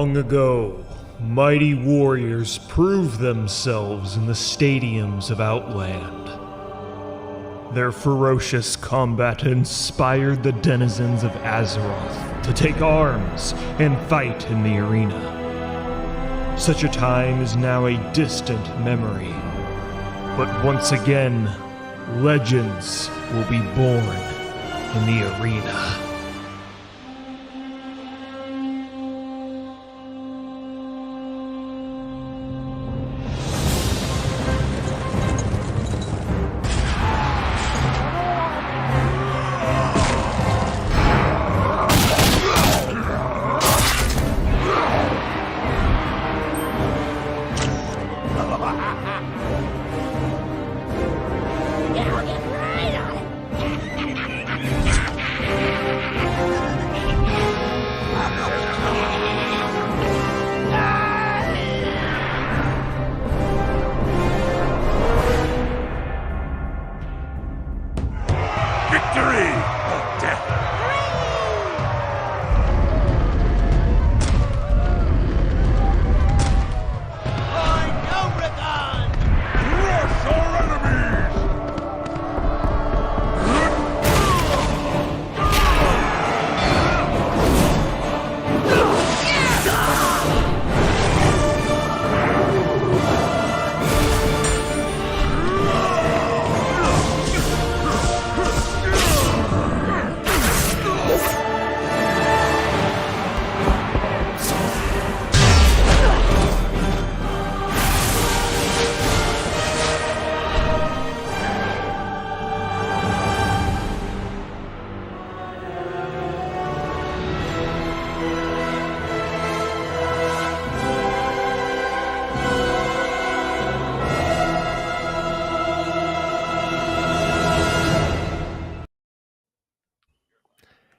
Long ago, mighty warriors proved themselves in the stadiums of Outland. Their ferocious combat inspired the denizens of Azeroth to take arms and fight in the arena. Such a time is now a distant memory. But once again, legends will be born in the arena.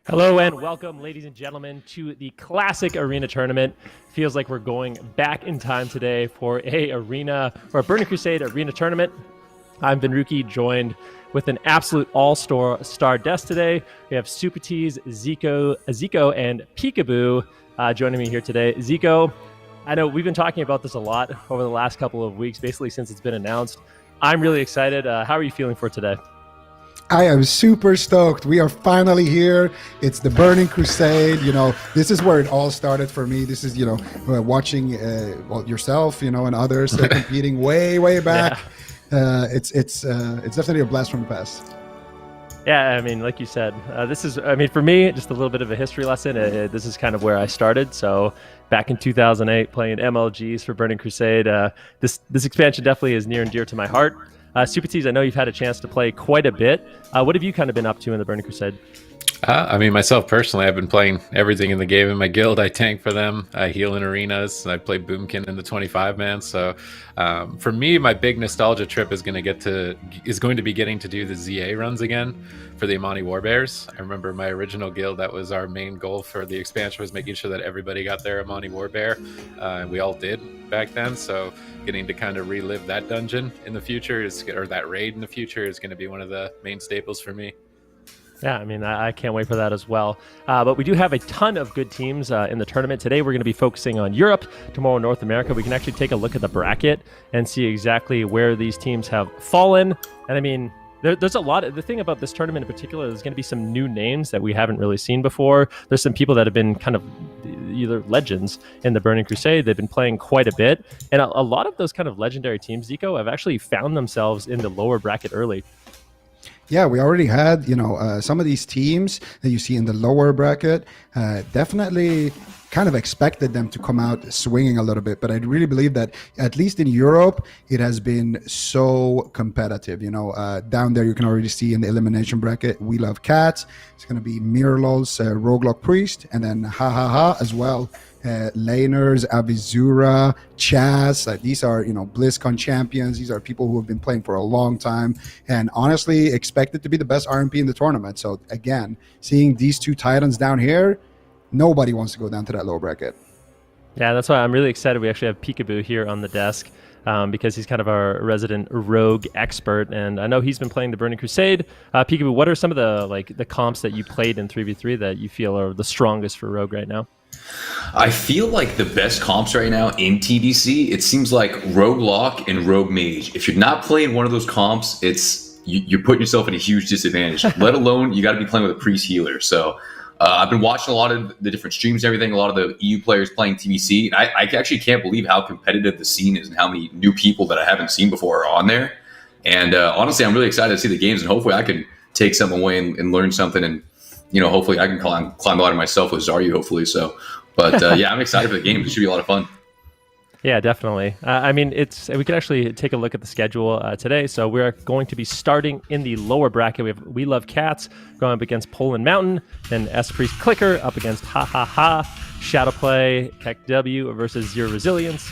Hello and welcome, ladies and gentlemen, to the Classic Arena Tournament. Feels like we're going back in time today for a Burning Crusade Arena Tournament. I'm Benruki, joined with an absolute all-star desk today. We have Supatees, Zico, and Peekaboo joining me here today. Zico, I know we've been talking about this a lot over the last couple of weeks, basically since it's been announced. I'm really excited. How are you feeling for today? I am super stoked. We are finally here. It's the Burning Crusade. This is where it all started for me. This is, watching yourself, and others competing way back. Yeah. It's definitely a blast from the past. Yeah, I mean, like you said, for me, just a little bit of a history lesson. This is kind of where I started. So back in 2008, playing MLGs for Burning Crusade, this expansion definitely is near and dear to my heart. Supatees, I know you've had a chance to play quite a bit. What have you kind of been up to in the Burning Crusade? Myself personally, I've been playing everything in the game. In my guild, I tank for them. I heal in arenas. I play Boomkin in the 25-man. So for me, my big nostalgia trip is going to be getting to do the ZA runs again for the Amani Warbears. I remember my original guild, that was our main goal for the expansion, was making sure that everybody got their Amani Warbear. And we all did back then. So getting to kind of relive that dungeon in the future or that raid in the future is going to be one of the main staples for me. Yeah, I mean, I can't wait for that as well. But we do have a ton of good teams in the tournament. Today, we're going to be focusing on Europe, tomorrow North America. We can actually take a look at the bracket and see exactly where these teams have fallen. And I mean, there's a lot of, the thing about this tournament in particular, there's going to be some new names that we haven't really seen before. There's some people that have been kind of either legends in the Burning Crusade. They've been playing quite a bit. And a lot of those kind of legendary teams, Zico, have actually found themselves in the lower bracket early. Yeah, we already had, some of these teams that you see in the lower bracket, definitely kind of expected them to come out swinging a little bit. But I really believe that, at least in Europe, it has been so competitive. Down there, you can already see in the elimination bracket, We Love Cats. It's going to be Mirlol's Roguelock Priest, and then Ha as well. Laners, Avizura, Chaz, these are, BlizzCon champions. These are people who have been playing for a long time and honestly expected to be the best RMP in the tournament. So again, seeing these two titans down here, nobody wants to go down to that low bracket. Yeah, that's why I'm really excited. We actually have Peekaboo here on the desk because he's kind of our resident rogue expert. And I know he's been playing the Burning Crusade. Peekaboo, what are some of the comps that you played in 3v3 that you feel are the strongest for rogue right now? I feel like the best comps right now in TDC, it seems like Rogue Lock and Rogue Mage. If you're not playing one of those comps, you're putting yourself in a huge disadvantage. Let alone you got to be playing with a priest healer. So I've been watching a lot of the different streams and everything, a lot of the EU players playing TDC. And I actually can't believe how competitive the scene is and how many new people that I haven't seen before are on there. And honestly, I'm really excited to see the games, and hopefully I can take something away and learn something. And, hopefully I can climb the ladder myself with Zaryu, hopefully. So, but yeah, I'm excited for the game. It should be a lot of fun. Yeah, definitely. We can actually take a look at the schedule today. So we're going to be starting in the lower bracket. We have We Love Cats going up against Poland Mountain, then S Priest Clicker up against Ha Ha Ha, Shadowplay, Tech W versus Zero Resilience,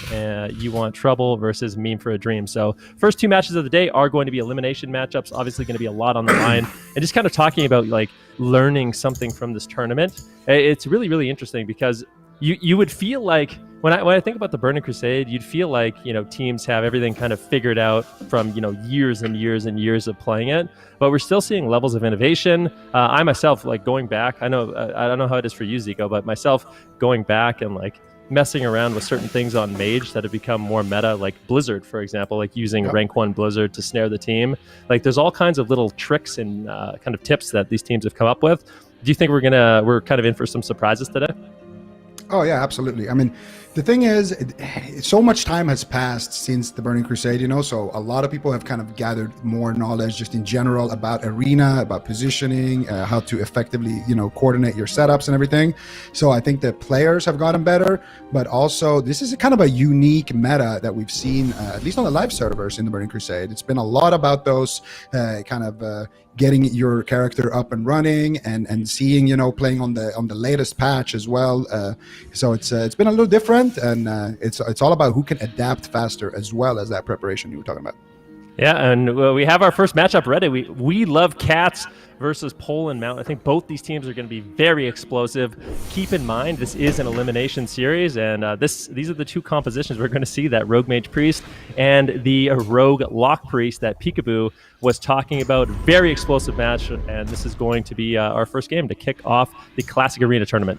You Want Trouble versus Meme for a Dream. So first two matches of the day are going to be elimination matchups. Obviously going to be a lot on the line. And just kind of talking about like learning something from this tournament. It's really, really interesting because you would feel like when I think about the Burning Crusade, you'd feel like, teams have everything kind of figured out from, years and years and years of playing it, but we're still seeing levels of innovation. I myself, like going back, I don't know how it is for you, Zico, but myself going back and like messing around with certain things on Mage that have become more meta, like Blizzard, for example, like using rank 1 Blizzard to snare the team. Like there's all kinds of little tricks and kind of tips that these teams have come up with. Do you think we're kind of in for some surprises today? Oh yeah, absolutely. I mean, the thing is, so much time has passed since the Burning Crusade, so a lot of people have kind of gathered more knowledge just in general about arena, about positioning, how to effectively, coordinate your setups and everything. So I think the players have gotten better, but also this is kind of a unique meta that we've seen, at least on the live servers in the Burning Crusade. It's been a lot about those getting your character up and running and seeing, playing on the latest patch as well. So it's been a little different, and it's all about who can adapt faster as well as that preparation you were talking about. Yeah, and we have our first matchup ready. We Love Cats versus Poland Mountain. I think both these teams are going to be very explosive. Keep in mind, this is an elimination series, and these are the two compositions we're going to see, that Rogue Mage Priest and the Rogue Lock Priest that Peekaboo was talking about. Very explosive match, and this is going to be our first game to kick off the Classic Arena tournament.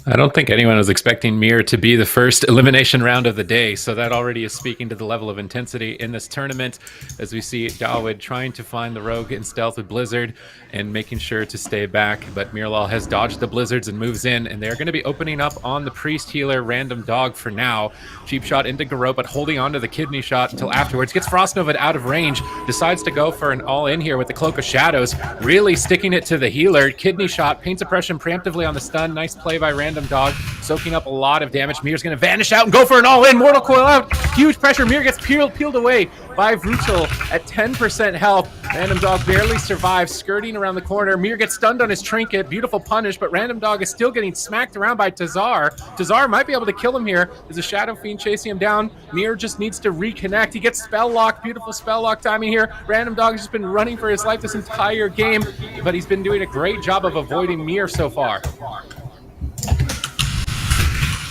I don't think anyone was expecting Mir to be the first elimination round of the day, so that already is speaking to the level of intensity in this tournament, as we see Dawood trying to find the rogue in stealth with Blizzard and making sure to stay back, but Mirlal has dodged the Blizzards and moves in, and they're going to be opening up on the Priest Healer Random Dog for now. Cheap shot into Garot, but holding on to the kidney shot until afterwards. Gets Frostnova out of range, decides to go for an all-in here with the Cloak of Shadows, really sticking it to the healer. Kidney shot, Pain Suppression preemptively on the stun. Nice play by Random Dog, soaking up a lot of damage. Mir's going to vanish out and go for an all-in. Mortal Coil out. Huge pressure. Mir gets peeled away by Vutal at 10% health. Random Dog barely survives, skirting around the corner. Mir gets stunned on his trinket. Beautiful punish, but Random Dog is still getting smacked around by Tazar. Tazar might be able to kill him here. There's a Shadow Fiend chasing him down. Mir just needs to reconnect. He gets spell lock. Beautiful spell lock timing here. Random Dog has just been running for his life this entire game, but he's been doing a great job of avoiding Mir so far.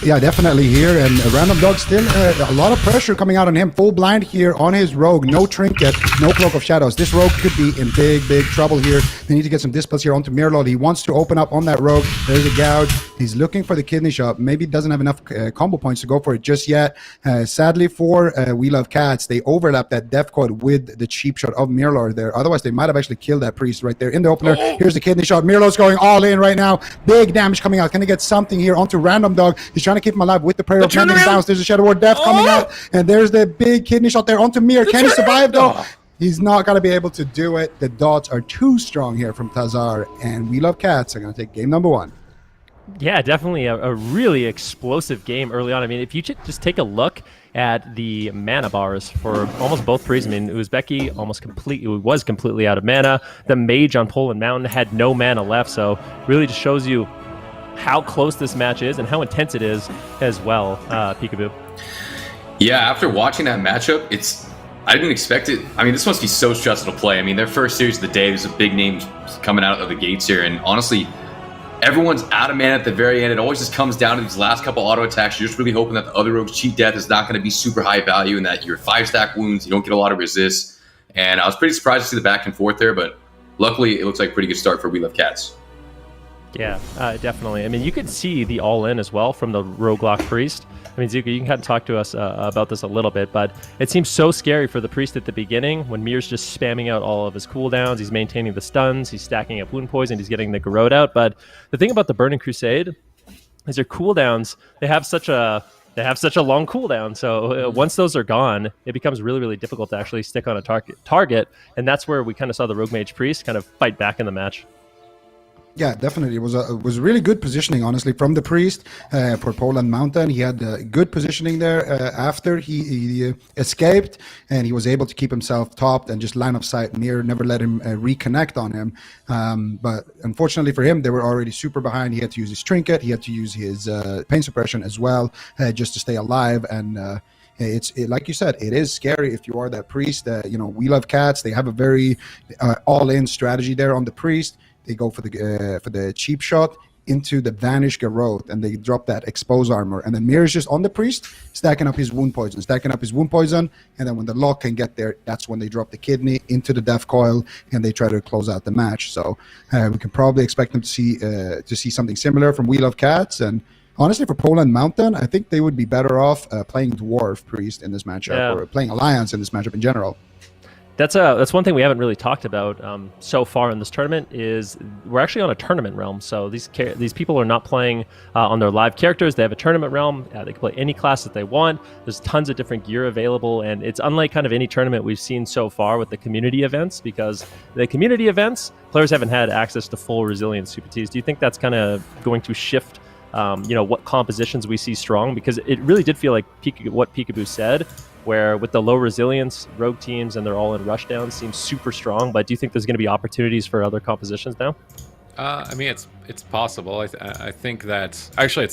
Yeah, definitely here, and Random Dog still a lot of pressure coming out on him. Full blind here on his rogue, no trinket, no Cloak of Shadows. This rogue could be in big trouble here. They need to get some dispels here onto Mirlord. He wants to open up on that rogue. There's a gouge. He's looking for the kidney shot. Maybe doesn't have enough combo points to go for it just yet. Sadly for We Love Cats, they overlap that death code with the cheap shot of Mirlord there. Otherwise, they might have actually killed that priest right there in the opener. Here's the kidney shot. Mirlord's going all in right now. Big damage coming out. Can he get something here onto Random Dog? He's trying to keep him alive with the prayer of Mending Bounce. There's a Shadow Ward Death coming out, and there's the big kidney shot there onto Mir. Can he survive though? He's not going to be able to do it. The dots are too strong here from Tazar, and We Love Cats are going to take game number one. Yeah, definitely a really explosive game early on. I mean, if you just take a look at the mana bars for almost both priests. I mean, Uzbeki was completely out of mana. The mage on Poland Mountain had no mana left, so really just shows you how close this match is and how intense it is as well, Peekaboo. Yeah, after watching that matchup, I didn't expect it. I mean, this must be so stressful to play. I mean, their first series of the day, there's a big name coming out of the gates here, and honestly, everyone's out of mana at the very end. It always just comes down to these last couple auto attacks. You're just really hoping that the other rogue's cheat death is not going to be super high value and that your 5-stack wounds, you don't get a lot of resist. And I was pretty surprised to see the back and forth there, but luckily it looks like a pretty good start for We Love Cats. Yeah, definitely. I mean, you could see the all-in as well from the Roguelock Priest. I mean, Zuko, you can kind of talk to us about this a little bit, but it seems so scary for the Priest at the beginning when Mir's just spamming out all of his cooldowns. He's maintaining the stuns, he's stacking up wound poison, he's getting the Garrote out. But the thing about the Burning Crusade is their cooldowns, they have such a long cooldown. So once those are gone, it becomes really, really difficult to actually stick on a target. And that's where we kind of saw the Rogue Mage Priest kind of fight back in the match. Yeah, definitely. It was really good positioning, honestly, from the Priest for Poland Mountain. He had good positioning there after he escaped, and he was able to keep himself topped and just line of sight. Mir never let him reconnect on him. But unfortunately for him, they were already super behind. He had to use his trinket. He had to use his pain suppression as well just to stay alive. And it's like you said, it is scary if you are that Priest. We Love Cats. They have a very all-in strategy there on the Priest. They go for the cheap shot into the Vanish Garrote, and they drop that Expose Armor. And then Mir is just on the Priest, stacking up his wound poison. And then when the lock can get there, that's when they drop the Kidney into the Death Coil, and they try to close out the match. So we can probably expect them to see something similar from We Love Cats. And honestly, for Poland Mountain, I think they would be better off playing Dwarf Priest in this matchup, or playing Alliance in this matchup in general. That's one thing we haven't really talked about so far in this tournament is we're actually on a tournament realm. So these people are not playing on their live characters. They have a tournament realm. They can play any class that they want. There's tons of different gear available, and it's unlike kind of any tournament we've seen so far with the community events, because the community events, players haven't had access to full resilience Super Ts. Do you think that's kind of going to shift what compositions we see strong? Because it really did feel like what Peekaboo said, where with the low resilience, rogue teams and they're all in rushdown seems super strong. But do you think there's going to be opportunities for other compositions now? I mean, it's possible. I think that actually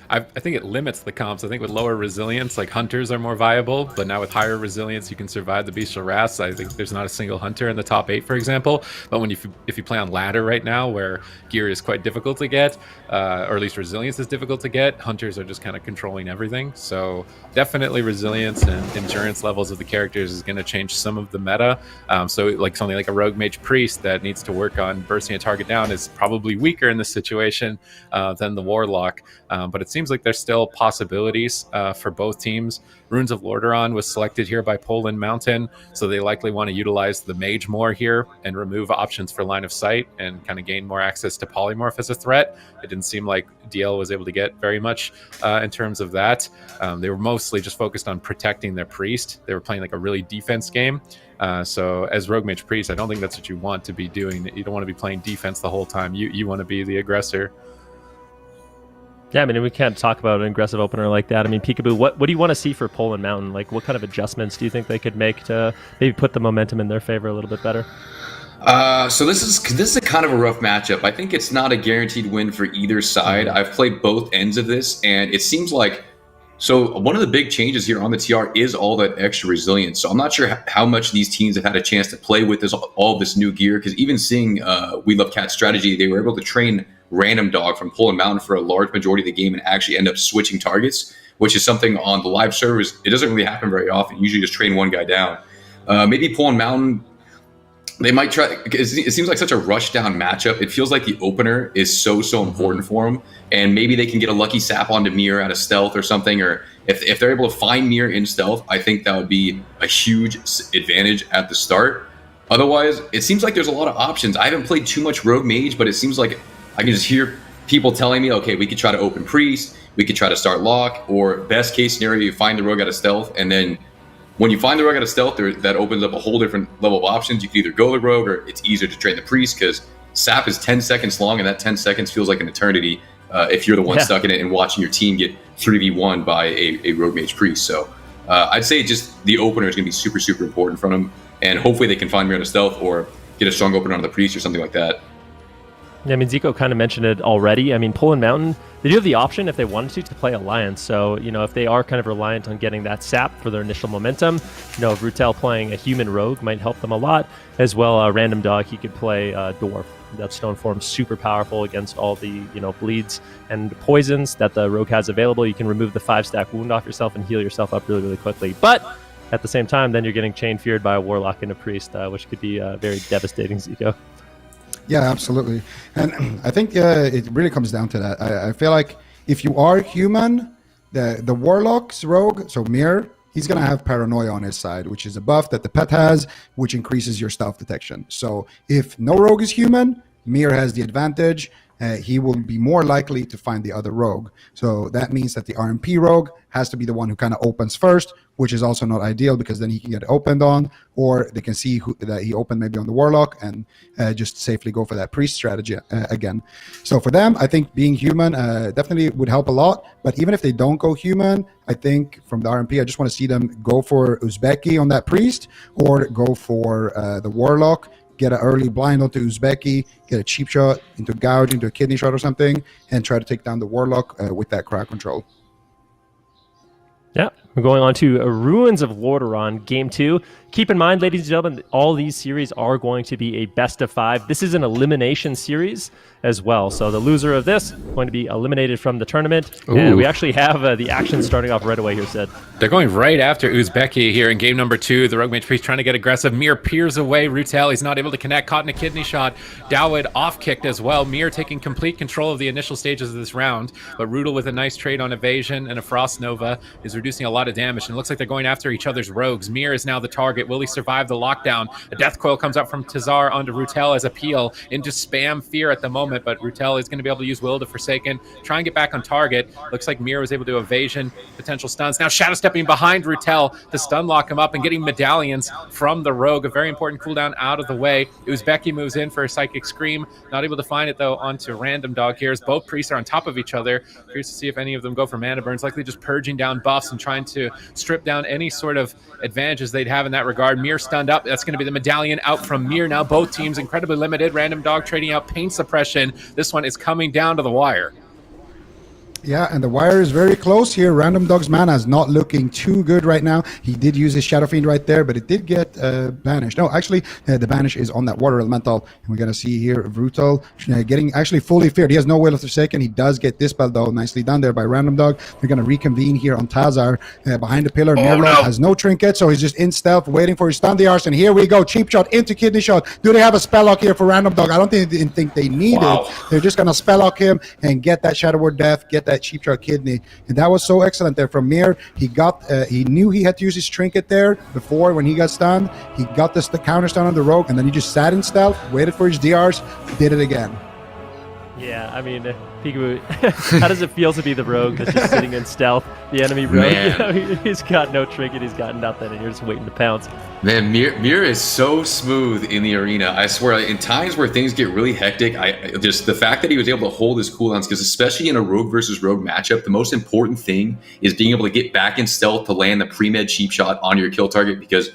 I think it limits the comps. I think with lower resilience, like hunters are more viable, but now with higher resilience, you can survive the bestial wraths. I think there's not a single hunter in the top 8, for example. But if you play on ladder right now, where gear is quite difficult to get, or at least resilience is difficult to get, hunters are just kind of controlling everything. So definitely resilience and endurance levels of the characters is going to change some of the meta. So like something like a rogue mage priest that needs to work on bursting a target down is probably weaker in this situation than the warlock. But it seems like there's still possibilities for both teams. Runes of Lordaeron was selected here by Poland Mountain, so they likely want to utilize the mage more here and remove options for line of sight and kind of gain more access to polymorph as a threat. It didn't seem like DL was able to get very much in terms of that. They were mostly just focused on protecting their priest. They were playing like a really defense game. So as Rogue Mage Priest, I don't think that's what you want to be doing. You don't want to be playing defense the whole time. You want to be the aggressor. Yeah, I mean, we can't talk about an aggressive opener like that. I mean, Peekaboo, what do you want to see for Poland Mountain? Like, what kind of adjustments do you think they could make to maybe put the momentum in their favor a little bit better? So this is a kind of a rough matchup. I think it's not a guaranteed win for either side. I've played both ends of this, and it seems like one of the big changes here on the TR is all that extra resilience. So I'm not sure how much these teams have had a chance to play with all this new gear, because even seeing We Love Cat strategy, they were able to train Random Dog from Poland Mountain for a large majority of the game and actually end up switching targets, which is something on the live servers, it doesn't really happen very often. You usually just train one guy down. Maybe Poland Mountain, they might try. It seems like such a rush down matchup. It feels like the opener is so important for them, and maybe they can get a lucky sap onto Mir out of stealth or something. Or if they're able to find Mir in stealth, I think that would be a huge advantage at the start. Otherwise, it seems like there's a lot of options. I haven't played too much Rogue Mage, but it seems like I can just hear people telling me, okay, we could try to open Priest, we could try to start Lock, or best case scenario, you find the rogue out of stealth, and then when you find the rogue out of stealth, that opens up a whole different level of options. You can either go the rogue, or it's easier to train the priest, because sap is 10 seconds long, and that 10 seconds feels like an eternity if you're the one stuck in it and watching your team get 3v1 by a rogue mage priest. So I'd say just the opener is going to be super important for them, and hopefully they can find me on a stealth or get a strong opener on the priest or something like that. Yeah, I mean, Zico kind of mentioned it already. I mean, Poland Mountain, they do have the option, if they wanted to play Alliance. So, if they are kind of reliant on getting that sap for their initial momentum, Rutel playing a human rogue might help them a lot. As well, Random Dog, he could play Dwarf. That stone form super powerful against all the, bleeds and poisons that the rogue has available. You can remove the 5-stack wound off yourself and heal yourself up really quickly. But at the same time, then you're getting chain feared by a warlock and a priest, which could be very devastating, Zico. Yeah, absolutely. And I think it really comes down to that. I feel like if you are human, the Warlock's rogue, so Mir, he's going to have Paranoia on his side, which is a buff that the pet has, which increases your stealth detection. So if no rogue is human, Mir has the advantage. He will be more likely to find the other rogue. So that means that the RMP rogue has to be the one who kind of opens first, which is also not ideal because then he can get opened on, or they can see that he opened maybe on the Warlock and just safely go for that priest strategy again. So for them, I think being human definitely would help a lot. But even if they don't go human, I think from the RMP, I just want to see them go for Uzbeki on that priest or go for the Warlock. Get an early blind onto Uzbeki, get a cheap shot into Gouge, into a kidney shot or something, and try to take down the Warlock with that crowd control. Yeah, we're going on to Ruins of Lordaeron, Game 2. Keep in mind, ladies and gentlemen, all these series are going to be a best of 5. This is an elimination series as well. So the loser of this going to be eliminated from the tournament. Ooh. And we actually have the action starting off right away here, Sid. They're going right after Uzbeki here in game number 2. The Rogue Mage Priest trying to get aggressive. Mir peers away. Rutel, he's not able to connect. Caught in a kidney shot. Dawid off-kicked as well. Mir taking complete control of the initial stages of this round. But Rudel with a nice trade on evasion and a Frost Nova is reducing a lot of damage. And it looks like they're going after each other's rogues. Mir is now the target. Will he survive the lockdown? A death coil comes up from Tazar onto Rutel as a peel into spam fear at the moment. But Rutel is going to be able to use Will to Forsaken. Try and get back on target. Looks like Mir was able to evasion potential stuns. Now Shadow stepping behind Rutel to stun lock him up and getting medallions from the rogue. A very important cooldown out of the way. Uzbeki moves in for a Psychic Scream. Not able to find it though onto Random Dog here as both priests are on top of each other. Curious to see if any of them go for mana burns. Likely just purging down buffs and trying to strip down any sort of advantages they'd have in that regard. Mir stunned up. That's going to be the medallion out from Mir now. Both teams incredibly limited. Random Dog trading out pain suppression. This one is coming down to the wire. Yeah, and the wire is very close here. Random Dog's mana is not looking too good right now. He did use his Shadow Fiend right there, but it did get banished. No, actually, the banish is on that Water Elemental. And we're going to see here Brutal getting actually fully feared. He has no Will of the Second. He does get Dispel, though. Nicely done there by Random Dog. They're going to reconvene here on Tazar behind the pillar. Mirlo has no trinket, so he's just in stealth, waiting for his stun DRs. And here we go. Cheap shot into kidney shot. Do they have a spell lock here for Random Dog? I don't think they need it. They're just going to spell lock him and get that Shadow Word Death, get that cheap shot kidney, and that was so excellent there from Mir. He got he knew he had to use his trinket there before when he got stunned. He got the counter stun on the rogue, and then he just sat in stealth, waited for his DRs, did it again. Yeah, I mean, Peekaboo, how does it feel to be the rogue that's just sitting in stealth? The enemy rogue, you know, he's got no trinket, he's got nothing, and you're just waiting to pounce. Man, Mir is so smooth in the arena. I swear, like, in times where things get really hectic, just the fact that he was able to hold his cooldowns, because especially in a rogue versus rogue matchup, the most important thing is being able to get back in stealth to land the pre-med cheap shot on your kill target, because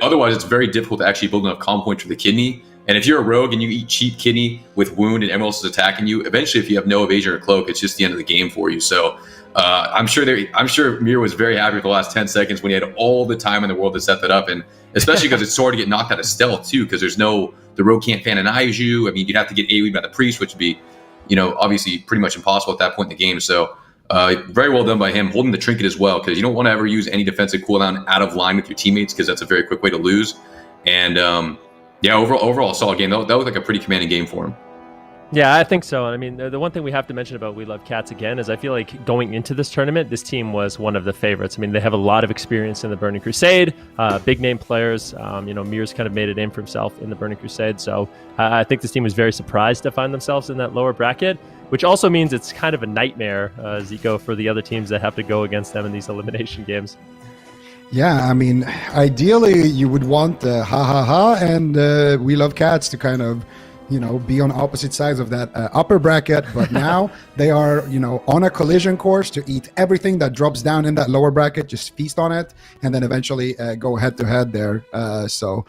otherwise it's very difficult to actually build enough comp points for the kidney. And if you're a rogue and you eat cheap kidney with wound and everyone else is attacking you, eventually if you have no evasion or cloak, it's just the end of the game for you. So I'm sure Mir was very happy with the last 10 seconds when he had all the time in the world to set that up, and especially because it's sort of get knocked out of stealth too, because the rogue can't Fanonize you. I mean, you'd have to get AoE by the priest, which would be, obviously pretty much impossible at that point in the game. So very well done by him, holding the trinket as well, because you don't want to ever use any defensive cooldown out of line with your teammates, because that's a very quick way to lose. And yeah, overall solid game. That was like a pretty commanding game for him. Yeah, I think so. I mean, the one thing we have to mention about We Love Cats again is I feel like going into this tournament, this team was one of the favorites. I mean, they have a lot of experience in the Burning Crusade, big name players. Mir's kind of made a name for himself in the Burning Crusade. So I think this team was very surprised to find themselves in that lower bracket, which also means it's kind of a nightmare, Zico, for the other teams that have to go against them in these elimination games. Yeah, I mean, ideally you would want Ha Ha Ha and We Love Cats to kind of, be on opposite sides of that upper bracket. But now they are, on a collision course to eat everything that drops down in that lower bracket, just feast on it, and then eventually go head to head there. So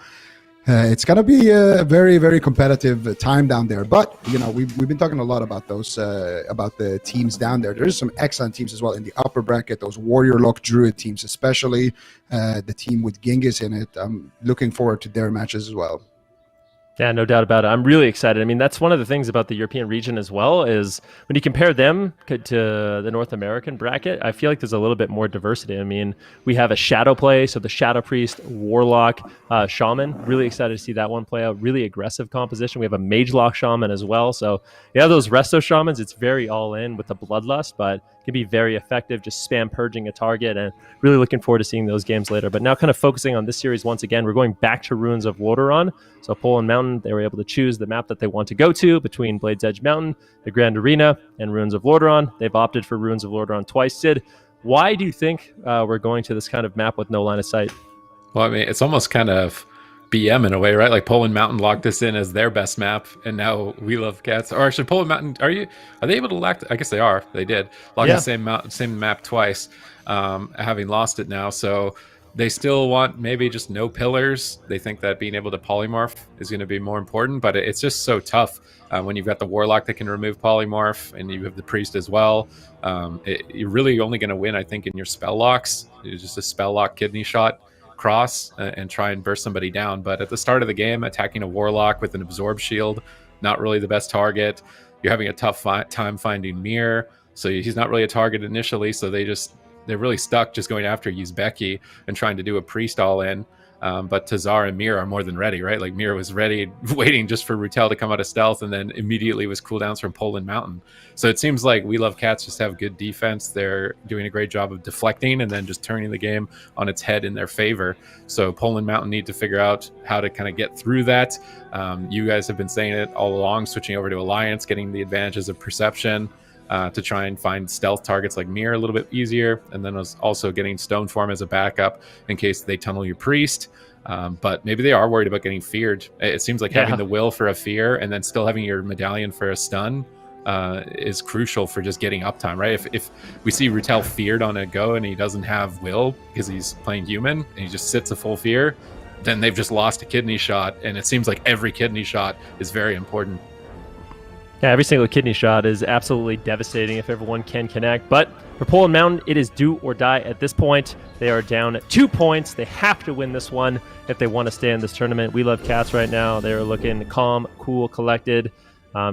it's going to be a very, very competitive time down there. But, we've been talking a lot about those, about the teams down there. There's some excellent teams as well in the upper bracket, those Warrior Lock Druid teams, especially the team with Genghis in it. I'm looking forward to their matches as well. Yeah, no doubt about it. I'm really excited. I mean, that's one of the things about the European region as well, is when you compare them to the North American bracket, I feel like there's a little bit more diversity. I mean, we have a shadow play, so the Shadow Priest, Warlock, Shaman. Really excited to see that one play out. Really aggressive composition. We have a Mage Lock Shaman as well. So yeah, those Resto Shamans, it's very all in with the Bloodlust, but can be very effective, just spam purging a target, and really looking forward to seeing those games later. But now kind of focusing on this series once again, we're going back to Ruins of Lordaeron. So Poland Mountain, they were able to choose the map that they want to go to between Blade's Edge Mountain, the Grand Arena, and Ruins of Lordaeron. They've opted for Ruins of Lordaeron twice. Sid, why do you think we're going to this kind of map with no line of sight? Well, I mean, it's almost kind of BM in a way, right? Like Poland Mountain locked this in as their best map, and now We Love Cats. Or actually, Poland Mountain, are they able to lock? I guess they are. They did lock the same map twice, having lost it now. So they still want maybe just no pillars. They think that being able to polymorph is going to be more important, but it's just so tough when you've got the Warlock that can remove polymorph, and you have the Priest as well. You're really only going to win, I think, in your spell locks. It's just a spell lock kidney shot cross and try and burst somebody down. But at the start of the game, attacking a Warlock with an absorb shield, not really the best target. You're having a tough time finding Mir, so he's not really a target initially, so they're really stuck just going after Uzbeki and trying to do a Priest all in. But Tazar and Mir are more than ready, right? Like Mir was ready, waiting just for Rutel to come out of stealth, and then immediately was cooldowns from Poland Mountain. So it seems like We Love Cats just have good defense. They're doing a great job of deflecting and then just turning the game on its head in their favor. So Poland Mountain need to figure out how to kind of get through that. You guys have been saying it all along, switching over to Alliance, getting the advantages of perception. To try and find stealth targets like Mir a little bit easier, and then was also getting Stoneform as a backup in case they tunnel your Priest. But maybe they are worried about getting feared. It seems like having the will for a fear and then still having your medallion for a stun is crucial for just getting uptime, right? If we see Rutel feared on a go and he doesn't have will because he's playing human and he just sits a full fear, then they've just lost a kidney shot, and it seems like every kidney shot is very important. Yeah, every single kidney shot is absolutely devastating if everyone can connect. But for Poland Mountain, it is do or die at this point. They are down 2 points. They have to win this one if they want to stay in this tournament. We Love Cats right now. They're looking calm, cool, collected.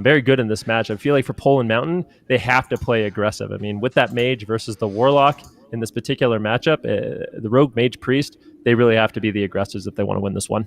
Very good in this match. I feel like for Poland Mountain, they have to play aggressive. I mean, with that Mage versus the Warlock in this particular matchup, the Rogue Mage Priest, they really have to be the aggressors if they want to win this one.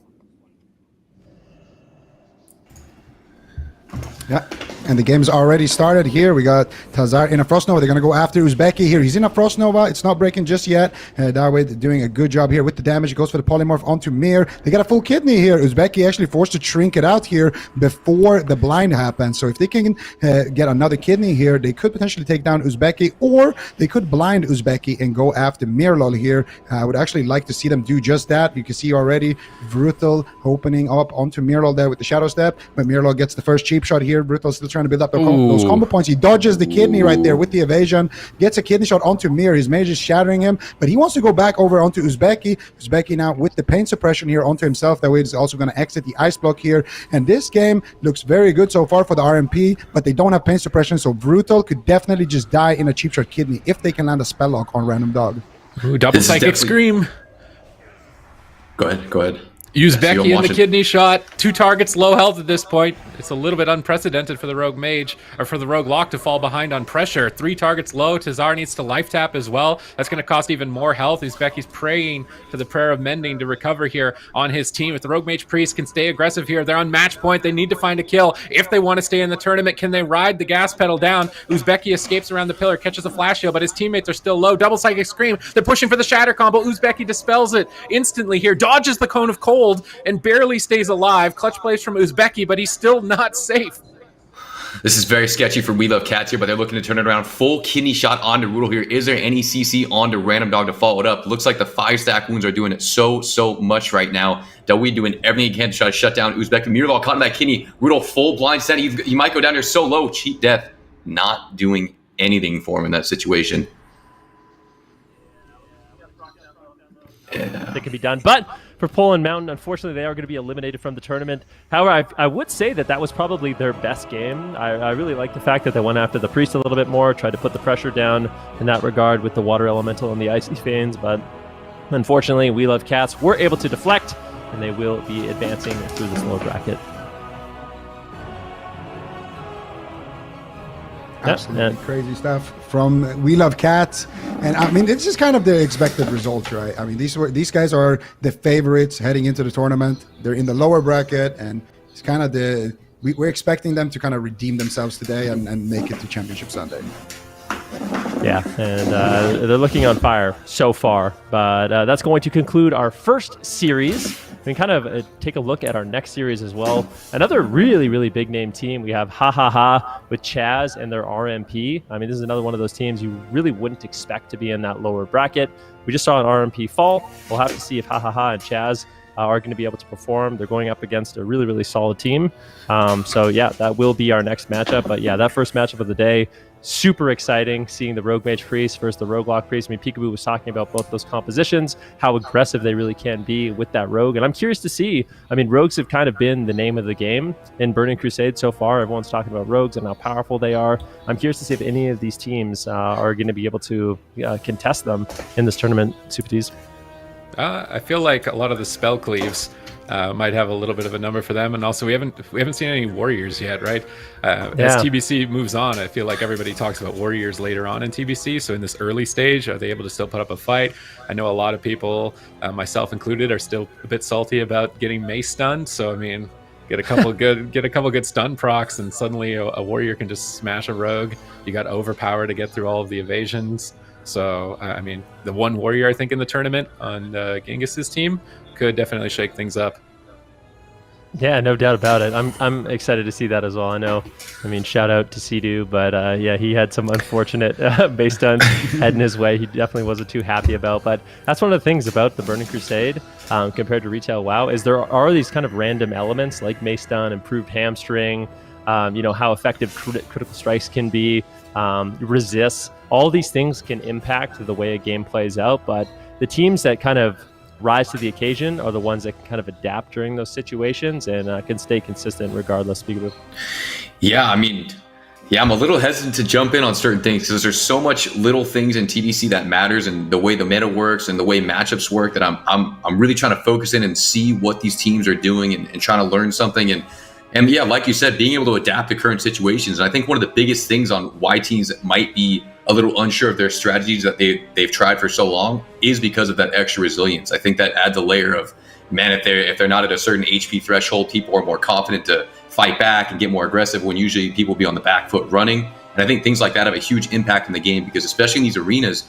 Yeah, and the game's already started here. We got Tazar in a Frost Nova. They're going to go after Uzbeki here. He's in a Frost Nova. It's not breaking just yet. Dawid doing a good job here with the damage. He goes for the polymorph onto Mir. They got a full kidney here. Uzbeki actually forced to shrink it out here before the blind happens. So if they can get another kidney here, they could potentially take down Uzbeki, or they could blind Uzbeki and go after Mirlol here. I would actually like to see them do just that. You can see already Brutal opening up onto Mirlol there with the Shadow Step, but Mirlol gets the first cheap shot here. Brutal still trying to build up those combo points. He dodges the kidney right there with the evasion, gets a kidney shot onto Mir. His mage is shattering him, but he wants to go back over onto Uzbeki. Uzbeki now with the pain suppression here onto himself. That way he's also going to exit the ice block here. And this game looks very good so far for the RMP, but they don't have pain suppression, so Brutal could definitely just die in a cheap shot kidney if they can land a spell lock on Random Dog. Ooh, double psychic scream. Go ahead. Uzbeki in the kidney shot. 2 targets, low health at this point. It's a little bit unprecedented for the Rogue Mage, or for the Rogue Lock to fall behind on pressure. 3 targets low. Tazar needs to life tap as well. That's going to cost even more health. Uzbeki's praying to the Prayer of Mending to recover here on his team. If the Rogue Mage Priest can stay aggressive here, they're on match point. They need to find a kill. If they want to stay in the tournament, can they ride the gas pedal down? Uzbeki escapes around the pillar, catches a flash heal, but his teammates are still low. Double Psychic Scream. They're pushing for the Shatter combo. Uzbeki dispels it instantly here, dodges the Cone of Cold, and barely stays alive. Clutch plays from Uzbeki, but he's still not safe. This is very sketchy for We Love Cats here, but they're looking to turn it around. Full kidney shot onto Rudel here. Is there any CC onto Random Dog to follow it up? Looks like the 5-stack wounds are doing it so much right now. Dawid doing everything he can to try to shut down Uzbek. Mirlal caught in that kidney. Rudel full blind set. He might go down there so low. Cheat death. Not doing anything for him in that situation. That can be done. But for Poland Mountain, unfortunately, they are going to be eliminated from the tournament. However, I would say that was probably their best game. I really like the fact that they went after the Priest a little bit more, tried to put the pressure down in that regard with the Water Elemental and the Icy Fanes. But unfortunately, We Love Cats were able to deflect, and they will be advancing through this lower bracket. Absolutely crazy stuff from We Love Cats, and I mean it's just kind of the expected results, right? I mean these guys are the favorites heading into the tournament. They're in the lower bracket, and it's kind of we're expecting them to kind of redeem themselves today and make it to Championship Sunday. Yeah, and they're looking on fire so far. But that's going to conclude our first series. We can kind of take a look at our next series as well. Another really, really big name team. We have Ha Ha Ha with Chaz and their RMP. I mean, this is another one of those teams you really wouldn't expect to be in that lower bracket. We just saw an RMP fall. We'll have to see if Ha Ha Ha and Chaz are going to be able to perform. They're going up against a really, really solid team. So yeah, that will be our next matchup. But yeah, that first matchup of the day, super exciting, seeing the Rogue Mage Priest versus the Roguelock Priest. I mean, Peekaboo was talking about both those compositions, how aggressive they really can be with that Rogue. And I'm curious to see, I mean, Rogues have kind of been the name of the game in Burning Crusade so far. Everyone's talking about Rogues and how powerful they are. I'm curious to see if any of these teams are going to be able to contest them in this tournament, Super T's. I feel like a lot of the spell cleaves might have a little bit of a number for them, and also we haven't seen any warriors yet, right? As TBC moves on, I feel like everybody talks about warriors later on in TBC. So in this early stage, are they able to still put up a fight? I know a lot of people, myself included, are still a bit salty about getting mace stunned. So I mean, get a couple good stun procs, and suddenly a warrior can just smash a rogue. You got overpower to get through all of the evasions. So, I mean, the one warrior, I think, in the tournament on Genghis's team could definitely shake things up. Yeah, no doubt about it. I'm excited to see that as well. I mean, shout out to Sidu, but yeah, he had some unfortunate base stuns heading his way. He definitely wasn't too happy about. But that's one of the things about the Burning Crusade compared to retail WoW is there are these kind of random elements like mace stun, improved hamstring, how effective critical strikes can be, resists. All these things can impact the way a game plays out, but the teams that kind of rise to the occasion are the ones that can kind of adapt during those situations and can stay consistent regardless. Yeah, I mean, I'm a little hesitant to jump in on certain things because there's so much little things in TBC that matters, and the way the meta works and the way matchups work that I'm really trying to focus in and see what these teams are doing and trying to learn something. And yeah, like you said, being able to adapt to current situations. And I think one of the biggest things on why teams might be a little unsure of their strategies that they've tried for so long is because of that extra resilience. I think that adds a layer of, man, if they're not at a certain HP threshold, people are more confident to fight back and get more aggressive when usually people will be on the back foot running. And I think things like that have a huge impact in the game because especially in these arenas,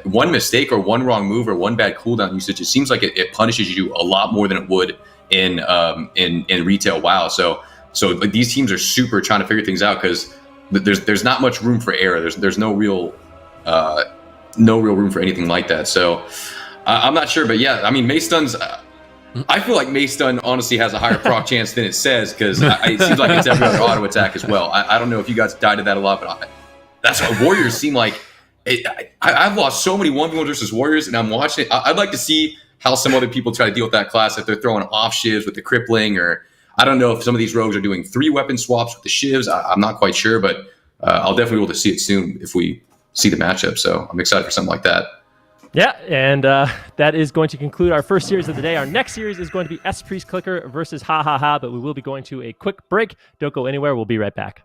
one mistake or one wrong move or one bad cooldown usage, it seems like it punishes you a lot more than it would in retail WoW. So these teams are super trying to figure things out because there's not much room for error. There's no real room for anything like that. So I'm not sure, but yeah, I mean, mace stuns. I feel like mace stun honestly has a higher proc chance than it says because it seems like it's every other auto attack as well. I don't know if you guys died to that a lot, but that's what warriors seem like. I've lost so many 1v1 versus warriors, and I'm watching it. I'd like to see how some other people try to deal with that class if they're throwing off shivs with the crippling, or I don't know if some of these rogues are doing 3 weapon swaps with the shivs. I'm not quite sure, but I'll definitely be able to see it soon if we see the matchup. So I'm excited for something like that. Yeah, and that is going to conclude our first series of the day. Our next series is going to be S Priest Clicker versus Ha Ha Ha, but we will be going to a quick break. Don't go anywhere. We'll be right back.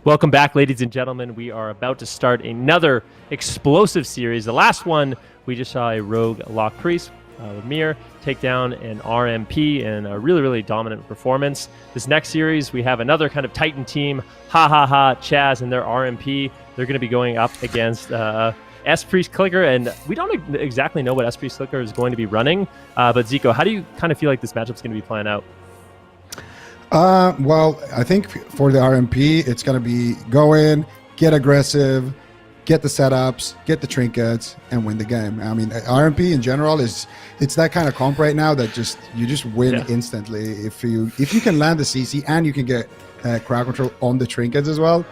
Welcome back, ladies and gentlemen. We are about to start another explosive series. The last one, we just saw a rogue lock priest with Mir take down an RMP in a really, really dominant performance. This next series, we have another kind of Titan team, Chaz and their RMP. They're going to be going up against S-Priest Clicker, and we don't exactly know what S-Priest Clicker is going to be running. But Zico, how do you kind of feel like this matchup's going to be playing out? Well, I think for the RMP, it's going to be go in, get aggressive, get the setups, get the trinkets, and win the game. I mean, RMP in general it's that kind of comp right now that you just win instantly. If you can land the CC and you can get crowd control on the trinkets as well,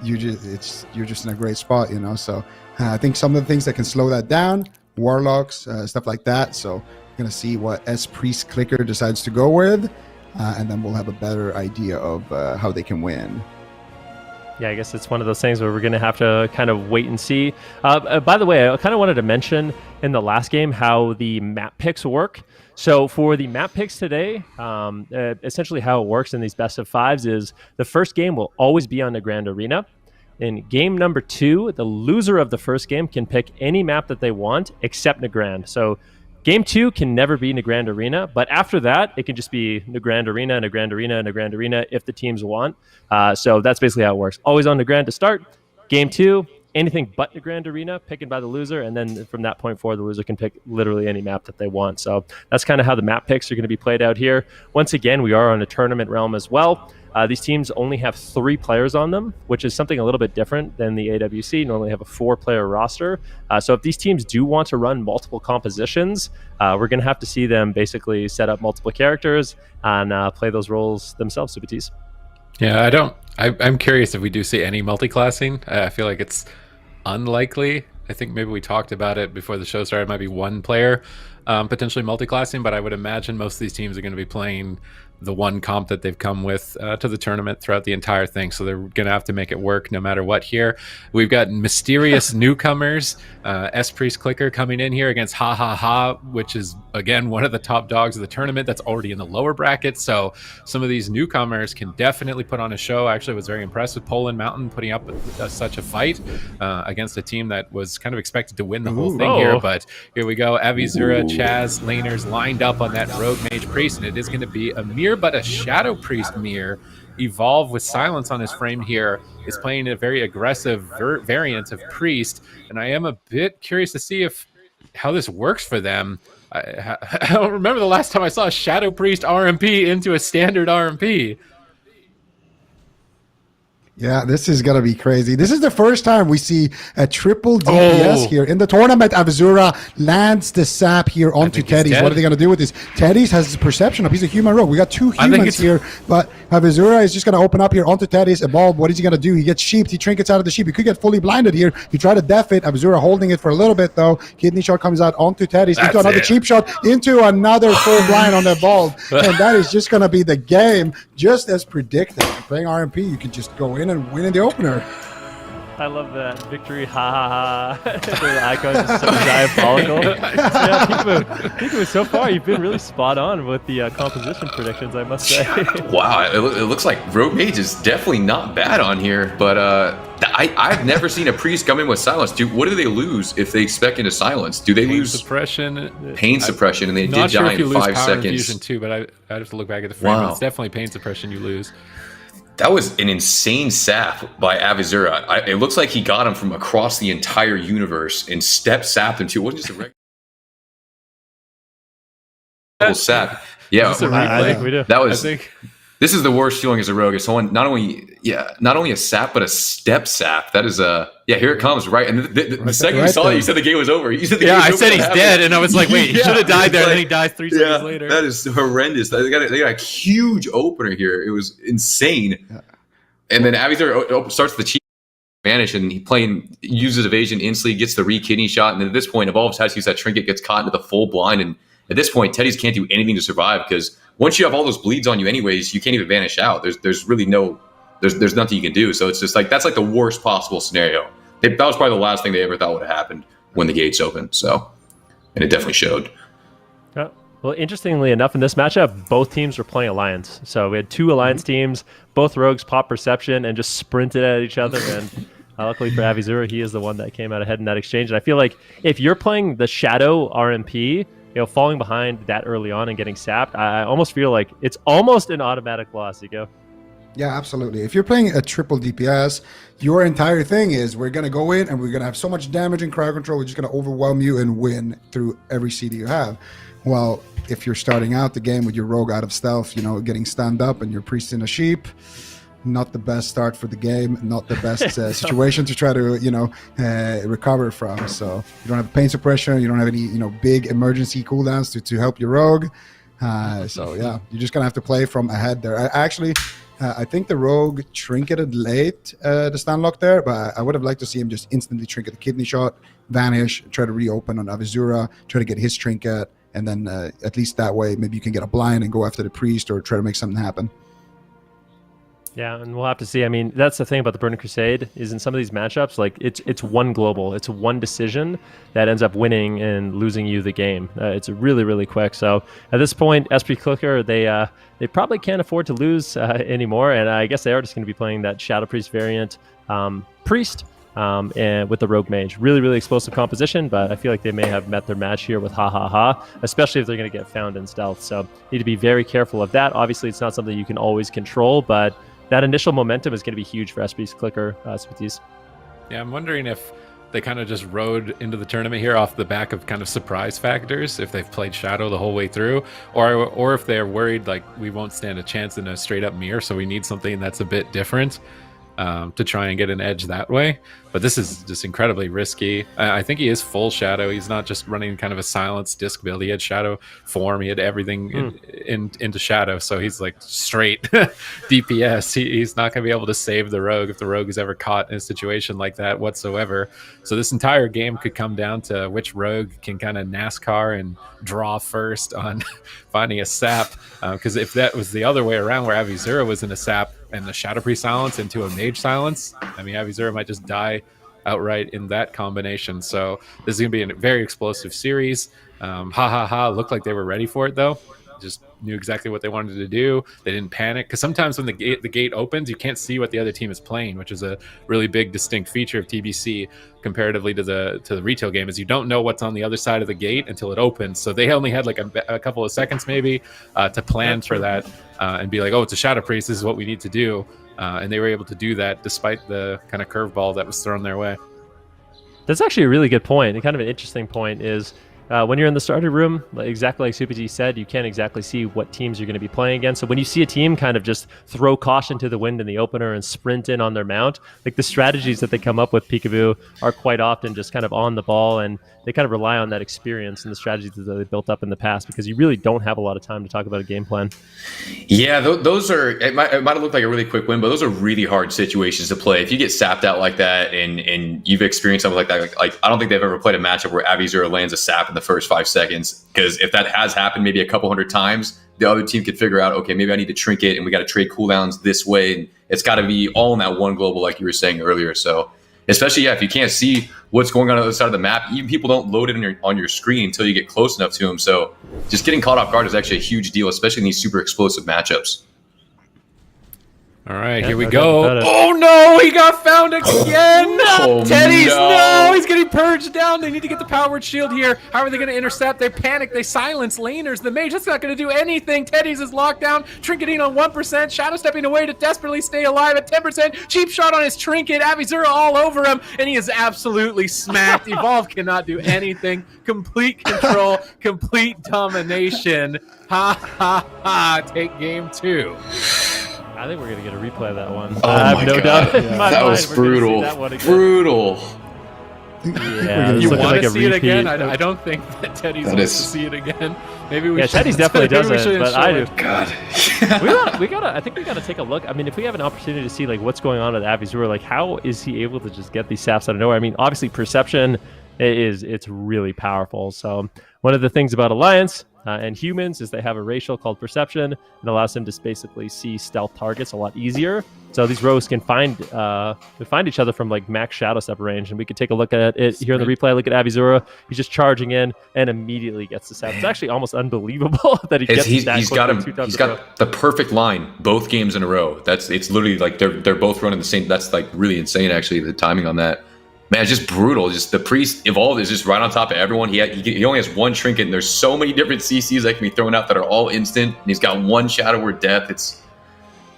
you're just in a great spot, you know. So I think some of the things that can slow that down, warlocks, stuff like that. So we're gonna see what S-Priest Clicker decides to go with. And then we'll have a better idea of how they can win. Yeah, I guess it's one of those things where we're going to have to kind of wait and see. By the way, I kind of wanted to mention in the last game how the map picks work. So for the map picks today, essentially how it works in these best of fives is the first game will always be on the Grand Arena. In game number 2, the loser of the first game can pick any map that they want except Nagrand. So Game 2 can never be Nagrand Arena, but after that, it can just be Nagrand Arena, Nagrand Arena, Nagrand Arena if the teams want. So that's basically how it works. Always on Nagrand to start. Game 2, anything but Nagrand Arena, picked by the loser, and then from that point forward, the loser can pick literally any map that they want. So that's kind of how the map picks are going to be played out here. Once again, we are on a tournament realm as well. These teams only have 3 players on them, which is something a little bit different than the AWC. Normally have a 4-player roster. So if these teams do want to run multiple compositions, we're going to have to see them basically set up multiple characters and play those roles themselves, Subatis. Yeah, I'm curious if we do see any multi-classing. I feel like it's unlikely. I think maybe we talked about it before the show started. It might be one player potentially multi-classing, but I would imagine most of these teams are going to be playing the one comp that they've come with to the tournament throughout the entire thing. So they're going to have to make it work no matter what here. We've got mysterious newcomers, S-Priest Clicker coming in here against which is, again, one of the top dogs of the tournament that's already in the lower bracket. So some of these newcomers can definitely put on a show. I actually was very impressed with Poland Mountain putting up such a fight against a team that was kind of expected to win the whole thing here. But here we go. Avizura, Chaz, laners lined up on that Rogue Mage Priest, and it is going to be a Mir, but a Shadow Priest Mir. Evolve with Silence on his frame here is playing a very aggressive variant of Priest, and I am a bit curious to see how this works for them. I don't remember the last time I saw a Shadow Priest RMP into a standard RMP. Yeah, this is going to be crazy. This is the first time we see a triple DPS here in the tournament. Avizura lands the sap here onto Teddy's. What are they going to do with this? Teddy's has perception up. He's a human rogue. We got 2 humans here, but Avizura is just going to open up here onto Teddy's. Evolve, what is he going to do? He gets sheeped. He trinkets out of the sheep. He could get fully blinded here. You try to def it. Avizura holding it for a little bit, though. Kidney shot comes out onto Teddy's. Into another cheap shot, into another full blind on Evolve. And that is just going to be the game, just as predicted. Playing RMP, you could just go in and win in the opener. I love that victory, the icon is just so diabolical. Yeah, Piku, so far you've been really spot on with the composition predictions, I must say. Wow, it looks like Rogue Mage is definitely not bad on here, but I've never seen a Priest come in with Silence. What do they lose if they spec into Silence? Do they lose pain suppression, and they did die in 5 seconds? Infusion too, but I'd have to look back at the frame. Wow. It's definitely pain suppression you lose. That was an insane sap by Avizura. It looks like he got him from across the entire universe and sapped him too. It wasn't just a regular sap. Yeah, I think we do. That was. This is the worst feeling as a rogue. Is someone not only a sap, but a step sap. That is here it comes, right? And the second you saw it, you said the game was over. I said he's dead, and I was like, wait, he should have died there, and then he dies 3 seconds later. That is horrendous. They got a huge opener here. It was insane. Yeah. And then Avizura starts the cheap vanish, and he uses evasion instantly, gets the re-kidney shot, and then at this point, Evolves has to use that trinket, gets caught into the full blind, and at this point, Teddy's can't do anything to survive because once you have all those bleeds on you anyways, you can't even vanish out. There's really there's nothing you can do. So it's just like, that's like the worst possible scenario. That was probably the last thing they ever thought would have happened when the gates opened. So, and it definitely showed. Yeah. Well, interestingly enough, in this matchup, both teams were playing Alliance. So we had two Alliance teams, both rogues pop Perception and just sprinted at each other. And luckily for Avizura, he is the one that came out ahead in that exchange. And I feel like if you're playing the Shadow RMP, falling behind that early on and getting sapped, I almost feel like it's almost an automatic loss, Ego. Yeah, absolutely. If you're playing a triple DPS, your entire thing is we're going to go in and we're going to have so much damage and crowd control, we're just going to overwhelm you and win through every CD you have. Well, if you're starting out the game with your rogue out of stealth, getting stunned up and your priest in a sheep, not the best start for the game, not the best situation to try to, recover from. So you don't have pain suppression, you don't have any, big emergency cooldowns to help your rogue. So yeah, you're just going to have to play from ahead there. I think the rogue trinketed late the stun lock there, but I would have liked to see him just instantly trinket the kidney shot, vanish, try to reopen on Avizura, try to get his trinket, and then at least that way maybe you can get a blind and go after the priest or try to make something happen. Yeah, and we'll have to see. I mean, that's the thing about the Burning Crusade is in some of these matchups, like it's one global, it's one decision that ends up winning and losing you the game. It's really, really quick. So at this point, Esprit Clicker, they probably can't afford to lose anymore, and I guess they are just going to be playing that Shadow Priest variant Priest and with the Rogue Mage. Really, really explosive composition, but I feel like they may have met their match here with Ha, especially if they're going to get found in stealth. So need to be very careful of that. Obviously, it's not something you can always control, but that initial momentum is going to be huge for Esprit's Clicker, Smithies. Yeah, I'm wondering if they kind of just rode into the tournament here off the back of kind of surprise factors, if they've played Shadow the whole way through, or if they're worried like we won't stand a chance in a straight up mirror, so we need something that's a bit different to try and get an edge that way. But this is just incredibly risky. I think he is full Shadow. He's not just running kind of a silence disc build. He had Shadow form. He had everything into Shadow. So he's like straight DPS. He's not going to be able to save the Rogue if the Rogue is ever caught in a situation like that whatsoever. So this entire game could come down to which Rogue can kind of NASCAR and draw first on finding a sap. Because if that was the other way around, where Avizura was in a sap and the Shadow Priest silence into a Mage silence, I mean, Avizura might just die outright in that combination. So this is going to be a very explosive series. Looked like they were ready for it, though. Just knew exactly what they wanted to do. They didn't panic, because sometimes when the gate opens, you can't see what the other team is playing, which is a really big distinct feature of TBC comparatively to the retail game, is you don't know what's on the other side of the gate until it opens. So they only had like a couple of seconds maybe to plan for that and be like, oh, it's a Shadow Priest, this is what we need to do. And they were able to do that despite the kind of curveball that was thrown their way. That's actually a really good point. And kind of an interesting point is when you're in the starter room, exactly like Super G said, you can't exactly see what teams you're going to be playing against. So when you see a team kind of just throw caution to the wind in the opener and sprint in on their mount, like the strategies that they come up with, Peekaboo, are quite often just kind of on the ball, and they kind of rely on that experience and the strategies that they built up in the past, because you really don't have a lot of time to talk about a game plan. Yeah, those are, it might have looked like a really quick win, but those are really hard situations to play. If you get sapped out like that and you've experienced something like that, like I don't think they've ever played a matchup where Avizura lands a sap in the first 5 seconds, because if that has happened maybe a couple hundred times, the other team could figure out, okay, maybe I need to trinket and we got to trade cooldowns this way. And it's got to be all in that one global, like you were saying earlier. So especially, if you can't see what's going on the other side of the map, even people don't load it on your screen until you get close enough to them. So just getting caught off guard is actually a huge deal, especially in these super explosive matchups. All right, here we go. Oh no, he got found again! Teddy's, no, he's getting purged down. They need to get the powered shield here. How are they going to intercept? They panic, they silence laners. The Mage, that's not going to do anything. Teddy's is locked down, trinketing on 1%, Shadow stepping away to desperately stay alive at 10%, cheap shot on his trinket, Avizura all over him, and he is absolutely smacked. Evolve cannot do anything. Complete control, complete domination. Take game 2. I think we're going to get a replay of that one. Oh I my have no God. doubt in my That mind was we're gonna see brutal. that one again. Brutal. Yeah, You want want to to see it again? I don't think that Teddy's wants to see it again. Maybe we should. Teddy's definitely maybe we doesn't, shouldn't but show I do. it. God. we gotta. I think we gotta take a look. I mean, if we have an opportunity to see like what's going on with Avizura, like how is he able to just get these saps out of nowhere? I mean, obviously perception it's really powerful. So one of the things about Alliance, And humans is they have a racial called perception. It allows them to basically see stealth targets a lot easier. So these rogues can find each other from like max shadow step range, and we could take a look at it here in the replay. Look at Avizura; he's just charging in and immediately gets the sap. It's actually almost unbelievable that he's got the perfect line both games in a row. It's literally like they're both running the same. That's like really insane, actually. The timing on that, man, it's just brutal. Just the priest evolved is just right on top of everyone. He only has one trinket, and there's so many different CCs that can be thrown out that are all instant. And he's got one Shadow Word Death.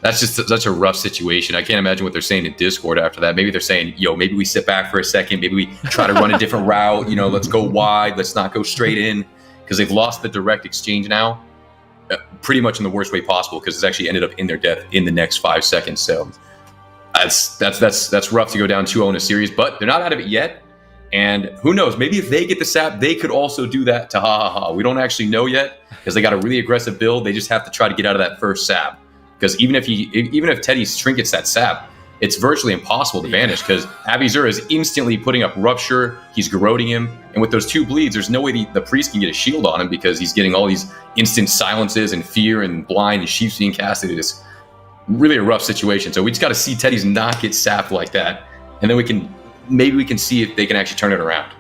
That's just such a rough situation. I can't imagine what they're saying in Discord after that. Maybe they're saying, maybe we sit back for a second. Maybe we try to run a different route. Let's go wide. Let's not go straight in, because they've lost the direct exchange now, pretty much in the worst way possible, because it's actually ended up in their death in the next 5 seconds. So that's rough to go down 2-0 in a series, but they're not out of it yet. And who knows? Maybe if they get the sap, they could also do that to Ha. We don't actually know yet, because they got a really aggressive build. They just have to try to get out of that first sap. Because even if Teddy's trinkets that sap, it's virtually impossible to vanish, because Avizura is instantly putting up Rupture. He's garroting him. And with those 2 bleeds, there's no way the priest can get a shield on him, because he's getting all these instant silences and fear and blind and sheep's being casted. It's really a rough situation. So we just got to see Teddy's not get sapped like that. And then maybe we can see if they can actually turn it around.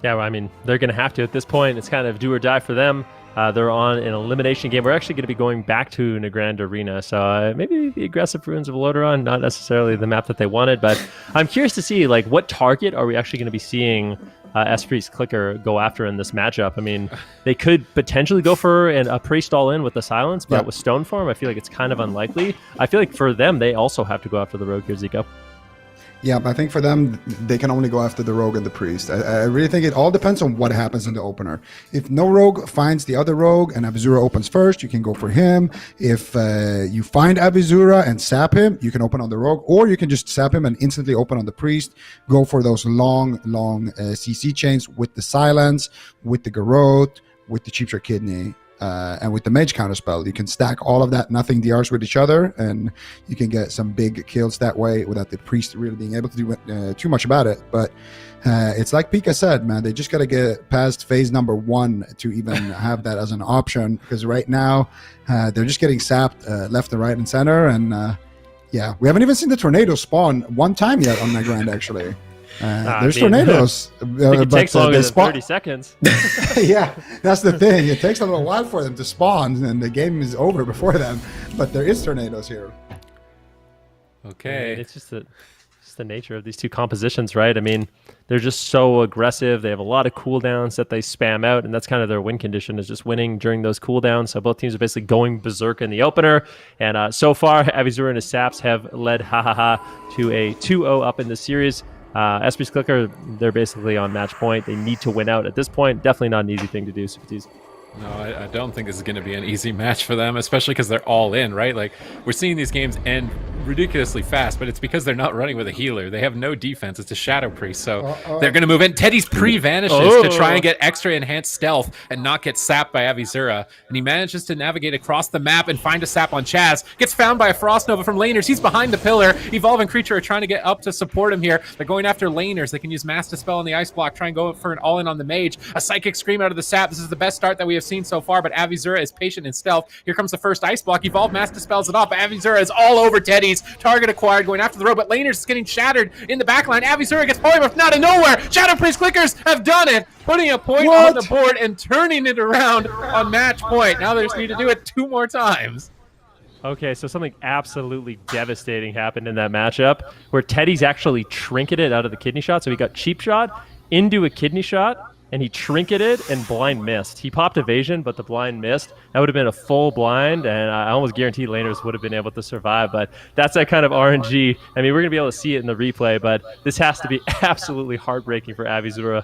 Yeah, well, I mean, they're going to have to at this point. It's kind of do or die for them. They're on an elimination game. We're actually going to be going back to Nagrand Arena. So maybe the aggressive Ruins of Lordaeron, not necessarily the map that they wanted. But I'm curious to see, like, what target are we actually going to be seeing Esprit's Clicker go after in this matchup? I mean, they could potentially go for a Priest all-in with the Silence, but with Stone Form, I feel like it's kind of unlikely. I feel like for them, they also have to go after the Rogue here, Zico. Yeah, I think for them, they can only go after the Rogue and the Priest. I really think it all depends on what happens in the opener. If no Rogue finds the other Rogue and Avizura opens first, you can go for him. If you find Avizura and sap him, you can open on the Rogue, or you can just sap him and instantly open on the Priest. Go for those long CC chains with the Silence, with the Garrote, with the Cheap Shot Kidney. And with the Mage Counterspell, you can stack all of that nothing DRs with each other, and you can get some big kills that way without the Priest really being able to do too much about it. But it's like Pika said, man, they just got to get past phase number 1 to even have that as an option, because right now they're just getting sapped left and right and center. And we haven't even seen the tornado spawn one time yet on Nagrand, actually. There's tornadoes. It takes longer than 30 seconds. Yeah, that's the thing. It takes a little while for them to spawn, and the game is over before then. But there is tornadoes here. Okay. It's just the nature of these two compositions, right? I mean, they're just so aggressive. They have a lot of cooldowns that they spam out, and that's kind of their win condition, is just winning during those cooldowns. So both teams are basically going berserk in the opener. And so far, Avizura and his Saps have led to a 2-0 up in the series. Esprit's Clicker, they're basically on match point. They need to win out at this point. Definitely not an easy thing to do, Supertees. No, I don't think this is going to be an easy match for them, especially because they're all in, right? Like, we're seeing these games end ridiculously fast, but it's because they're not running with a healer. They have no defense. It's a Shadow Priest, so they're going to move in. Teddy's pre-vanishes to try and get extra enhanced stealth and not get sapped by Avizura, and he manages to navigate across the map and find a sap on Chaz. Gets found by a Frost Nova from laners. He's behind the pillar. Evolving Creature are trying to get up to support him here. They're going after laners. They can use Mass Dispel on the Ice Block, try and go for an all-in on the Mage. A Psychic Scream out of the sap. This is the best start that we have seen so far, but Avizura is patient in stealth. Here comes the first Ice Block. Evolve Mass Dispels it off, but Avizura is all over Teddy's. Target acquired, going after the road, but Laners is getting shattered in the backline. Avizura gets polymorphed out of nowhere. Shadow Priest Clickers have done it, putting a point on the board and turning it around on match point. Now they just need to do it 2 more times. Okay, so something absolutely devastating happened in that matchup where Teddy's actually trinketed out of the kidney shot. So he got cheap shot into a kidney shot, and he trinketed and blind missed. He popped evasion, but the blind missed. That would have been a full blind, and I almost guarantee laners would have been able to survive, but that's that kind of RNG. I mean, we're going to be able to see it in the replay, but this has to be absolutely heartbreaking for Avizura.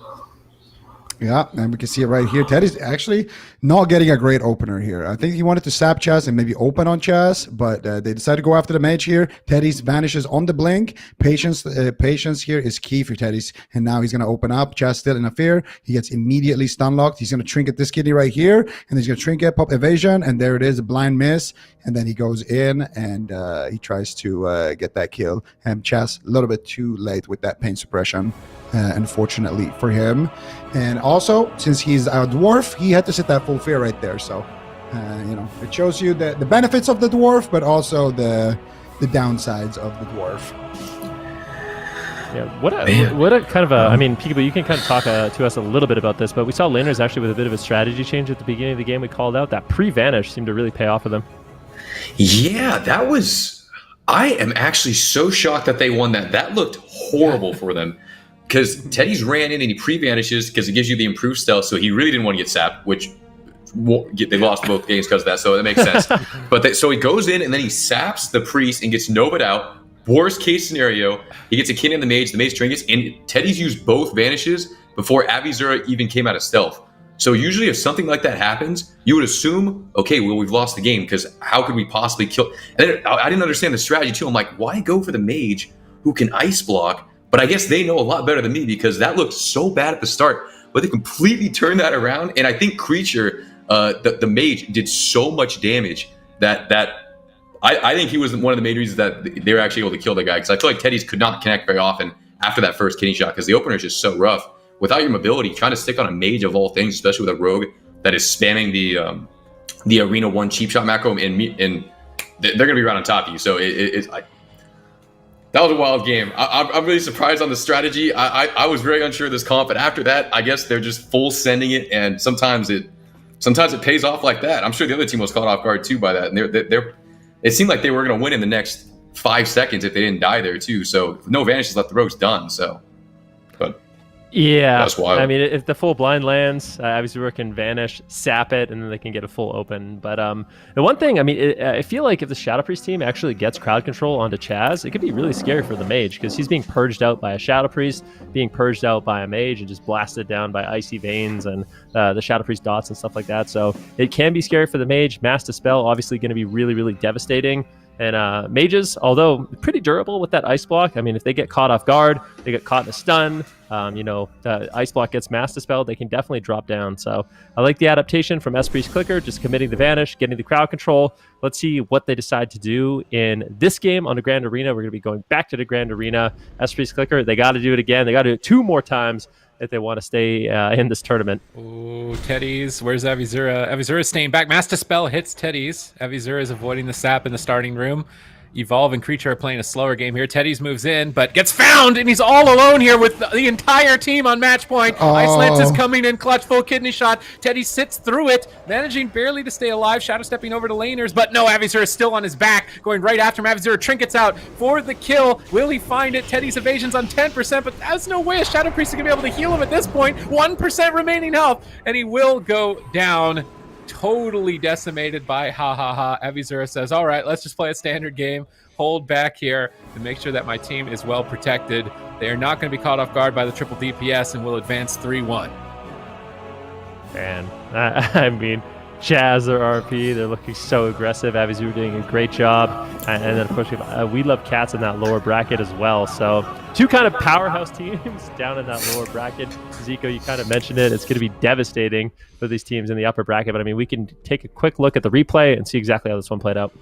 Yeah, and we can see it right here. Teddy's actually not getting a great opener here. I think he wanted to sap Chaz and maybe open on Chaz, but they decided to go after the mage here. Teddy's vanishes on the blink. Patience here is key for Teddy's, and now he's going to open up. Chaz still in a fear. He gets immediately stun locked. He's going to trinket this kidney right here, and he's going to trinket, pop evasion, and there it is, a blind miss. And then he goes in, and he tries to get that kill. And Chaz a little bit too late with that pain suppression. Unfortunately for him. And also, since he's a dwarf, he had to sit that full fear right there. So, it shows you the benefits of the dwarf, but also the downsides of the dwarf. Yeah, what a kind of a, I mean, Peekaboo, you can kind of talk to us a little bit about this, but we saw laners actually with a bit of a strategy change at the beginning of the game. We called out that pre-vanish seemed to really pay off for them. Yeah, I am actually so shocked that they won that. That looked horrible for them because Teddy's ran in and he pre-vanishes because it gives you the improved stealth, so he really didn't want to get sapped, which they lost both games because of that, so that makes sense. But so he goes in and then he saps the priest and gets Nova'd out. Worst case scenario, he gets a kid in the mage trinkets, and Teddy's used both vanishes before Avizura even came out of stealth. So usually if something like that happens, you would assume, okay, well, we've lost the game because how could we possibly kill? And then I didn't understand the strategy too. I'm like, why go for the mage who can ice block? But I guess they know a lot better than me because that looked so bad at the start, but they completely turned that around. And I think Creature, the mage, did so much damage that I think he was one of the main reasons that they were actually able to kill the guy, because I feel like Teddy's could not connect very often after that first kidney shot because the opener is just so rough. Without your mobility, trying to stick on a mage of all things, especially with a rogue that is spamming the Arena 1 cheap shot macro, and they're going to be right on top of you. So that was a wild game. I'm really surprised on the strategy. I was very unsure of this comp, but after that, I guess they're just full sending it, and sometimes it pays off like that. I'm sure the other team was caught off guard too by that, and it seemed like they were going to win in the next 5 seconds if they didn't die there too. So no vanishes left, the rogue's done. So, but yeah, that's wild. I mean, if the full blind lands, Avizura can vanish, sap it, and then they can get a full open. But the one thing, I mean, I feel like if the Shadow Priest team actually gets crowd control onto Chaz, it could be really scary for the mage because he's being purged out by a Shadow Priest, being purged out by a mage, and just blasted down by Icy Veins and the Shadow Priest dots and stuff like that. So it can be scary for the mage. Mass Dispel obviously going to be really, really devastating. And mages, although pretty durable with that ice block, I mean, if they get caught off guard, they get caught in a stun, the ice block gets mass dispelled, they can definitely drop down. So I like the adaptation from Espri's Clicker, just committing the vanish, getting the crowd control. Let's see what they decide to do in this game on the Grand Arena. We're going to be going back to the Grand Arena. Espri's Clicker, they got to do it again. They got to do it 2 more times if they want to stay in this tournament. Ooh, Teddy's. Where's Avizura? Avizura's staying back. Master Spell hits Teddy's. Avizura is avoiding the sap in the starting room. Evolve and Creature are playing a slower game here. Teddy's moves in, but gets found, and he's all alone here with the entire team on match point. Icelands is coming in clutch, full kidney shot. Teddy sits through it, managing barely to stay alive, shadow stepping over to laners, but no, Avizura is still on his back, going right after him. Avizura trinkets out for the kill. Will he find it? Teddy's evasion's on 10%, but there's no way a Shadow Priest is going to be able to heal him at this point. 1% remaining health, and he will go down. Totally decimated by Avizura says, all right, let's just play a standard game, hold back here and make sure that my team is well protected. They are not going to be caught off guard by the triple DPS and will advance 3-1. And I mean, Chaz, their RP, they're looking so aggressive. Avizura doing a great job. And then, of course, we love cats in that lower bracket as well. So 2 kind of powerhouse teams down in that lower bracket. Zico, you kind of mentioned it. It's going to be devastating for these teams in the upper bracket. But, I mean, we can take a quick look at the replay and see exactly how this one played out.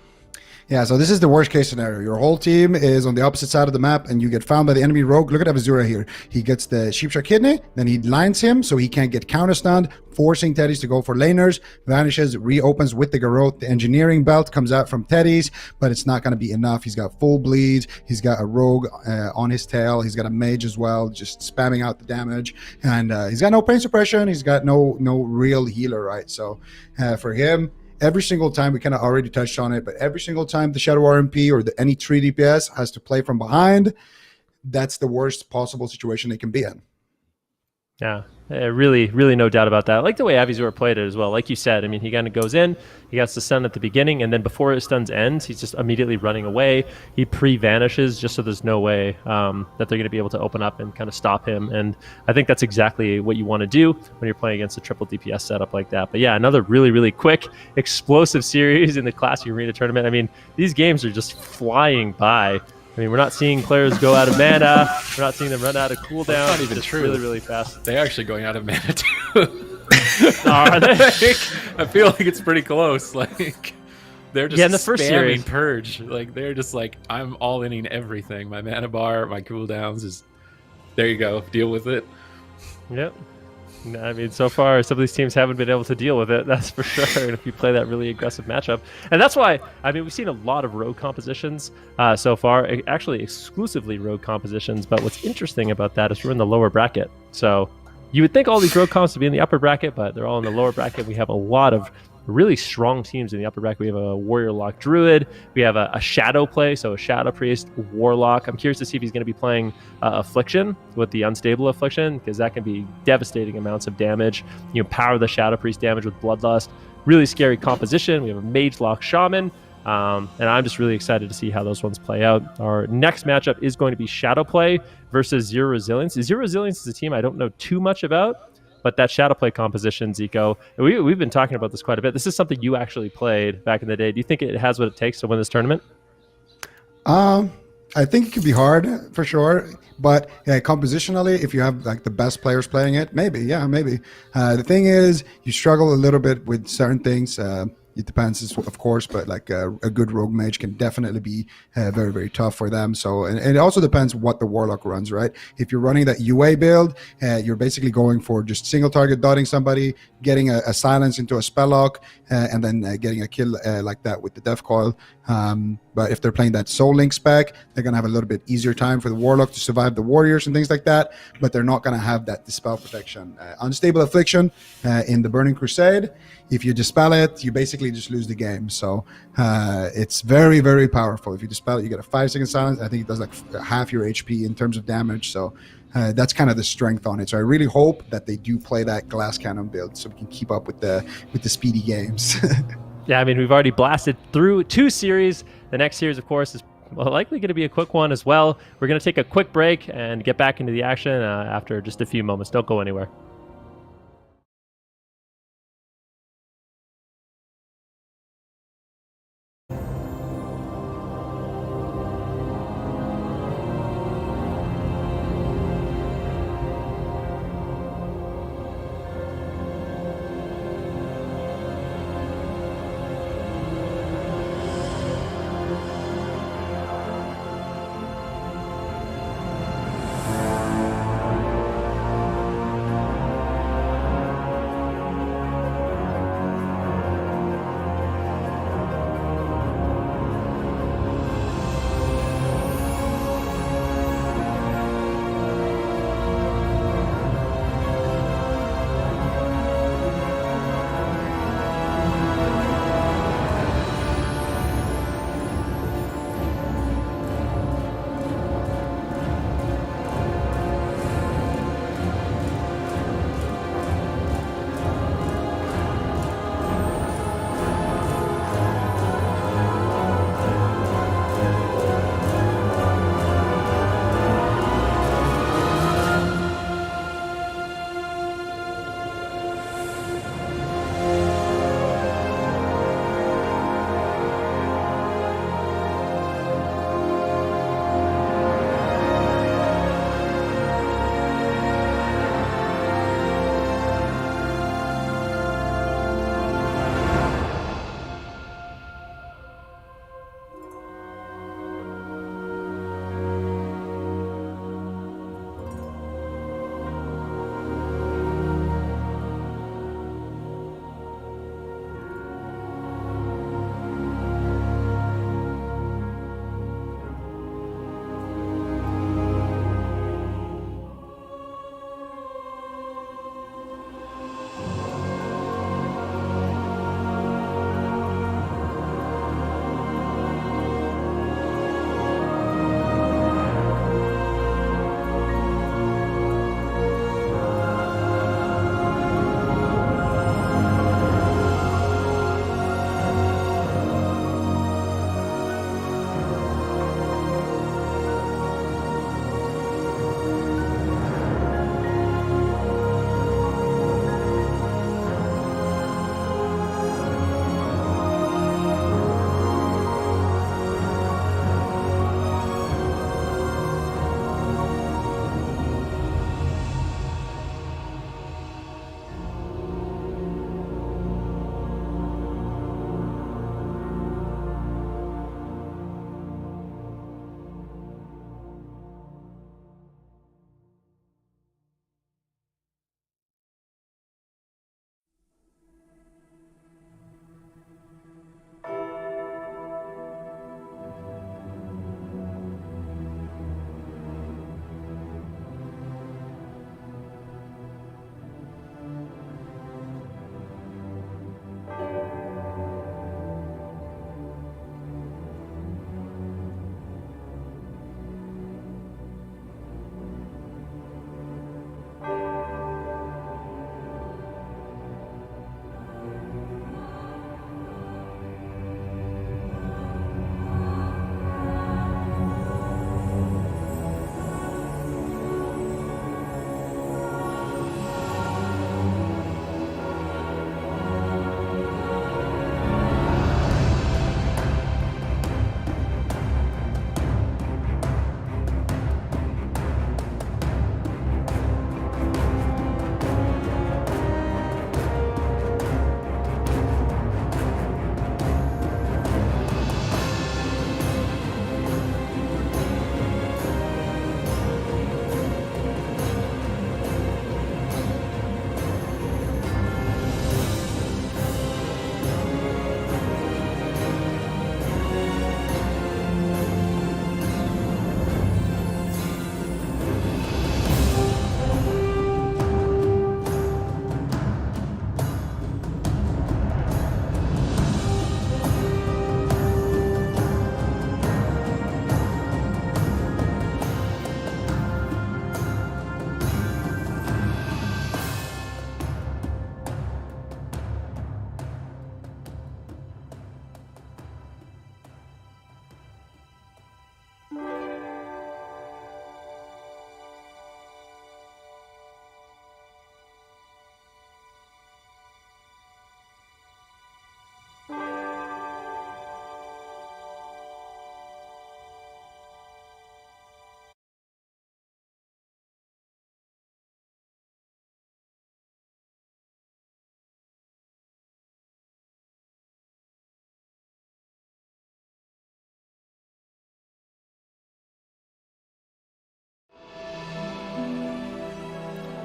Yeah, so this is the worst case scenario. Your whole team is on the opposite side of the map and you get found by the enemy rogue. Look at Avizura here. He gets the Sheepshot Kidney, then he lines him so he can't get counter-stunned, forcing Teddy's to go for laners, vanishes, reopens with the Garrote. The engineering belt comes out from Teddy's, but it's not going to be enough. He's got full bleed. He's got a rogue on his tail. He's got a mage as well, just spamming out the damage. And he's got no pain suppression. He's got no real healer, right? So for him, every single time, we kind of already touched on it, but every single time the Shadow RMP or any 3 DPS has to play from behind, that's the worst possible situation they can be in. Yeah, really, really no doubt about that. I like the way Avizura played it as well. Like you said, I mean, he kind of goes in, he gets the stun at the beginning, and then before his stuns ends, he's just immediately running away. He pre-vanishes just so there's no way that they're going to be able to open up and kind of stop him. And I think that's exactly what you want to do when you're playing against a triple DPS setup like that. But yeah, another really, really quick, explosive series in the Classic Arena tournament. I mean, these games are just flying by. I mean, we're not seeing players go out of mana. We're not seeing them run out of cooldown. That's not even true. Really, really fast. They're actually going out of mana too. Are they? I feel like it's pretty close. Like they're just in the first spamming series. purge. Like they're just like, I'm all inning everything. My mana bar, my cooldowns is. There you go. Deal with it. Yep. I mean, so far, some of these teams haven't been able to deal with it, that's for sure. And if you play that really aggressive matchup. And that's why, I mean, we've seen a lot of rogue compositions so far, actually exclusively rogue compositions. But what's interesting about that is we're in the lower bracket. So you would think all these rogue comps would be in the upper bracket, but they're all in the lower bracket. We have a lot of really strong teams in the upper bracket. We have a warrior lock druid, we have a shadow play, so a shadow priest, warlock. I'm curious to see if he's going to be playing affliction with the unstable affliction, because that can be devastating amounts of damage. You know, power the shadow priest damage with bloodlust. Really scary composition. We have a mage lock shaman, and I'm just really excited to see how those ones play out. Our next matchup is going to be shadow play versus Zero Resilience. Zero Resilience is a team I don't know too much about, but that shadow play composition, Zico, we've been talking about this quite a bit. This is something you actually played back in the day. Do you think it has what it takes to win this tournament? I think it could be hard for sure, but compositionally, if you have like the best players playing it, maybe. The thing is, you struggle a little bit with certain things. It depends, of course, but like a good rogue mage can definitely be very, very tough for them. So, and it also depends what the warlock runs, right? If you're running that UA build, you're basically going for just single target dotting somebody, getting a silence into a spell lock, and then getting a kill like that with the death coil. But if they're playing that soul link spec, they're gonna have a little bit easier time for the warlock to survive the warriors and things like that. But they're not gonna have that dispel protection. Unstable affliction in the Burning Crusade. If you dispel it, you basically just lose the game. So it's very, very powerful. If you dispel it, you get a 5-second silence. I think it does like half your HP in terms of damage. So that's kind of the strength on it. So I really hope that they do play that glass cannon build so we can keep up with the speedy games. Yeah, I mean, we've already blasted through 2 series. The next series, of course, is likely going to be a quick one as well. We're going to take a quick break and get back into the action after just a few moments. Don't go anywhere.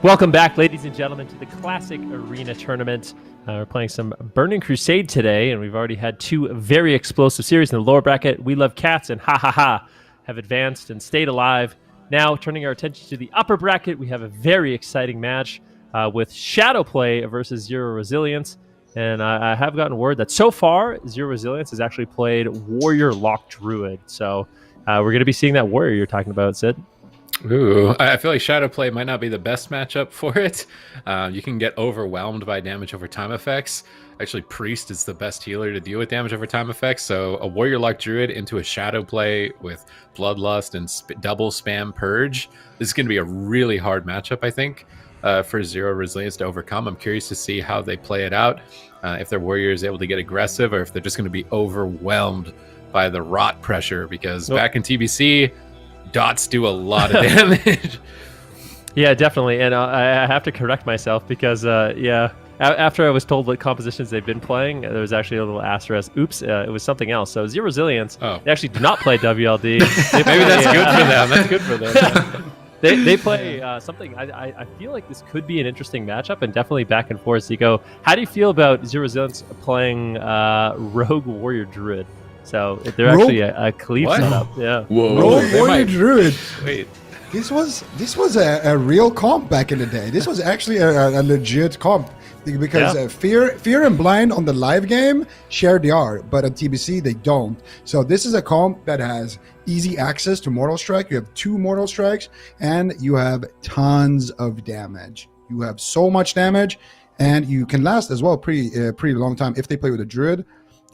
Welcome back, ladies and gentlemen, to the Classic Arena Tournament. We're playing some Burning Crusade today, and we've already had two very explosive series in the lower bracket. We Love Cats and Ha Ha Ha have advanced and stayed alive. Now, turning our attention to the upper bracket, we have a very exciting match with Shadowplay versus Zero Resilience. And I have gotten word that so far, Zero Resilience has actually played Warrior Lock Druid. So we're going to be seeing that Warrior you're talking about, Sid. Ooh, I feel like Shadowplay might not be the best matchup for it. You can get overwhelmed by damage over time effects. Actually, Priest is the best healer to deal with damage over time effects. So a Warrior Lock Druid into a Shadowplay with Bloodlust and double spam Purge. This is going to be a really hard matchup, I think, for Zero Resilience to overcome. I'm curious to see how they play it out. If their Warrior is able to get aggressive, or if they're just going to be overwhelmed by the rot pressure. Because back in TBC, dots do a lot of damage. Yeah, definitely. And I have to correct myself because, after I was told what compositions they've been playing, there was actually a little asterisk. Oops, it was something else. So Zero Resilience, they actually do not play WLD. Maybe that's good for them. That's good for them. They play something. I feel like this could be an interesting matchup and definitely back and forth. Zico, how do you feel about Zero Resilience playing Rogue Warrior Druid? So they're actually a cleave setup. Yeah. Whoa. Rogue Warrior Druid. Wait. This was a real comp back in the day. This was actually a legit comp because Fear and Blind on the live game share the art, but on TBC they don't. So this is a comp that has easy access to Mortal Strike. You have 2 Mortal Strikes, and you have tons of damage. You have so much damage, and you can last as well pretty long time if they play with a Druid.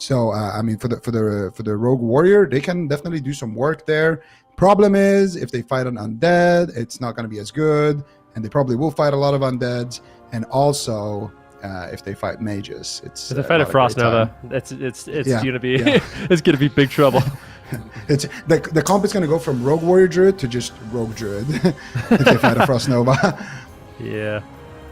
So I mean, for the Rogue Warrior, they can definitely do some work there. Problem is, if they fight an undead, it's not going to be as good, and they probably will fight a lot of undeads. And also, if they fight mages, it's if they fight a Frost Nova, it's gonna be it's gonna be big trouble. It's the comp is going to go from Rogue Warrior Druid to just Rogue Druid if they fight a Frost Nova. Yeah.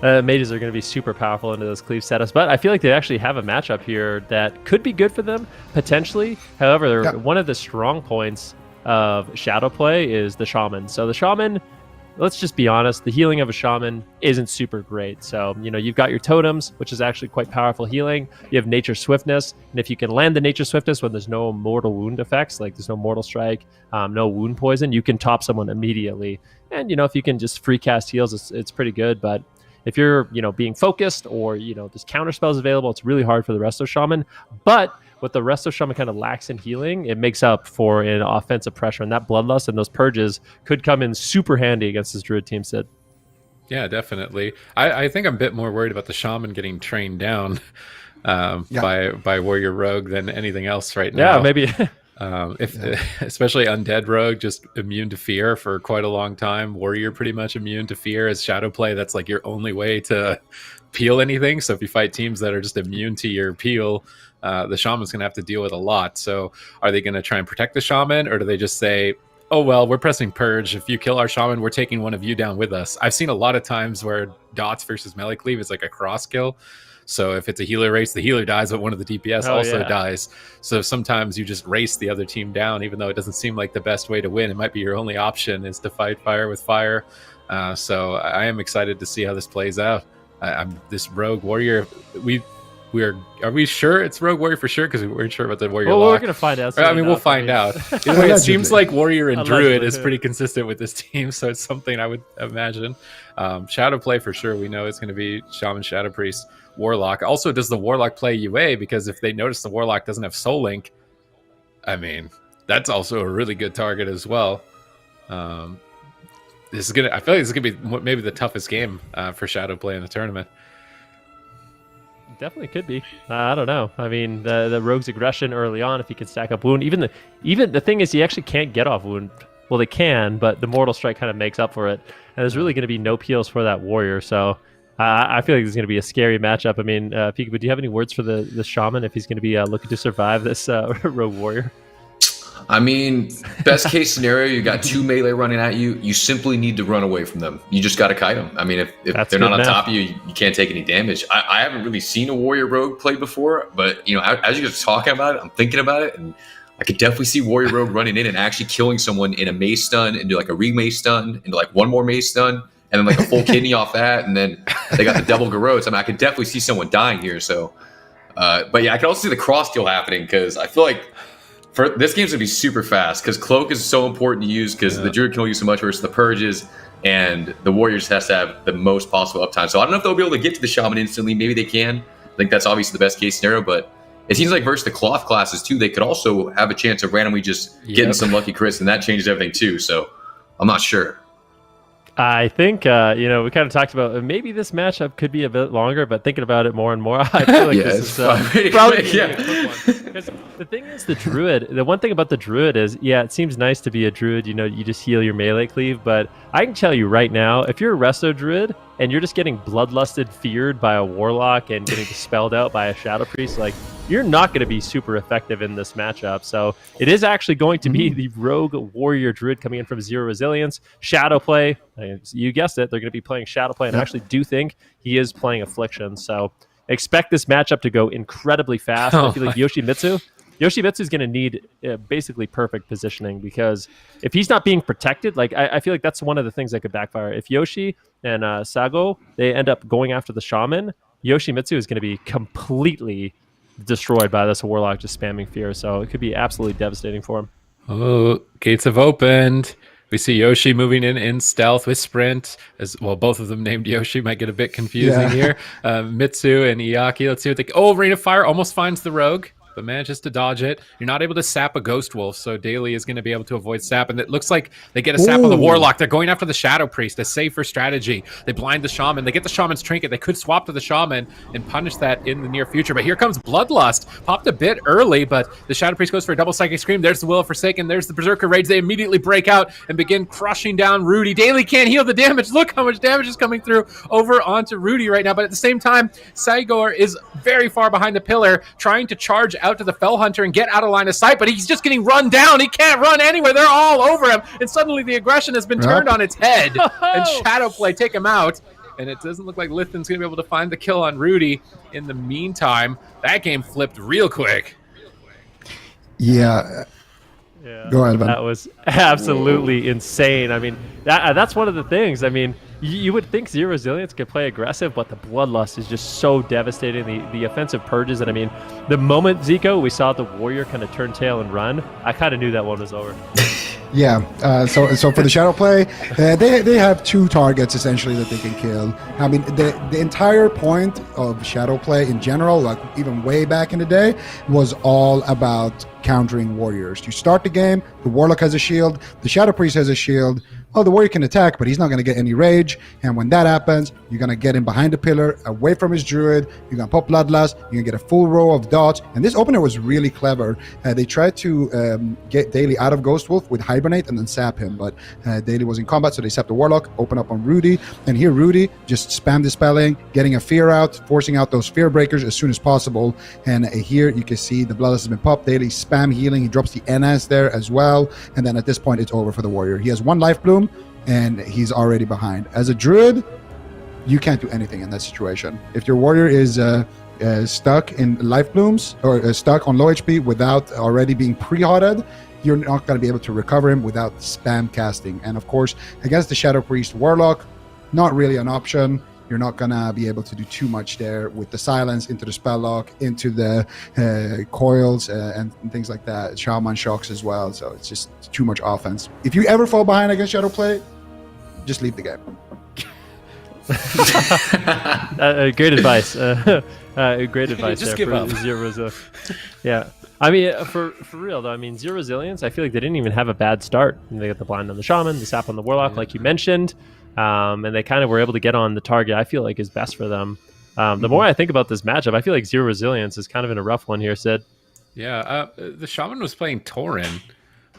Mages are going to be super powerful into those cleave setups, but I feel like they actually have a matchup here that could be good for them, potentially. However, one of the strong points of Shadowplay is the Shaman. So the Shaman, let's just be honest, the healing of a Shaman isn't super great. So, you've got your totems, which is actually quite powerful healing. You have Nature Swiftness, and if you can land the Nature Swiftness when there's no mortal wound effects, like there's no Mortal Strike, no wound poison, you can top someone immediately. And, if you can just free cast heals, it's pretty good, but if you're, being focused or, there's counter spells available, it's really hard for the Resto Shaman. But what the Resto Shaman kind of lacks in healing, it makes up for in offensive pressure. And that Bloodlust and those Purges could come in super handy against this Druid team, Sid. Yeah, definitely. I think I'm a bit more worried about the Shaman getting trained down by Warrior Rogue than anything else right now. Yeah, maybe. Especially Undead Rogue, just immune to fear for quite a long time. Warrior pretty much immune to fear. As Shadowplay, that's like your only way to peel anything. So if you fight teams that are just immune to your peel, the Shaman's going to have to deal with a lot. So are they going to try and protect the Shaman, or do they just say, oh, well, we're pressing Purge. If you kill our Shaman, we're taking one of you down with us. I've seen a lot of times where Dots versus Melee Cleave is like a cross kill. So if it's a healer race, the healer dies, but one of the DPS dies. So sometimes you just race the other team down, even though it doesn't seem like the best way to win. It might be your only option is to fight fire with fire. So I am excited to see how this plays out. This Rogue Warrior, are we sure it's Rogue Warrior for sure? Because we weren't sure about the Warrior Lock. We're going to find out. We'll find out. Either way, it seems like Warrior and Druid is pretty consistent with this team, so it's something I would imagine. Shadowplay for sure. We know it's going to be Shaman, Shadow Priest, Warlock. Also, does the Warlock play UA? Because if they notice the Warlock doesn't have Soul Link, I mean, that's also a really good target as well. I feel like this is gonna be maybe the toughest game for Shadowplay in the tournament. Definitely could be. I don't know. I mean, the Rogue's aggression early on, if he can stack up wound, even the thing is, he actually can't get off wound. Well, they can, but the Mortal Strike kind of makes up for it. And there's really going to be no peels for that Warrior. So I feel like this is going to be a scary matchup. I mean, Peekaboo, do you have any words for the Shaman if he's going to be looking to survive this Rogue Warrior? I mean, best case scenario, you got 2 melee running at you. You simply need to run away from them. You just got to kite them. I mean, if they're not on top of you, you can't take any damage. I haven't really seen a Warrior Rogue play before, but as you guys are talking about it, I'm thinking about it, and I could definitely see Warrior Rogue running in and actually killing someone in a mace stun, into like a re-mace stun, into like one more mace stun, and then like a full kidney off that, and then they got the double garrotes. I mean, I could definitely see someone dying here. So, but yeah, I can also see the cross deal happening because I feel like for this game's gonna be super fast because cloak is so important to use because the druid can only use so much versus the purges, and the warriors has to have the most possible uptime. So I don't know if they'll be able to get to the shaman instantly. Maybe they can. I think that's obviously the best case scenario, but it seems like versus the cloth classes too, they could also have a chance of randomly just getting some lucky crits, and that changes everything too. So I'm not sure. I think, we kind of talked about maybe this matchup could be a bit longer, but thinking about it more and more, I feel like this is probably a quick one. Because the thing is, the one thing about the druid is, it seems nice to be a druid, you just heal your melee cleave, but I can tell you right now, if you're a resto druid and you're just getting bloodlusted, feared by a warlock and getting dispelled out by a shadow priest, like, you're not going to be super effective in this matchup. So it is actually going to be the rogue warrior druid coming in from 0 resilience. Shadow play, you guessed it, they're going to be playing shadow play, and I actually do think he is playing affliction. So expect this matchup to go incredibly fast. I feel like Yoshimitsu is going to need basically perfect positioning, because if he's not being protected, like I feel like that's one of the things that could backfire. If Yoshi and Sago, they end up going after the shaman, Yoshimitsu is going to be completely destroyed by this warlock just spamming fear. So it could be absolutely devastating for him. Oh, gates have opened. We see Yoshi moving in stealth with sprint. As well, both of them named Yoshi might get a bit confusing here. Mitsu and Iaki. Let's see what they... Oh, Rain of Fire almost finds the rogue, but manages to dodge it. You're not able to sap a Ghost Wolf, so Daily is going to be able to avoid sap. And it looks like they get a sap on the Warlock. They're going after the Shadow Priest, a safer strategy. They blind the Shaman. They get the Shaman's Trinket. They could swap to the Shaman and punish that in the near future. But here comes Bloodlust. Popped a bit early, but the Shadow Priest goes for a double Psychic Scream. There's the Will of Forsaken. There's the Berserker Rage. They immediately break out and begin crushing down Rudy. Daily can't heal the damage. Look how much damage is coming through over onto Rudy right now. But at the same time, Saigor is very far behind the pillar, trying to charge out to the Fell Hunter and get out of line of sight, but he's just getting run down. He can't run anywhere. They're all over him, and suddenly the aggression has been turned on its head, and Shadow Play take him out, and it doesn't look like Lithin's going to be able to find the kill on Rudy. In the meantime, that game flipped real quick. Yeah. Go ahead, man. That was absolutely insane. I mean, that's one of the things. I mean, you would think 0 Resilience could play aggressive, but the Bloodlust is just so devastating. The offensive purges, and I mean, the moment, Zico, we saw the Warrior kind of turn tail and run, I kind of knew that one was over. Yeah, so for the Shadow Play, they have two targets essentially that they can kill. I mean, the entire point of Shadow Play in general, like even way back in the day, was all about countering warriors. You start the game, the Warlock has a shield, the Shadow Priest has a shield. Oh, the warrior can attack, but he's not going to get any rage. And when that happens, you're going to get him behind the pillar, away from his druid. You're going to pop Bloodlust. You're going to get a full row of dots. And this opener was really clever. They tried to get Daily out of Ghost Wolf with Hibernate and then sap him. But Daily was in combat, so they sapped the Warlock, open up on Rudy. And here Rudy just spam dispelling, getting a fear out, forcing out those fear breakers as soon as possible. And here you can see the Bloodlust has been popped. Daily spam healing. He drops the NS there as well. And then at this point, it's over for the warrior. He has one life bloom, and he's already behind. As a druid, you can't do anything in that situation. If your warrior is stuck in life blooms or stuck on low HP without already being pre-hotted, you're not going to be able to recover him without spam casting. And of course, against the Shadow Priest Warlock, not really an option. You're not going to be able to do too much there with the silence into the spell lock, into the coils and things like that. Shaman shocks as well. So it's just too much offense. If you ever fall behind against Shadow Play, just leave the game. Great advice. Great advice just there give up. for 0 Resilience. Yeah. I mean, for real though, I mean, 0 Resilience, I feel like they didn't even have a bad start. They got the blind on the Shaman, the sap on the Warlock, like you mentioned. And they kind of were able to get on the target I feel like is best for them. The more I think about this matchup, I feel like 0 Resilience is kind of in a rough one here, Sid. Yeah, the Shaman was playing Tauren,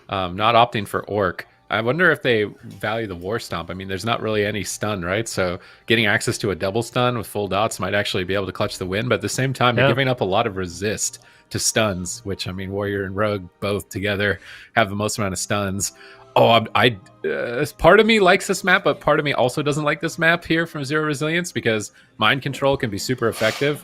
not opting for Orc. I wonder if they value the War Stomp. I mean, there's not really any stun, right? So getting access to a double stun with full dots might actually be able to clutch the win. But at the same time, you're giving up a lot of resist to stuns, which, I mean, Warrior and Rogue both together have the most amount of stuns. Oh, part of me likes this map, but part of me also doesn't like this map here from 0 Resilience, because mind control can be super effective.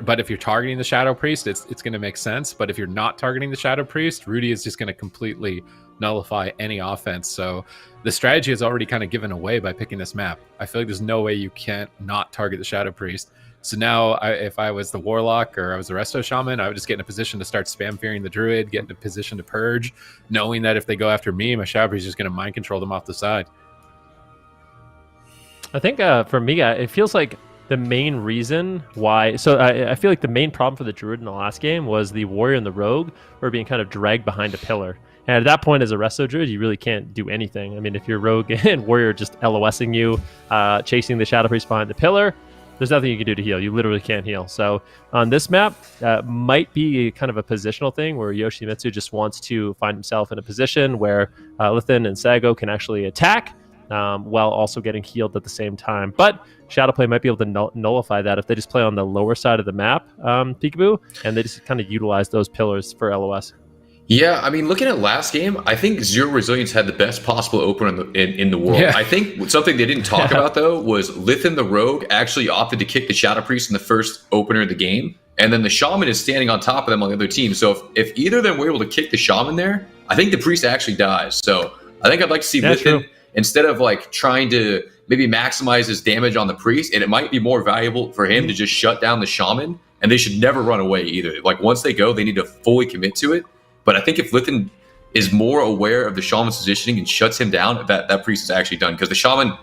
But if you're targeting the Shadow Priest, it's going to make sense. But if you're not targeting the Shadow Priest, Rudy is just going to completely nullify any offense. So the strategy is already kind of given away by picking this map. I feel like there's no way you can't not target the Shadow Priest. So now if I was the Warlock or I was the Resto Shaman, I would just get in a position to start spam fearing the Druid, get in a position to purge, knowing that if they go after me, my Shadow Priest is just going to mind control them off the side. I think for me, it feels like the main reason why... So I feel like the main problem for the Druid in the last game was the Warrior and the Rogue were being kind of dragged behind a pillar. And at that point, as a Resto Druid, you really can't do anything. I mean, if your Rogue and Warrior just LOSing you, chasing the Shadow Priest behind the pillar, there's nothing you can do to heal. You literally can't heal. So on this map, might be kind of a positional thing where Yoshimitsu just wants to find himself in a position where Lithin and Sago can actually attack while also getting healed at the same time. But Shadowplay might be able to nullify that if they just play on the lower side of the map, Peekaboo, and they just kind of utilize those pillars for LOS. Yeah, I mean, looking at last game, I think Zero Resilience had the best possible opener in the world. Yeah. I think something they didn't talk about, though, was Lithin the Rogue actually opted to kick the Shadow Priest in the first opener of the game, and then the Shaman is standing on top of them on the other team. So if either of them were able to kick the Shaman there, I think the Priest actually dies. So I think I'd like to see Lithin, instead of like trying to maybe maximize his damage on the Priest, and it might be more valuable for him to just shut down the Shaman, and they should never run away either. Like once they go, they need to fully commit to it. But I think if Lithin is more aware of the Shaman's positioning and shuts him down, that Priest is actually done. Because the Shaman,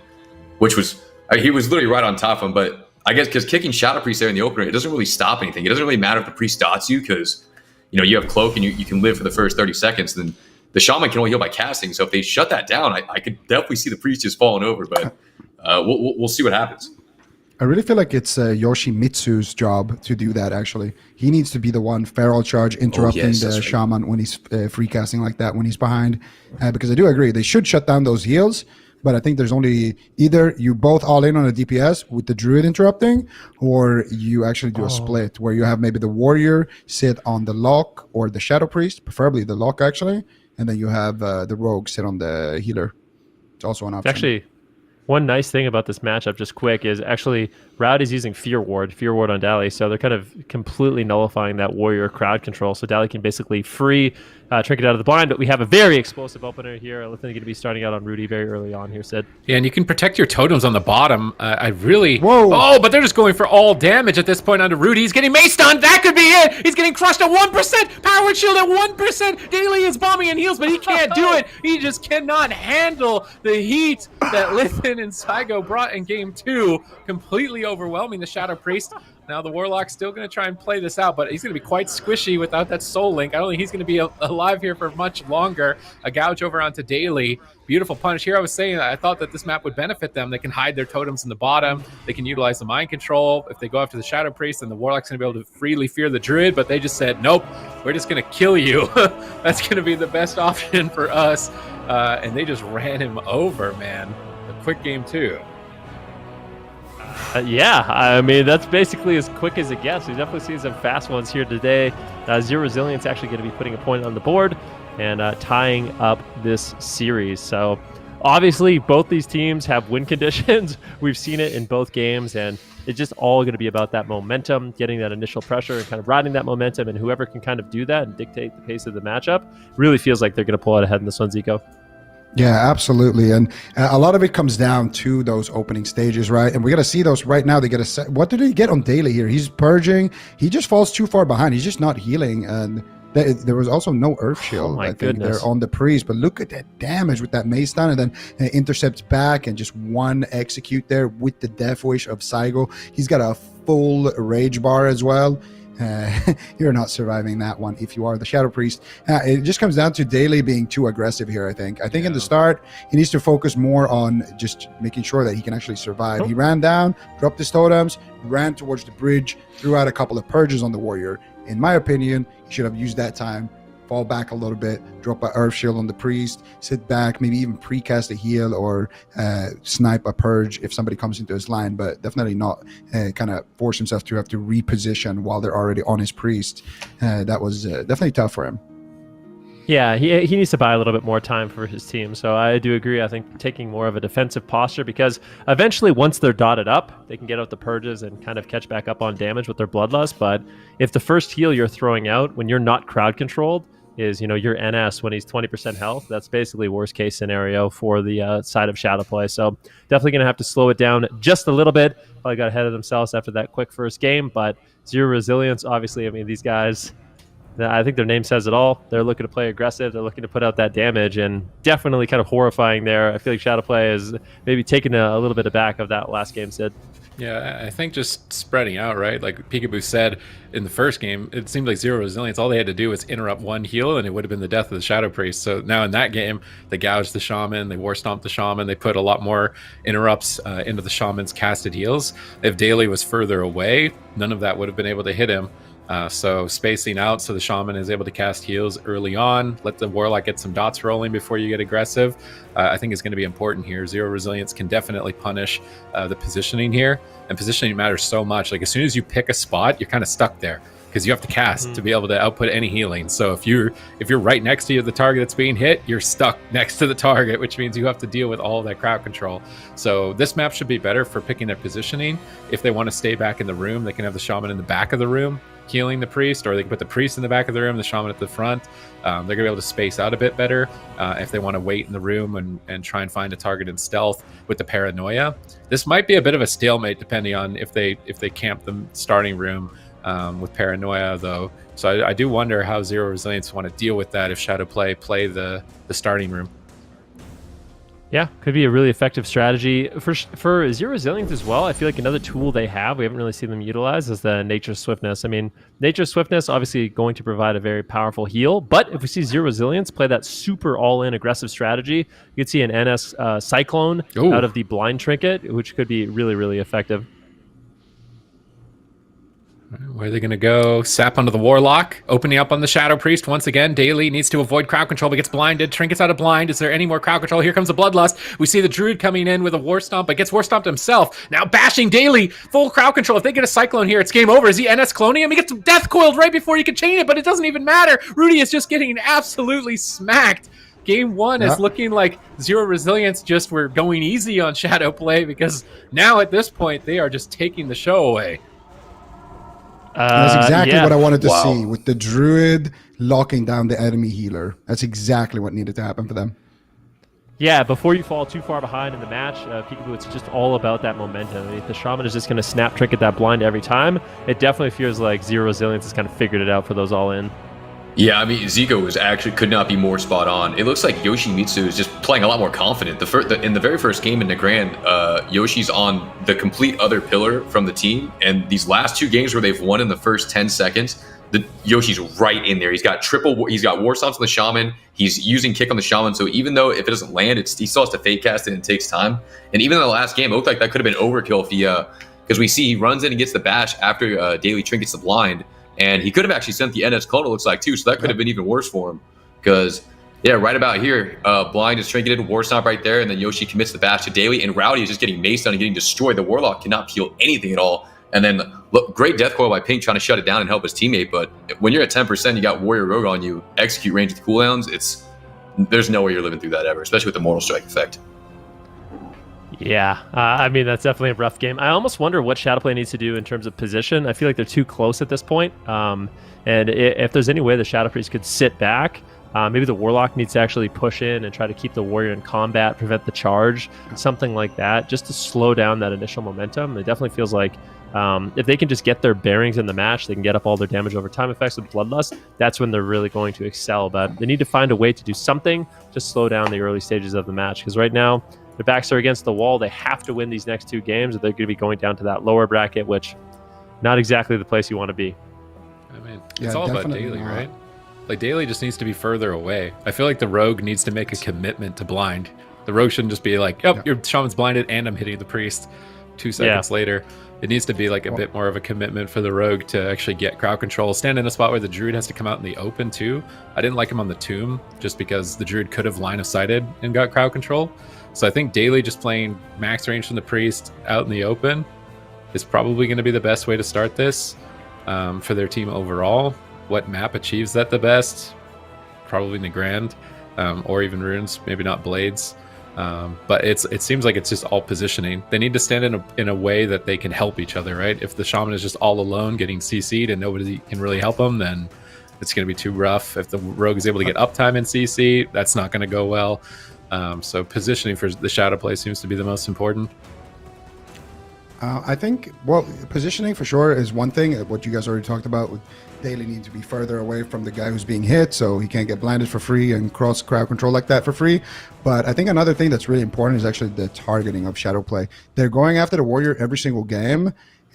he was literally right on top of him, but I guess because kicking Shadow Priest there in the opener, it doesn't really stop anything. It doesn't really matter if the Priest dots you, because you have Cloak and you can live for the first 30 seconds. Then the Shaman can only heal by casting. So if they shut that down, I could definitely see the Priest just falling over. But we'll see what happens. I really feel like it's Yoshimitsu's job to do that, actually. He needs to be the one, Feral Charge, interrupting the Shaman when he's free casting like that, when he's behind. Because I do agree, they should shut down those heals, but I think there's only either you both all in on a DPS with the Druid interrupting, or you actually do a split where you have maybe the Warrior sit on the Lock or the Shadow Priest, preferably the Lock, actually, and then you have the Rogue sit on the Healer. It's also an option. Actually, one nice thing about this matchup, just quick, is actually Rowdy's using Fear Ward on Dally, so they're kind of completely nullifying that Warrior crowd control. So Dally can basically free Trinket out of the blind, but we have a very explosive opener here. Lithin going to be starting out on Rudy very early on here, Sid. Yeah, and you can protect your totems on the bottom. I really... Whoa! Oh, but they're just going for all damage at this point onto Rudy. He's getting mace stunned. That could be it. He's getting crushed at 1%. Power shield at 1%. Daily is bombing and heals, but he can't do it. He just cannot handle the heat that Lithin and Saigo brought in game 2, completely overwhelming the Shadow Priest. Now the Warlock's still going to try and play this out, but he's going to be quite squishy without that Soul Link. I don't think he's going to be alive here for much longer. A gouge over onto Daily. Beautiful punish here. I was saying that I thought that this map would benefit them. They can hide their totems in the bottom. They can utilize the mind control. If they go after the Shadow Priest, then the Warlock's going to be able to freely fear the Druid, but they just said, nope, we're just going to kill you. That's going to be the best option for us. And they just ran him over, man. A quick game too. Yeah, I mean, that's basically as quick as it gets. We definitely see some fast ones here today. Zero Resilience actually going to be putting a point on the board and tying up this series. So obviously both these teams have win conditions. We've seen it in both games, and it's just all going to be about that momentum, getting that initial pressure and kind of riding that momentum, and whoever can kind of do that and dictate the pace of the matchup really feels like they're going to pull it ahead in this one, Zico. Yeah, absolutely. And a lot of it comes down to those opening stages, right? And we got to see those right now. They get a set. What did he get on Daily here? He's purging. He just falls too far behind. He's just not healing. And there was also no Earth Shield, I think, there on the Priest. But look at that damage with that Mace Stun, and then intercepts back and just one execute there with the Death Wish of Saigo. He's got a full Rage Bar as well. You're not surviving that one if you are the Shadow Priest. It just comes down to Daily being too aggressive here, I think. I think in the start, he needs to focus more on just making sure that he can actually survive. He ran down, dropped his totems, ran towards the bridge, threw out a couple of purges on the Warrior. In my opinion, he should have used that time, fall back a little bit, drop an Earth Shield on the Priest, sit back, maybe even precast a heal or snipe a purge if somebody comes into his line, but definitely not kind of force himself to have to reposition while they're already on his Priest. That was definitely tough for him. Yeah, he needs to buy a little bit more time for his team. So I do agree. I think taking more of a defensive posture, because eventually once they're dotted up, they can get out the purges and kind of catch back up on damage with their Bloodlust. But if the first heal you're throwing out when you're not crowd controlled, is, your NS when he's 20% health. That's basically worst case scenario for the side of shadow play. So definitely going to have to slow it down just a little bit. Probably got ahead of themselves after that quick first game, but Zero Resilience, obviously, I mean, these guys, I think their name says it all. They're looking to play aggressive. They're looking to put out that damage, and definitely kind of horrifying there. I feel like shadow play is maybe taking a little bit aback of that last game, Sid. Yeah, I think just spreading out, right? Like Peekaboo said in the first game, it seemed like Zero Resilience, all they had to do was interrupt one heal and it would have been the death of the Shadow Priest. So now in that game, they gouged the Shaman, they War Stomped the Shaman, they put a lot more interrupts into the Shaman's casted heals. If Daily was further away, none of that would have been able to hit him. So spacing out so the Shaman is able to cast heals early on, let the Warlock get some dots rolling before you get aggressive, I think is going to be important here. Zero Resilience can definitely punish the positioning here, and positioning matters so much. Like as soon as you pick a spot, you're kind of stuck there because you have to cast to be able to output any healing. So if you're right next to the target that's being hit, you're stuck next to the target, which means you have to deal with all of that crowd control. So this map should be better for picking their positioning. If they want to stay back in the room, they can have the Shaman in the back of the room healing the priest, or they can put the priest in the back of the room, the Shaman at the front. They're gonna be able to space out a bit better if they want to wait in the room and try and find a target in stealth with the paranoia. This might be a bit of a stalemate depending on if they camp the starting room with paranoia though. So I do wonder how Zero Resilience want to deal with that if Shadow play the starting room. Yeah, could be a really effective strategy. For Zero Resilience as well, I feel like another tool they have, we haven't really seen them utilize, is the Nature's Swiftness. I mean, Nature's Swiftness obviously going to provide a very powerful heal, but if we see Zero Resilience play that super all-in aggressive strategy, you could see an NS Cyclone out of the Blind Trinket, which could be really, really effective. Where are they going to go? Sap onto the Warlock, opening up on the Shadow Priest. Once again, Daily needs to avoid crowd control, but gets blinded. Trinket's out of blind. Is there any more crowd control? Here comes the Bloodlust. We see the Druid coming in with a War Stomp, but gets War Stomped himself. Now bashing Daily. Full crowd control. If they get a Cyclone here, it's game over. Is he NS cloning him? He gets Death Coiled right before he can chain it, but it doesn't even matter. Rudy is just getting absolutely smacked. Game one is looking like Zero Resilience just were going easy on Shadow play, because now at this point, they are just taking the show away. That's exactly what I wanted to see, with the Druid locking down the enemy healer. That's exactly what needed to happen for them. Yeah, before you fall too far behind in the match, Peekaboo, it's just all about that momentum. I mean, if the Shaman is just going to snap Trinket that blind every time, it definitely feels like Zero Resilience has kind of figured it out for those all-in. Yeah, I mean, Zico could not be more spot on. It looks like Yoshimitsu is just playing a lot more confident. In the very first game in the Grand, Yoshi's on the complete other pillar from the team, and these last two games where they've won in the first 10 seconds, Yoshi's right in there. He's got War Stomps on the Shaman. He's using Kick on the Shaman, so even though if it doesn't land, he still has to fake cast it and it takes time. And even in the last game, it looked like that could have been overkill if because we see he runs in and gets the bash after Daily Trinkets the blind. And he could have actually sent the NS clone, it looks like, too. So that could have been even worse for him. Because, yeah, right about here, Blind is trinketed, War Stomp right there, and then Yoshi commits the bash to Daily, and Rowdy is just getting maced on and getting destroyed. The Warlock cannot peel anything at all. And then, look, great Death Coil by Pink trying to shut it down and help his teammate. But when you're at 10%, you got Warrior Rogue on you, execute range with cooldowns, there's no way you're living through that ever, especially with the Mortal Strike effect. Yeah, I mean, that's definitely a rough game. I almost wonder what Shadowplay needs to do in terms of position. I feel like they're too close at this point. And if there's any way the Shadow Priest could sit back, maybe the Warlock needs to actually push in and try to keep the Warrior in combat, prevent the charge, something like that, just to slow down that initial momentum. It definitely feels like if they can just get their bearings in the match, they can get up all their damage over time effects with Bloodlust, that's when they're really going to excel. But they need to find a way to do something to slow down the early stages of the match, because right now, their backs are against the wall. They have to win these next two games, or they're going to be going down to that lower bracket, which not exactly the place you want to be. I mean, it's all about Daily, right? Like, Daily just needs to be further away. I feel like the Rogue needs to make a commitment to blind. The Rogue shouldn't just be like, your Shaman's blinded and I'm hitting the Priest 2 seconds later. It needs to be like a bit more of a commitment for the Rogue to actually get crowd control. Stand in a spot where the Druid has to come out in the open too. I didn't like him on the Tomb just because the Druid could have line of sighted and got crowd control. So I think Daily just playing max range from the Priest out in the open is probably going to be the best way to start this for their team overall. What map achieves that the best? Probably in the Grand or even Runes, maybe not Blades. But it seems like it's just all positioning. They need to stand in a way that they can help each other, right? If the Shaman is just all alone getting CC'd and nobody can really help them, then it's going to be too rough. If the rogue is able to get uptime in CC, that's not going to go well. So positioning for the shadow play seems to be the most important. I think, well, positioning for sure is one thing. What you guys already talked about, with Daily need to be further away from the guy who's being hit, so he can't get blinded for free and cross crowd control like that for free. But I think another thing that's really important is actually the targeting of shadow play. They're going after the warrior every single game,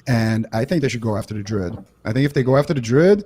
and I think they should go after the druid. I think if they go after the druid,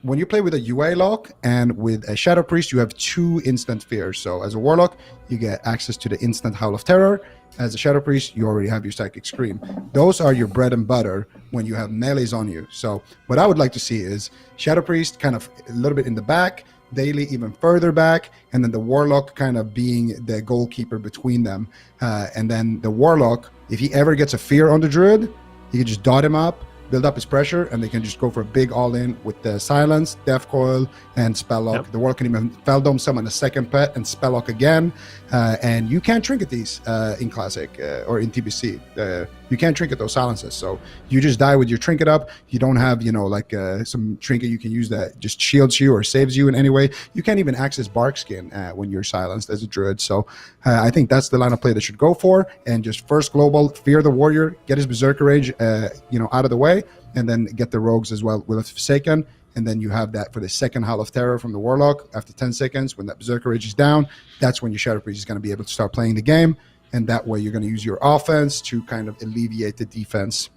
when you play with a UA lock and with a shadow priest, you have 2 instant fears. So as a warlock, you get access to the instant howl of terror. As a shadow priest, you already have your psychic scream. Those are your bread and butter when you have melees on you. So what I would like to see is shadow priest kind of a little bit in the back, Daily even further back, and then the warlock kind of being the goalkeeper between them. And then the warlock, if he ever gets a fear on the druid, he can just dot him up, build up his pressure, and they can just go for a big all-in with the silence, death coil, and spell lock. Yep. The warlock can even Feldome summon a second pet and spell lock again. And you can't trinket these in Classic or in TBC. You can't trinket those silences. So you just die with your trinket up. You don't have, like some trinket you can use that just shields you or saves you in any way. You can't even access bark skin when you're silenced as a druid. So I think that's the line of play they should go for. And just first global, fear the warrior, get his berserker rage, out of the way, and then get the rogues as well with Forsaken. And then you have that for the second Howl of Terror from the Warlock. After 10 seconds, when that Berserker Rage is down, that's when your Shadow Priest is going to be able to start playing the game. And that way you're going to use your offense to kind of alleviate the defense.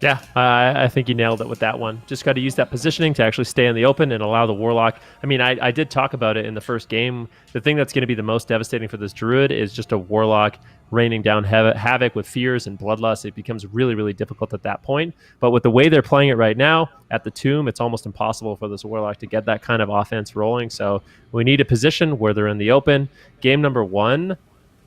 Yeah, I think you nailed it with that one. Just got to use that positioning to actually stay in the open and allow the Warlock. I mean, I did talk about it in the first game. The thing that's going to be the most devastating for this Druid is just a Warlock raining down havoc with fears and bloodlust. It becomes really, really difficult at that point. But with the way they're playing it right now at the Tomb, it's almost impossible for this Warlock to get that kind of offense rolling. So we need a position where they're in the open. Game number 1,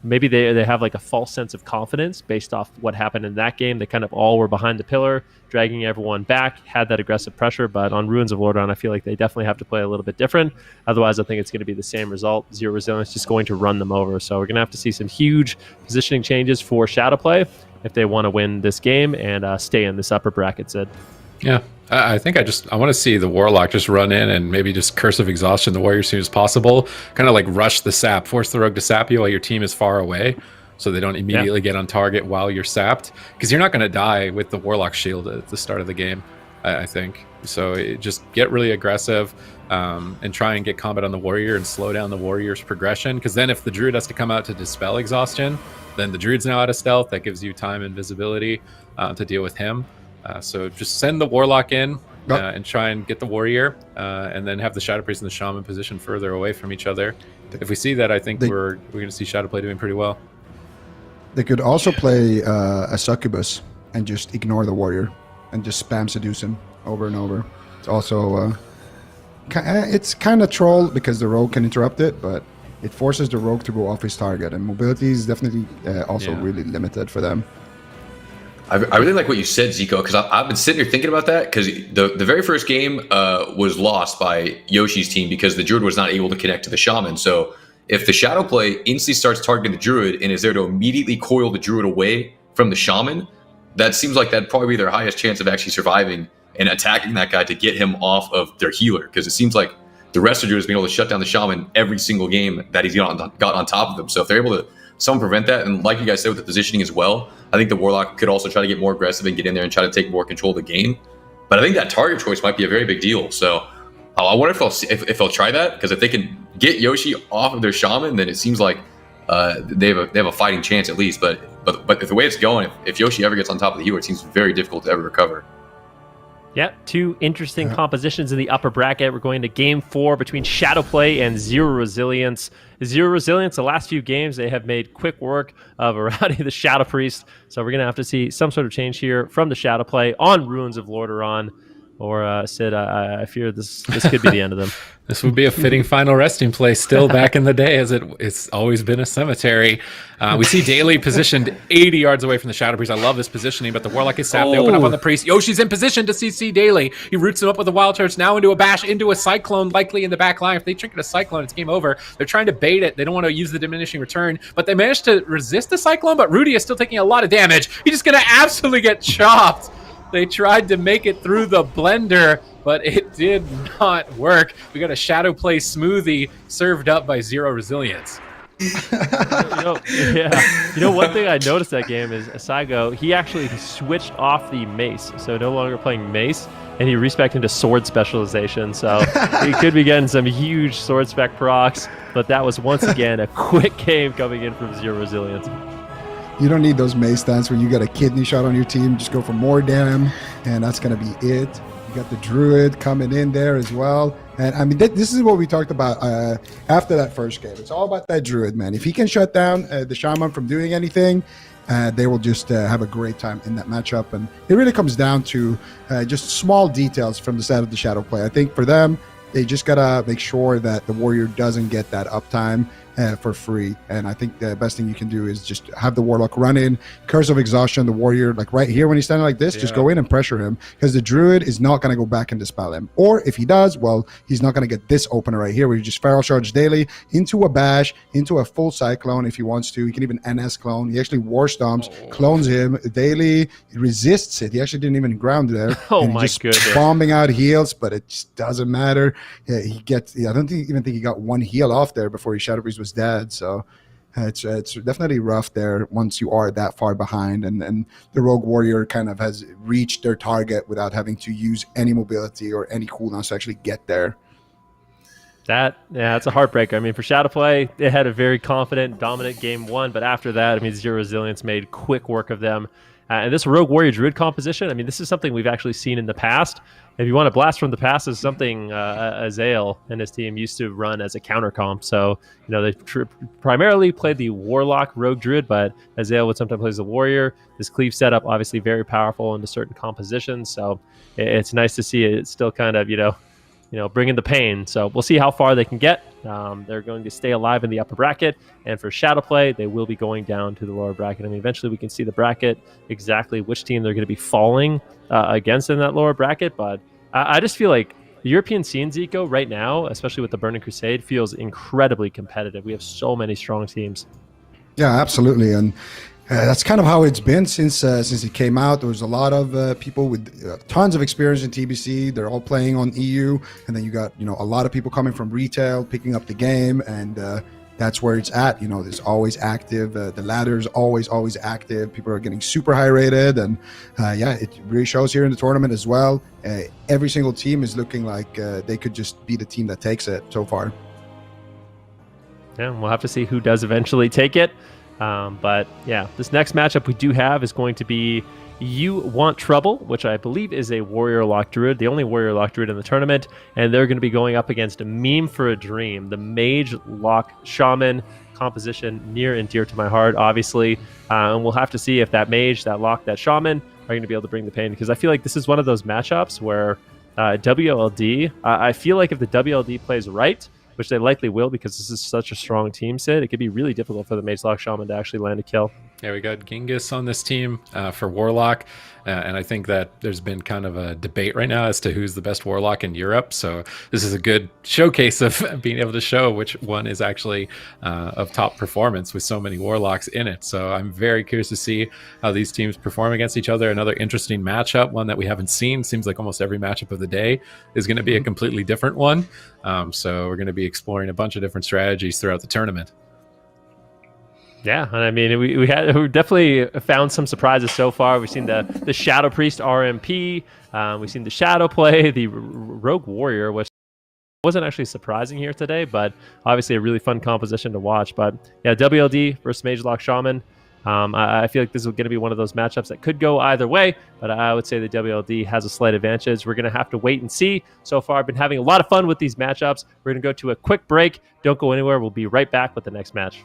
maybe they have like a false sense of confidence based off what happened in that game. They kind of all were behind the pillar, dragging everyone back, had that aggressive pressure. But on Ruins of Lordaeron, I feel like they definitely have to play a little bit different. Otherwise, I think it's going to be the same result. Zero Resilience just going to run them over. So we're going to have to see some huge positioning changes for Shadow Play if they want to win this game and stay in this upper bracket, Sid. Yeah, I think I want to see the Warlock just run in and maybe just Curse of Exhaustion the warrior as soon as possible. Kind of like rush the sap, force the rogue to sap you while your team is far away, so they don't immediately get on target while you're sapped. Because you're not going to die with the Warlock shield at the start of the game, I think. So just get really aggressive and try and get combat on the warrior and slow down the warrior's progression. Because then if the Druid has to come out to dispel exhaustion, then the Druid's now out of stealth. That gives you time and visibility to deal with him. So just send the Warlock in and try and get the Warrior, and then have the Shadow Priest and the Shaman position further away from each other. If we see that, I think we're going to see Shadow Play doing pretty well. They could also play a Succubus and just ignore the Warrior and just spam Seduce him over and over. It's also it's kind of troll because the Rogue can interrupt it, but it forces the Rogue to go off his target, and mobility is definitely also really limited for them. I really like what you said, Zico, because I've been sitting here thinking about that, because the very first game was lost by Yoshi's team because the Druid was not able to connect to the Shaman. So if the Shadow Play instantly starts targeting the Druid and is there to immediately coil the Druid away from the Shaman, that seems like that'd probably be their highest chance of actually surviving and attacking that guy to get him off of their healer, because it seems like the rest of the Druid has been able to shut down the Shaman every single game that he's got on top of them. So if they're able to prevent that, and like you guys said with the positioning as well, I think the Warlock could also try to get more aggressive and get in there and try to take more control of the game. But I think that target choice might be a very big deal. So I wonder if they'll try that, because if they can get Yoshi off of their Shaman, then it seems like they have a fighting chance at least. But if the way it's going, if Yoshi ever gets on top of the healer, it seems very difficult to ever recover. Yeah, 2 interesting compositions in the upper bracket. We're going to game 4 between Shadow Play and Zero Resilience. Zero Resilience, the last few games, they have made quick work of routing the Shadow Priest. So we're going to have to see some sort of change here from the Shadow Play on Ruins of Lordaeron. Or Sid, I fear this could be the end of them. This would be a fitting final resting place still back in the day, as it's always been a cemetery. We see Daily positioned 80 yards away from the Shadow Priest. I love this positioning, but the Warlock is sapped. They open up on the Priest. Yoshi's in position to CC Daily. He roots him up with a Wild Charge, now into a bash, into a Cyclone, likely in the back line. If they trinket a Cyclone, it's game over. They're trying to bait it. They don't want to use the diminishing return, but they managed to resist the Cyclone, but Rudy is still taking a lot of damage. He's just going to absolutely get chopped They tried to make it through the blender, but it did not work. We got a Shadow Play smoothie served up by Zero Resilience. One thing I noticed that game is Saigo, he actually switched off the mace, so no longer playing mace, and he respected into sword specialization, so he could be getting some huge sword spec procs, but that was once again a quick game coming in from Zero Resilience. You don't need those mace stunts when you got a kidney shot on your team. Just go for more damn, and that's going to be it. You got the Druid coming in there as well. And I mean, this is what we talked about after that first game. It's all about that Druid, man. If he can shut down the Shaman from doing anything, they will just have a great time in that matchup. And it really comes down to just small details from the side of the Shadow Play. I think for them, they just got to make sure that the Warrior doesn't get that uptime for free. And I think the best thing you can do is just have the Warlock run in, Curse of Exhaustion, the Warrior, like right here when he's standing like this, just go in and pressure him, because the Druid is not going to go back and dispel him. Or if he does, well, he's not going to get this opener right here where you just Feral Charge daily into a Bash, into a full Cyclone if he wants to. He can even NS clone. He actually War Stomps, clones him daily, resists it. He actually didn't even ground there. Oh and my just goodness. bombing out heals, but it just doesn't matter. He gets, I don't even think he got one heal off there before his Shadow Priest was dead. So it's definitely rough there once you are that far behind, and the Rogue Warrior kind of has reached their target without having to use any mobility or any cooldowns to actually get there. It's a heartbreaker. I mean, for Shadow Play, they had a very confident, dominant game one, but after that, I mean, Zero Resilience made quick work of them. And this Rogue Warrior Druid composition, I mean, this is something we've actually seen in the past. If you want to blast from the past, is something Azael and his team used to run as a counter comp. So, they primarily played the Warlock Rogue Druid, but Azael would sometimes play as the Warrior. This cleave setup, obviously very powerful into certain compositions. So it's nice to see it still kind of, bringing the pain. So we'll see how far they can get. They're going to stay alive in the upper bracket, and for Shadow Play, they will be going down to the lower bracket. I mean, eventually we can see the bracket, exactly which team they're going to be falling against in that lower bracket, but I just feel like the European scene, Zico, right now, especially with the Burning Crusade, feels incredibly competitive. We have so many strong teams. Yeah, absolutely. And that's kind of how it's been since it came out. There was a lot of people with tons of experience in TBC. They're all playing on EU, and then you got a lot of people coming from retail, picking up the game, and that's where it's at. There's always active. The ladder is always active. People are getting super high rated, and it really shows here in the tournament as well. Every single team is looking like they could just be the team that takes it so far. Yeah, we'll have to see who does eventually take it. But this next matchup we do have is going to be You Want Trouble, which I believe is a Warrior Lock Druid, the only Warrior Lock Druid in the tournament, and they're going to be going up against a Meme for a Dream, the Mage Lock Shaman composition near and dear to my heart, obviously. And we'll have to see if that Mage, that Lock, that Shaman are going to be able to bring the pain, because I feel like this is one of those matchups where WLD, I feel like if the WLD plays right, which they likely will because this is such a strong team set, it could be really difficult for the Mage Lock Shaman to actually land a kill. Yeah, we got Genghis on this team for Warlock, and I think that there's been kind of a debate right now as to who's the best Warlock in Europe, so this is a good showcase of being able to show which one is actually of top performance with so many Warlocks in it. So I'm very curious to see how these teams perform against each other. Another interesting matchup, one that we haven't seen. Seems like almost every matchup of the day is going to be a completely different one. So we're going to be exploring a bunch of different strategies throughout the tournament. Yeah, and I mean, we definitely found some surprises so far. We've seen the Shadow Priest RMP, we've seen the Shadow Play, the Rogue Warrior, which wasn't actually surprising here today, but obviously a really fun composition to watch. But yeah, WLD versus Mage Lock Shaman. I feel like this is going to be one of those matchups that could go either way, but I would say the WLD has a slight advantage. We're going to have to wait and see. So far, I've been having a lot of fun with these matchups. We're going to go to a quick break. Don't go anywhere. We'll be right back with the next match.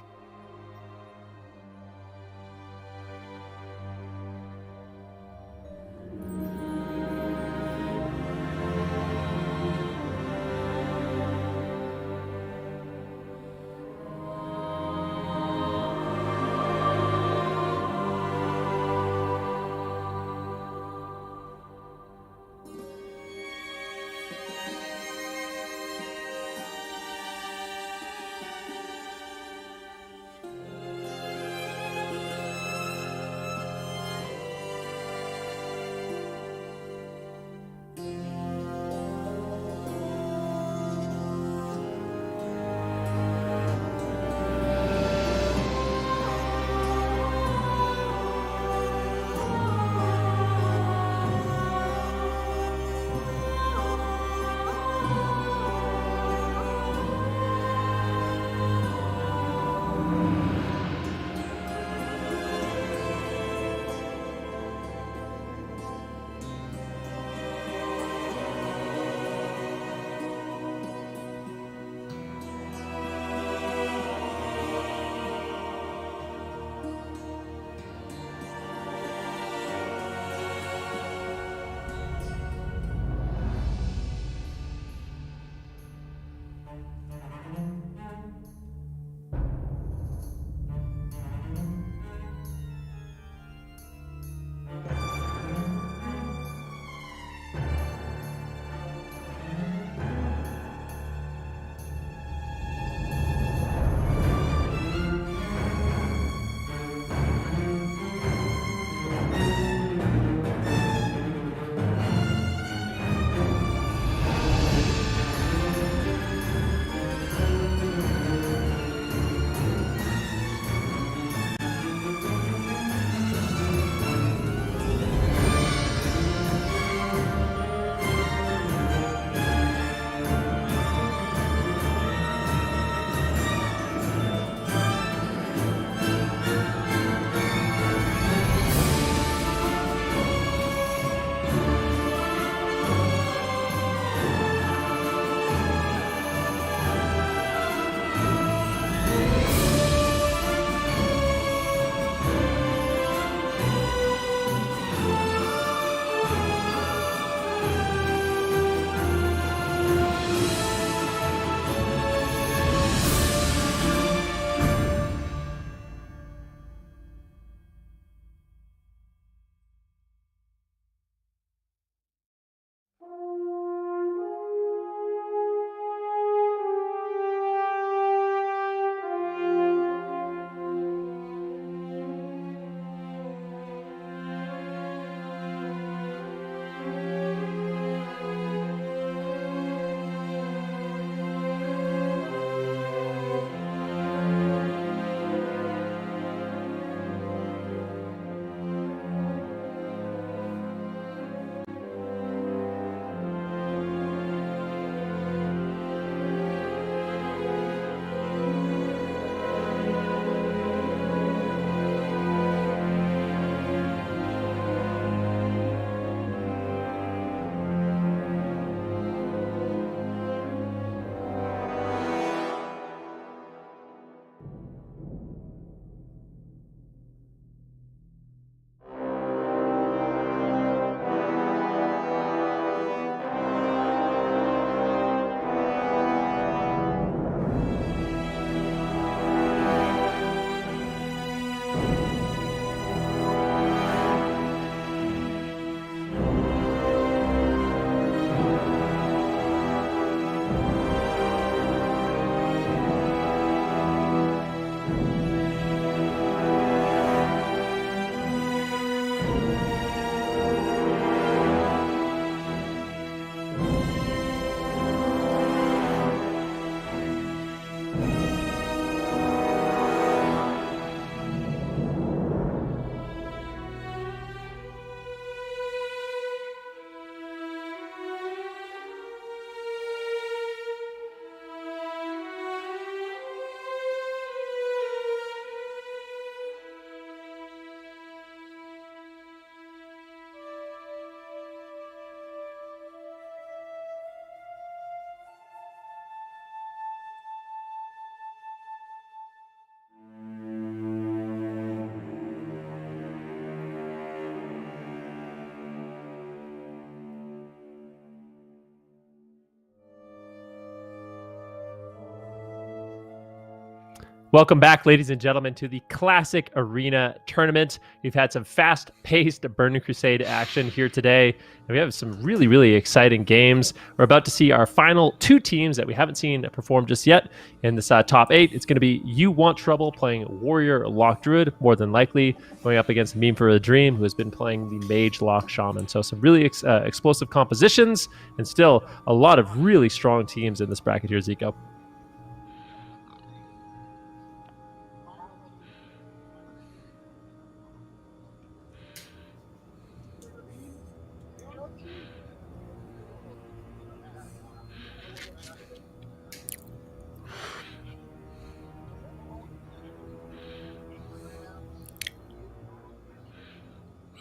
Welcome back, ladies and gentlemen, to the Classic Arena Tournament. We've had some fast-paced Burning Crusade action here today, and we have some really, really exciting games. We're about to see our final 2 teams that we haven't seen perform just yet in this top 8. It's going to be You Want Trouble playing Warrior Lock Druid, more than likely, going up against Meme for a Dream, who has been playing the Mage Lock Shaman. So some really explosive compositions, and still a lot of really strong teams in this bracket here, Zico.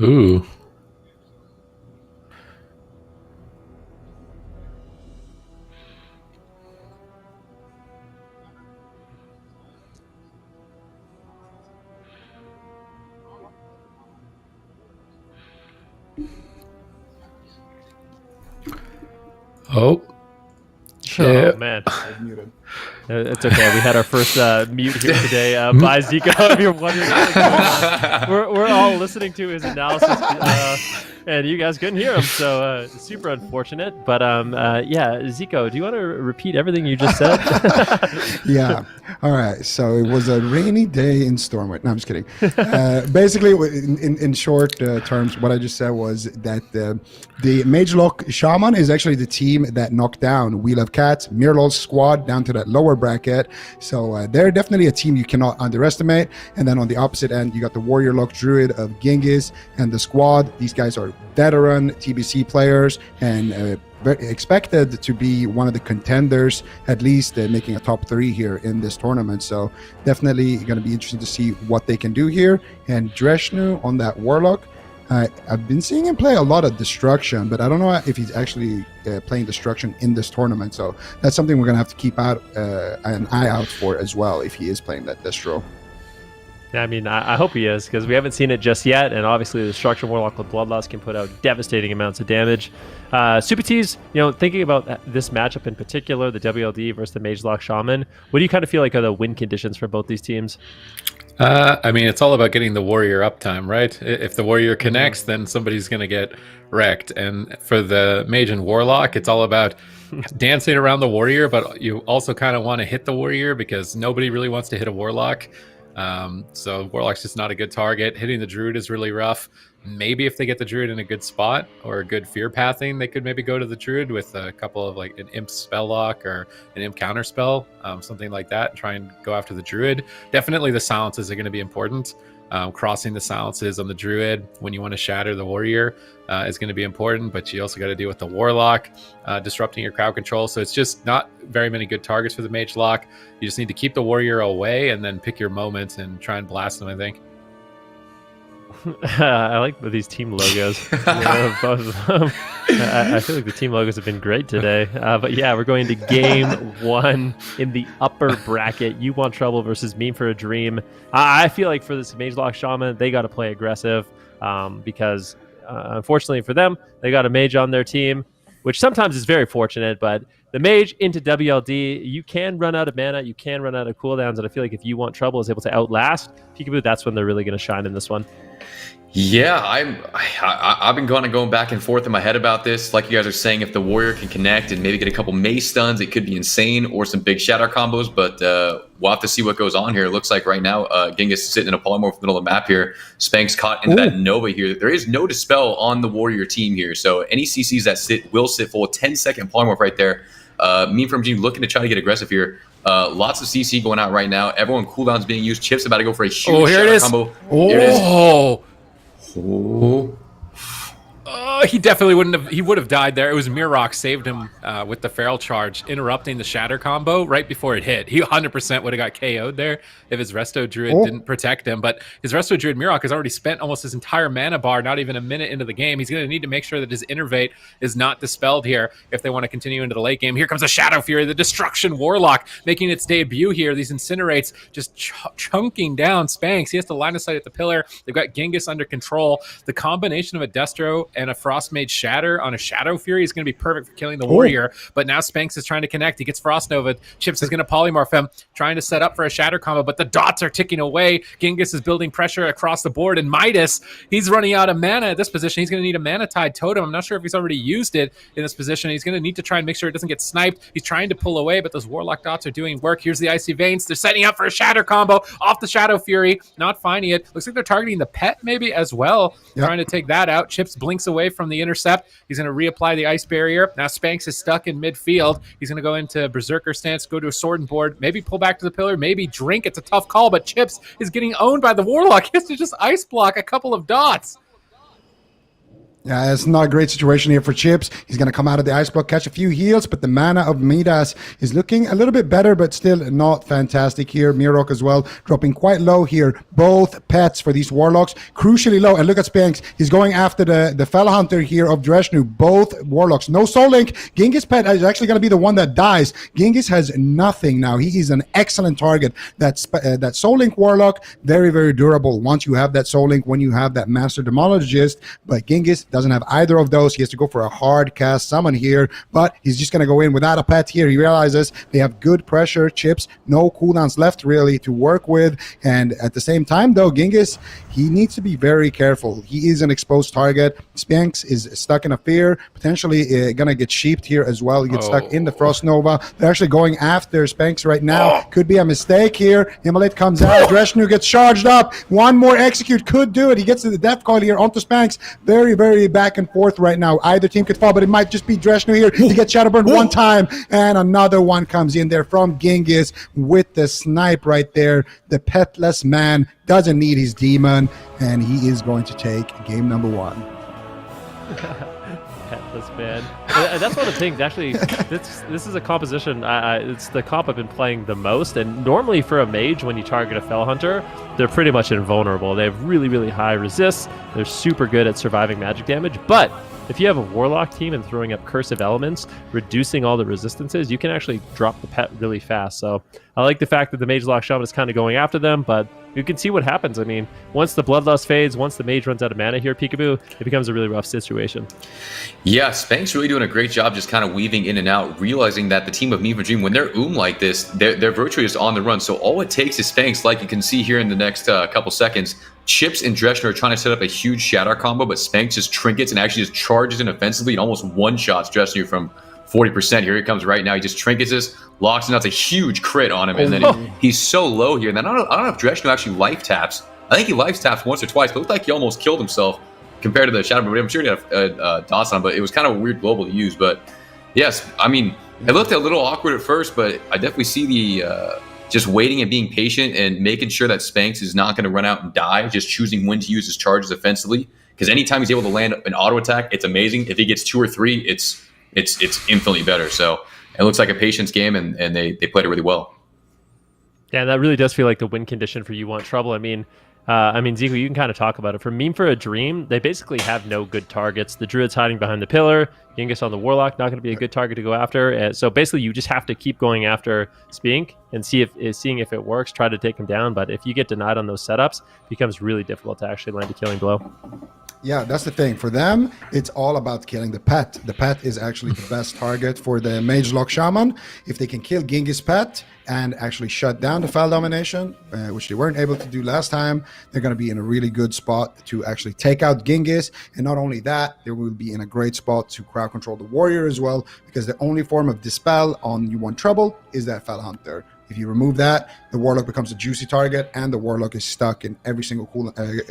Ooh. Oh. Oh, man. It's okay. We had our first mute here today by Zico. If you're wondering what's going on, we're all listening to his analysis, and you guys couldn't hear him, so super unfortunate. But yeah, Zico, do you want to repeat everything you just said? Yeah. All right. So it was a rainy day in Stormwind. No, I'm just kidding. Basically, in short terms, what I just said was that the Mage Lock Shaman is actually the team that knocked down Wheel of Cats, Mirlol's squad down to that lower bracket. So they're definitely a team you cannot underestimate. And then on the opposite end, you got the Warrior Lock Druid of Genghis and the squad. These guys are veteran TBC players and expected to be one of the contenders, at least making a top 3 here in this tournament. So definitely going to be interesting to see what they can do here. And Dreshnu on that Warlock, I've been seeing him play a lot of Destruction, but I don't know if he's actually playing Destruction in this tournament. So that's something we're going to have to keep an eye out for as well, if he is playing that Destro. I mean, I hope he is, because we haven't seen it just yet, and obviously the Destruction Warlock with Bloodlust can put out devastating amounts of damage. Super T's, thinking about this matchup in particular, the WLD versus the Mage Lock Shaman, what do you kind of feel like are the win conditions for both these teams? I mean, it's all about getting the warrior uptime, right? If the warrior connects, then somebody's going to get wrecked. And for the mage and warlock, it's all about dancing around the warrior, but you also kind of want to hit the warrior because nobody really wants to hit a warlock. So warlock's just not a good target. Hitting the druid is really rough. Maybe if they get the druid in a good spot or a good fear pathing, they could maybe go to the druid with a couple of like an imp spell lock or an imp counter spell, something like that, and try and go after the druid. Definitely the silences are going to be important. Crossing the silences on the druid when you want to shatter the warrior is going to be important, but you also got to deal with the warlock disrupting your crowd control. So it's just not very many good targets for the mage lock. You just need to keep the warrior away and then pick your moments and try and blast them, I think. I like these team logos. Both of them. I feel like the team logos have been great today. But yeah, we're going to game 1 in the upper bracket. You Want Trouble versus Meme for a Dream. I feel like for this Mage Lock Shaman, they got to play aggressive because unfortunately for them, they got a mage on their team, which sometimes is very fortunate, but the mage into WLD, you can run out of mana, you can run out of cooldowns, and I feel like if You Want Trouble is able to outlast Peekaboo, that's when they're really going to shine in this one. Yeah, I've been going back and forth in my head about this. Like you guys are saying, if the warrior can connect and maybe get a couple mace stuns, it could be insane, or some big shatter combos. But we'll have to see what goes on here. It looks like right now, Genghis is sitting in a polymorph in the middle of the map here. Spank's caught into that Nova here. There is no dispel on the warrior team here, so any CCs that will sit full. 10-second polymorph right there. Meme from Gene looking to try to get aggressive here. Lots of CC going out right now. Everyone cooldowns being used. Chip's about to go for a huge shatter combo. Here it is. Oh, He definitely wouldn't have. He would have died there. It was Mirrock saved him with the feral charge, interrupting the shatter combo right before it hit. He 100% would have got KO'd there if his Resto Druid didn't protect him. But his Resto Druid Mirrock has already spent almost his entire mana bar, not even a minute into the game. He's going to need to make sure that his Innervate is not dispelled here if they want to continue into the late game. Here comes a Shadow Fury, the Destruction Warlock, making its debut here. These Incinerates just chunking down Spanx. He has to line of sight at the pillar. They've got Genghis under control. The combination of a Destro and a Frost Frostmage Shatter on a Shadow Fury is going to be perfect for killing the warrior. But now Spanx is trying to connect. He gets Frost Nova. Chips is going to polymorph him, trying to set up for a Shatter combo, but the dots are ticking away. Genghis is building pressure across the board, and Midas, he's running out of mana at this position. He's going to need a Mana Tide Totem. I'm not sure if he's already used it in this position. He's going to need to try and make sure it doesn't get sniped. He's trying to pull away, but those Warlock dots are doing work. Here's the Icy Veins. They're setting up for a Shatter combo off the Shadow Fury, not finding it. Looks like they're targeting the pet maybe as well, trying to take that out. Chips blinks away from the intercept. He's going to reapply the Ice Barrier. Now Spanx is stuck in midfield. He's going to go into Berserker stance, go to a Sword and Board, maybe pull back to the pillar, maybe drink. It's a tough call, but Chips is getting owned by the Warlock. He has to just Ice Block a couple of dots. Yeah, it's not a great situation here for Chips. He's going to come out of the ice block, catch a few heals, but the mana of Midas is looking a little bit better, but still not fantastic here. Mirok as well, dropping quite low here. Both pets for these Warlocks, crucially low. And look at Spanx. He's going after the Fell Hunter here of Dreshnu. Both Warlocks. No Soul Link. Genghis pet is actually going to be the one that dies. Genghis has nothing now. He is an excellent target. That Soul Link Warlock, very, very durable once you have that Soul Link, when you have that Master Demologist. But Genghis doesn't have either of those. He has to go for a hard cast summon here, but he's just going to go in without a pet here. He realizes they have good pressure, Chips, no cooldowns left really to work with. And at the same time, though, Genghis, he needs to be very careful. He is an exposed target. Spanx is stuck in a fear, potentially going to get sheeped here as well. He gets stuck in the Frost Nova. They're actually going after Spanx right now. Could be a mistake here. Immolate comes out. Dreshnu gets charged up. One more execute could do it. He gets to the death coil here onto Spanx. Very, very back and forth right now. Either team could fall, but it might just be Dreshnu here. He gets Shadowburn one time, and another one comes in there from Genghis with the snipe right there. The petless man doesn't need his demon, and he is going to take game number 1. Petless man. And that's one of the things, actually, this is a composition, it's the comp I've been playing the most, and normally for a mage, when you target a Fell Hunter, they're pretty much invulnerable. They have really, really high resists. They're super good at surviving magic damage, but if you have a Warlock team and throwing up Curse of Elements, reducing all the resistances, you can actually drop the pet really fast. So I like the fact that the Mage Lock Shaman is kind of going after them, but you can see what happens. I mean, once the Bloodlust fades, once the Mage runs out of mana here, Peekaboo, it becomes a really rough situation. Yeah, Spanx really doing a great job just kind of weaving in and out, realizing that the team of Neva Dream, when they're like this, they're virtually just on the run. So all it takes is Spanx, like you can see here in the next couple seconds. Chips and Dreshnu are trying to set up a huge Shatter combo, but Spanx just trinkets and actually just charges in offensively and almost one-shots Dreshnu from 40%. Here he comes right now. He just trinkets this, locks, and that's a huge crit on him. And then he's so low here. And then I don't know if Dreshnu actually life taps. I think he life taps once or twice, but it looked like he almost killed himself compared to the Shadow. But I'm sure he had dots on him, but it was kind of a weird global to use. But yes, I mean, it looked a little awkward at first, but I definitely see the just waiting and being patient and making sure that Spanx is not going to run out and die, just choosing when to use his charges offensively. Because anytime he's able to land an auto attack, it's amazing. If he gets 2 or 3, it's infinitely better. So it looks like a patience game, and they played it really well. Yeah, that really does feel like the win condition for You Want Trouble. I mean, Zico, you can kind of talk about it. For Meme for a Dream, they basically have no good targets. The Druid's hiding behind the pillar. Genghis on the Warlock, not going to be a good target to go after. So basically, you just have to keep going after Spink and seeing if it works, try to take him down. But if you get denied on those setups, it becomes really difficult to actually land a killing blow. Yeah, that's the thing. For them, it's all about killing the pet. The pet is actually the best target for the Mage Lock Shaman. If they can kill Genghis' pet and actually shut down the Foul Domination, which they weren't able to do last time, they're going to be in a really good spot to actually take out Genghis. And not only that, they will be in a great spot to crowd control the Warrior as well, because the only form of Dispel on You Want Trouble is that Fell Hunter. If you remove that, the Warlock becomes a juicy target, and the Warlock is stuck in every single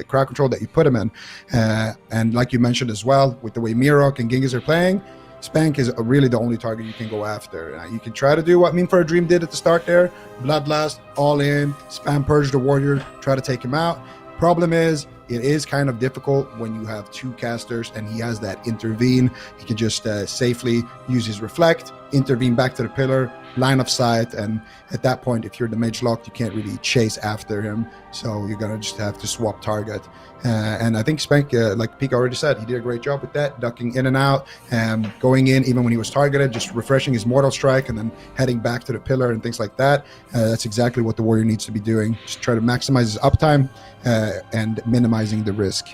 crowd control that you put him in. And like you mentioned as well, with the way Mirok and Genghis are playing, Spank is really the only target you can go after. You can try to do what Meme for a Dream did at the start there. Bloodlust, all in, spam purge the Warrior, try to take him out. Problem is, it is kind of difficult when you have 2 casters and he has that intervene. He can just safely use his reflect, intervene back to the pillar, line of sight, and at that point, if you're the mage locked, you can't really chase after him, so you're gonna just have to swap target. And I think Spank, like Pika already said, he did a great job with that, ducking in and out, and going in even when he was targeted, just refreshing his Mortal Strike and then heading back to the pillar and things like that. That's exactly what the Warrior needs to be doing. Just try to maximize his uptime and minimizing the risk.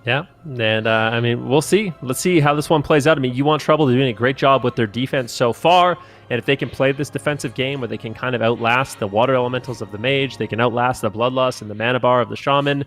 Yeah, and I mean, we'll see. Let's see how this one plays out. I mean, You Want Trouble, they're doing a great job with their defense so far, and if they can play this defensive game where they can kind of outlast the water elementals of the mage, they can outlast the bloodlust and the mana bar of the shaman,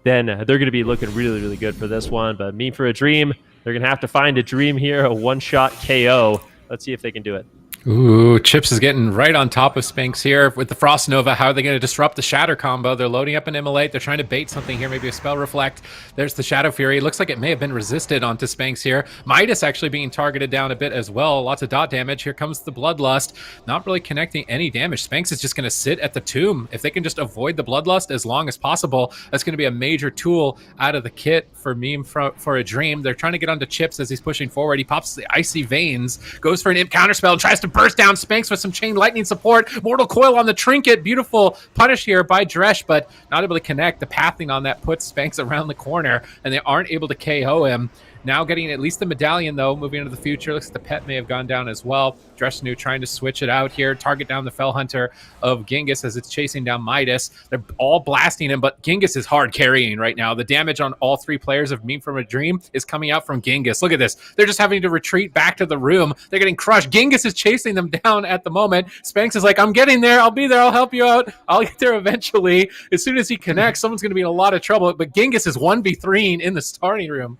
then they're going to be looking really, really good for this one. But Meme for a Dream, they're going to have to find a dream here, a one-shot KO. Let's see if they can do it. Ooh, Chips is getting right on top of Spanx here with the Frost Nova. How are they going to disrupt the Shatter combo? They're loading up an Immolate. They're trying to bait something here, maybe a Spell Reflect. There's the Shadow Fury. It looks like it may have been resisted onto Spanx here. Midas actually being targeted down a bit as well. Lots of dot damage. Here comes the Bloodlust. Not really connecting any damage. Spanx is just going to sit at the tomb. If they can just avoid the Bloodlust as long as possible, that's going to be a major tool out of the kit for Meme for a Dream. They're trying to get onto Chips as he's pushing forward. He pops the Icy Veins, goes for an Imp counterspell, and tries to burst down Spanx with some Chain Lightning support. Mortal Coil on the Trinket. Beautiful punish here by Dresh, but not able to connect. The pathing on that puts Spanx around the corner, and they aren't able to KO him. Now getting at least the medallion, though, moving into the future. Looks like the pet may have gone down as well. Dresnu trying to switch it out here. Target down the Fell Hunter of Genghis as it's chasing down Midas. They're all blasting him, but Genghis is hard carrying right now. The damage on all three players of Meme from a Dream is coming out from Genghis. Look at this. They're just having to retreat back to the room. They're getting crushed. Genghis is chasing them down at the moment. Spanx is like, I'm getting there. I'll be there. I'll help you out. I'll get there eventually. As soon as he connects, someone's going to be in a lot of trouble. But Genghis is 1v3ing in the starting room.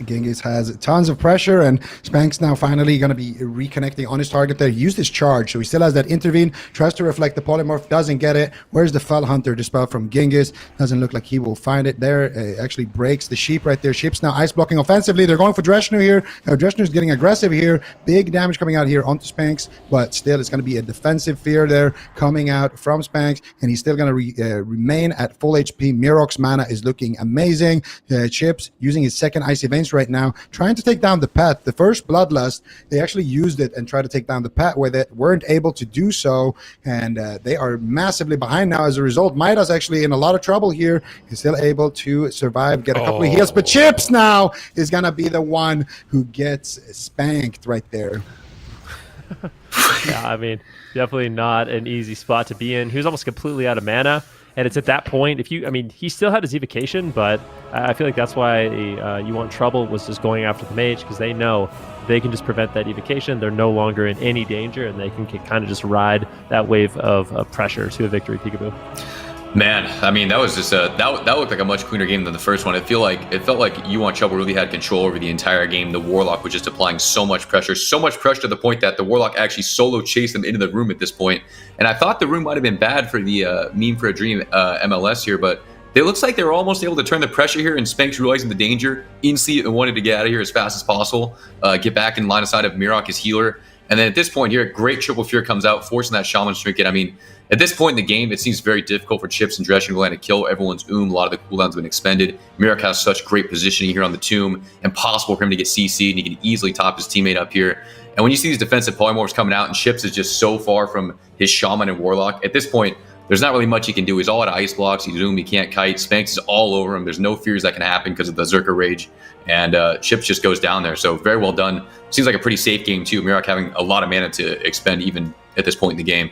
Genghis has tons of pressure, and Spanx now finally going to be reconnecting on his target there. He used his charge, so he still has that intervene. Tries to reflect the polymorph, doesn't get it. Where's the Fell Hunter? The spell from Genghis doesn't look like he will find it there. Actually breaks the sheep right there. Sheep's now ice blocking offensively. They're going for Dresnu here. Dresnu's getting aggressive here. Big damage coming out here onto Spanx, but still it's going to be a defensive fear there coming out from Spanx, and he's still going to remain at full HP. Mirok's mana is looking amazing. Chips using his second Icy Veins right now, trying to take down the pet. The first Bloodlust, they actually used it and tried to take down the pet where they weren't able to do so, and they are massively behind now as a result. Midas actually in a lot of trouble here. He's still able to survive, get a couple of heals, but Chips now is gonna be the one who gets spanked right there. Yeah, I mean, definitely not an easy spot to be in. He was almost completely out of mana. And it's at that point, he still had his evocation, but I feel like that's why You Want Trouble was just going after the mage, because they know they can just prevent that evocation. They're no longer in any danger, and they can kind of just ride that wave of pressure to a victory, Peekaboo. Man, I mean, that was just that looked like a much cleaner game than the first one. It felt like You Want Trouble really had control over the entire game. The Warlock was just applying so much pressure to the point that the Warlock actually solo chased them into the room at this point. And I thought the room might have been bad for the Meme for a Dream MLS here, but it looks like they were almost able to turn the pressure here, and Spanx realizing the danger, instantly wanted to get out of here as fast as possible, get back in line of sight of Mirok, his healer. And then at this point here, a great Triple Fear comes out, forcing that Shaman Trinket. I mean, at this point in the game, it seems very difficult for Chips and Drescher to land a kill. Everyone's A lot of the cooldowns have been expended. Mirok has such great positioning here on the tomb. Impossible for him to get CC'd, and he can easily top his teammate up here. And when you see these defensive polymorphs coming out, and Chips is just so far from his Shaman and Warlock, at this point, there's not really much he can do. He's all out of ice blocks. He's Zoom. He can't kite. Spanx is all over him. There's no fears that can happen because of the Zerka Rage. And Chips just goes down there. So very well done. Seems like a pretty safe game, too. Mirok having a lot of mana to expend even at this point in the game.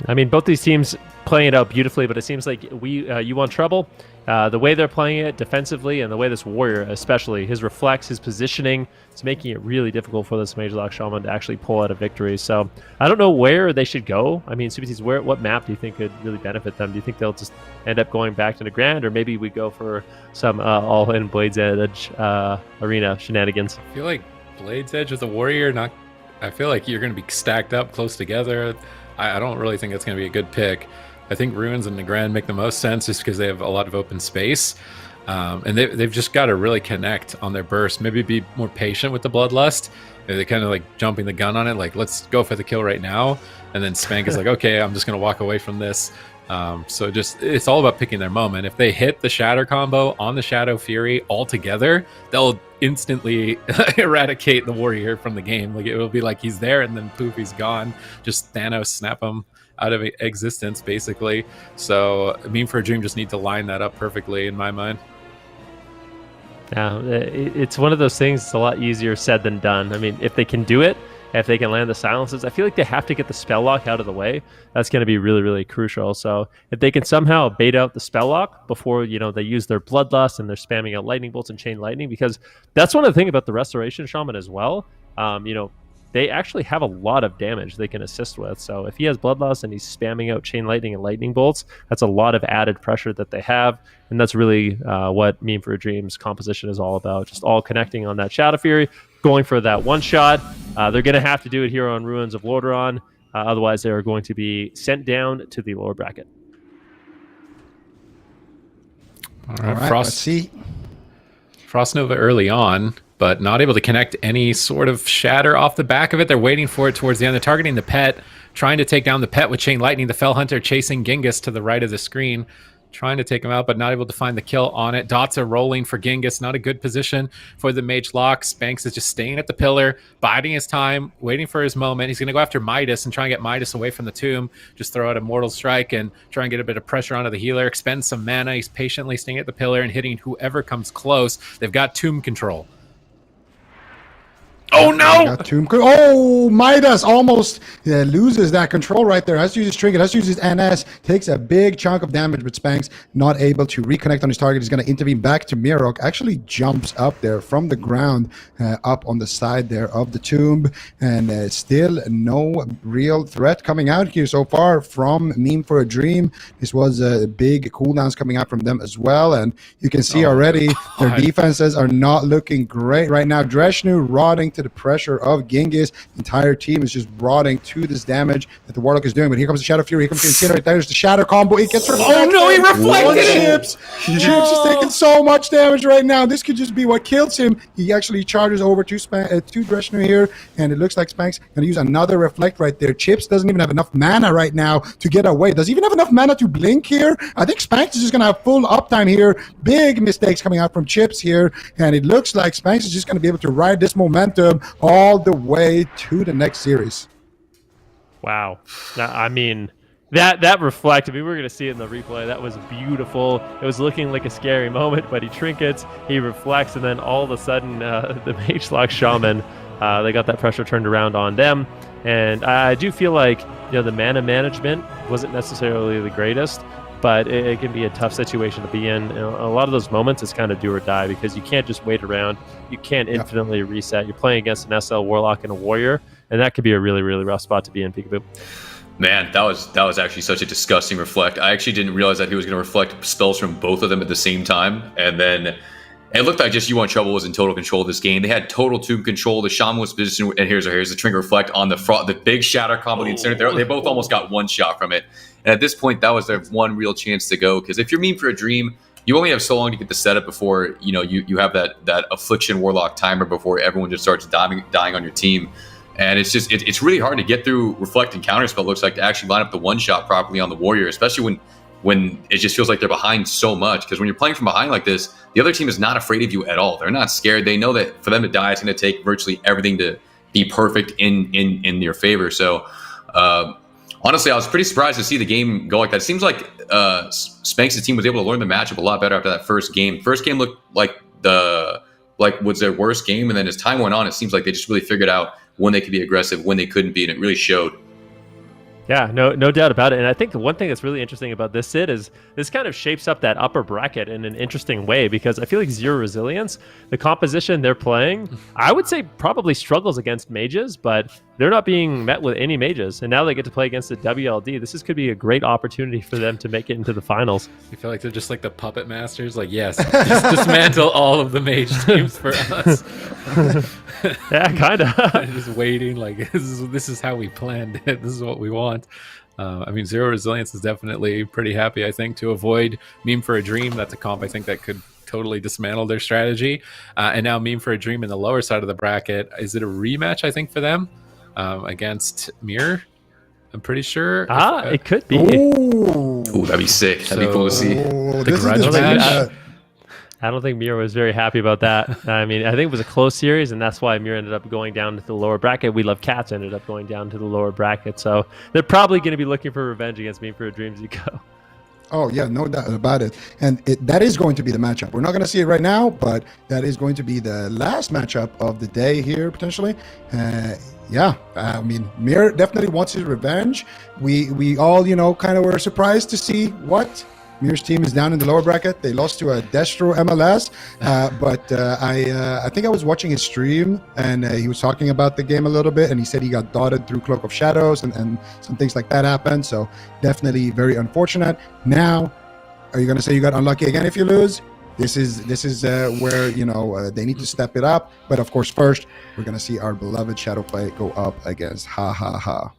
I mean, both these teams playing it out beautifully, but it seems like You Want Trouble, the way they're playing it defensively, and the way this Warrior, especially, his reflex, his positioning, it's making it really difficult for this Mage Lock Shaman to actually pull out a victory. So I don't know where they should go. I mean, Super T's, what map do you think could really benefit them? Do you think they'll just end up going back to the Grand, or maybe we go for some all-in Blade's Edge arena shenanigans? I feel like Blade's Edge with a Warrior, I feel like you're going to be stacked up close together. I don't really think that's going to be a good pick. I think Ruins and Nagrand make the most sense just because they have a lot of open space. And they've just got to really connect on their burst. Maybe be more patient with the Bloodlust. They're kind of like jumping the gun on it, like, let's go for the kill right now. And then Spank is like, okay, I'm just going to walk away from this. So it's all about picking their moment. If they hit the Shatter combo on the Shadow Fury all together, they'll instantly eradicate the Warrior from the game. Like, it will be like he's there and then poof, he's gone. Just Thanos snap him out of existence, basically. So Meme for a Dream just need to line that up perfectly in my mind. Yeah, it's one of those things. It's a lot easier said than done. I mean, if they can do it, If they can land the silences, I feel like they have to get the spell lock out of the way. That's going to be really, really crucial. So if they can somehow bait out the spell lock before, they use their bloodlust and they're spamming out lightning bolts and chain lightning, because that's one of the things about the restoration shaman as well. They actually have a lot of damage they can assist with. So if he has bloodlust and he's spamming out chain lightning and lightning bolts, that's a lot of added pressure that they have. And that's really what Meme for a Dream's composition is all about. Just all connecting on that Shadow Fury, going for that one shot. They're going to have to do it here on Ruins of Lordaeron. Otherwise, they are going to be sent down to the lower bracket. All right, Frost Nova early on, but not able to connect any sort of shatter off the back of it. They're waiting for it towards the end. They're targeting the pet, trying to take down the pet with Chain Lightning. The Fell Hunter chasing Genghis to the right of the screen, trying to take him out, but not able to find the kill on it. Dots are rolling for Genghis. Not a good position for the Mage Lock. Spanx is just staying at the pillar, biding his time, waiting for his moment. He's going to go after Midas and try and get Midas away from the tomb. Just throw out a Mortal Strike and try and get a bit of pressure onto the healer. Expend some mana. He's patiently staying at the pillar and hitting whoever comes close. They've got tomb control. Oh no! Oh, Midas almost loses that control right there. Has to use his trinket, has to use his NS, takes a big chunk of damage, but Spanx not able to reconnect on his target. He's going to intervene back to Mirok. Actually jumps up there from the ground, up on the side there of the tomb, and still no real threat coming out here so far from Meme for a Dream. This was big cooldowns coming out from them as well, and you can see already their defenses are not looking great right now. Dreshnu rotting to the pressure of Genghis. The entire team is just rotting to this damage that the Warlock is doing. But here comes the Shadow Fury. Here comes the Incinerate. There's the Shatter combo. He gets reflected. Oh no, he reflected it! Chips is taking so much damage right now. This could just be what kills him. He actually charges over to Dreshnu here, and it looks like Spanx going to use another Reflect right there. Chips doesn't even have enough mana right now to get away. Does he even have enough mana to blink here? I think Spanx is just going to have full uptime here. Big mistakes coming out from Chips here, and it looks like Spanx is just going to be able to ride this momentum all the way to the next series. Wow. I mean, that reflect, we're going to see it in the replay. That was beautiful. It was looking like a scary moment, but he trinkets, he reflects, and then all of a sudden, the Mage Lock Shaman, they got that pressure turned around on them. And I do feel like, the mana management wasn't necessarily the greatest, but it can be a tough situation to be in. A lot of those moments, it's kind of do or die, because you can't just wait around. You can't infinitely reset. You're playing against an SL Warlock and a Warrior, and that could be a really, really rough spot to be in, Peekaboo. Man, that was actually such a disgusting reflect. I actually didn't realize that he was going to reflect spells from both of them at the same time, and then it looked like just You Want Trouble was in total control of this game. They had total tomb control. The Shaman was positioned, and here's the Trinket Reflect on the big Shatter combo. They both almost got one shot from it. And at this point, that was their one real chance to go. Because if you're Meme for a Dream, you only have so long to get the setup before you have that Affliction Warlock timer before everyone just starts dying on your team. And it's really hard to get through Reflect and Counterspell. Looks like to actually line up the one shot properly on the Warrior, especially when it just feels like they're behind so much. Because when you're playing from behind like this, the other team is not afraid of you at all. They're not scared. They know that for them to die, it's going to take virtually everything to be perfect in your favor. So. Honestly, I was pretty surprised to see the game go like that. It seems like Spanx' team was able to learn the matchup a lot better after that first game. First game looked like was their worst game, and then as time went on, it seems like they just really figured out when they could be aggressive, when they couldn't be, and it really showed. Yeah, no doubt about it. And I think the one thing that's really interesting about this, Sid, is this kind of shapes up that upper bracket in an interesting way, because I feel like Zero Resilience, the composition they're playing, I would say probably struggles against mages, but they're not being met with any mages. And now they get to play against the WLD. This could be a great opportunity for them to make it into the finals. You feel like they're just like the puppet masters? Like, yes, just dismantle all of the mage teams for us. Yeah, kind of. Just waiting, like, this is how we planned it. This is what we want. Zero Resilience is definitely pretty happy, I think, to avoid Meme for a Dream. That's a comp I think that could totally dismantle their strategy. And now Meme for a Dream in the lower side of the bracket. Is it a rematch, I think, for them against Mirror? I'm pretty sure. It could be. Ooh, that'd be sick. That'd be cool to see. The grudge match. I don't think Mira was very happy about that. I think it was a close series, and that's why Mira ended up going down to the lower bracket. We Love Cats ended up going down to the lower bracket. So they're probably going to be looking for revenge against Meme for a Dream Zico. Oh yeah, no doubt about it. And that is going to be the matchup. We're not going to see it right now, but that is going to be the last matchup of the day here potentially. Yeah, I mean, Mir definitely wants his revenge. We all, kind of were surprised to see what Mir's team is down in the lower bracket. They lost to a Destro MLS, but I think I was watching his stream, and he was talking about the game a little bit, and he said he got dotted through Cloak of Shadows, and some things like that happened. So definitely very unfortunate. Now, are you going to say you got unlucky again if you lose? This is where they need to step it up. But of course, first we're going to see our beloved Shadowplay go up against Ha.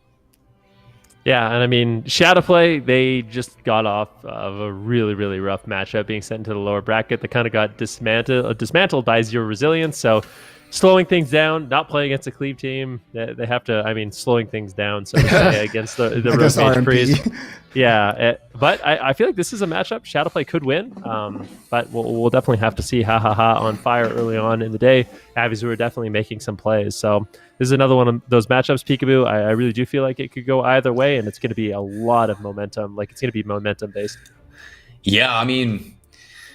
Yeah, and I mean, Shadowplay, they just got off of a really, really rough matchup being sent into the lower bracket. They kind of got dismantled by Zero Resilience, so slowing things down, not playing against a Cleave team. They have to, slowing things down, so to say, against the Rogue Mage Priest. Yeah, but I feel like this is a matchup Shadowplay could win, but we'll definitely have to see Ha on fire early on in the day. Avizu are definitely making some plays, so this is another one of those matchups, Peekaboo. I really do feel like it could go either way, and it's going to be a lot of momentum. Like, it's going to be momentum-based. Yeah, I mean,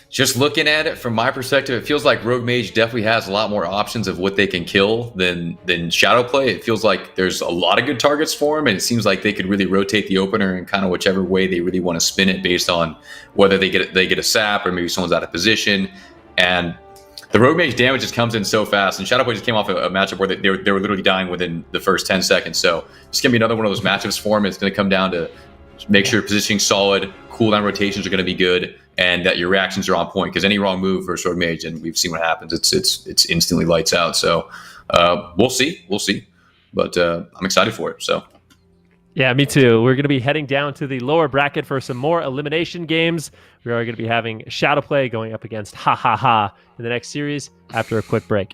just looking at it from my perspective, it feels like Rogue Mage definitely has a lot more options of what they can kill than Shadowplay. It feels like there's a lot of good targets for him, and it seems like they could really rotate the opener in kind of whichever way they really want to spin it, based on whether they get a sap or maybe someone's out of position. And the Rogue Mage damage just comes in so fast, and Shadowplay just came off a matchup where they were literally dying within the first 10 seconds. So it's going to be another one of those matchups for him. It's going to come down to make sure positioning solid, cooldown rotations are going to be good, and that your reactions are on point. Because any wrong move versus Rogue Mage, and we've seen what happens, it's instantly lights out. So we'll see, but I'm excited for it. So. Yeah, me too. We're going to be heading down to the lower bracket for some more elimination games. We are going to be having Shadowplay going up against Ha in the next series after a quick break.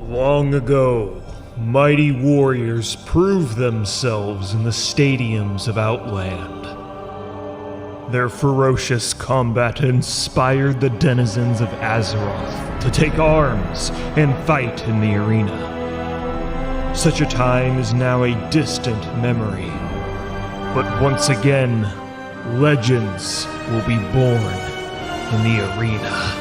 Long ago, mighty warriors proved themselves in the stadiums of Outland. Their ferocious combat inspired the denizens of Azeroth to take arms and fight in the arena. Such a time is now a distant memory. But once again, legends will be born in the arena.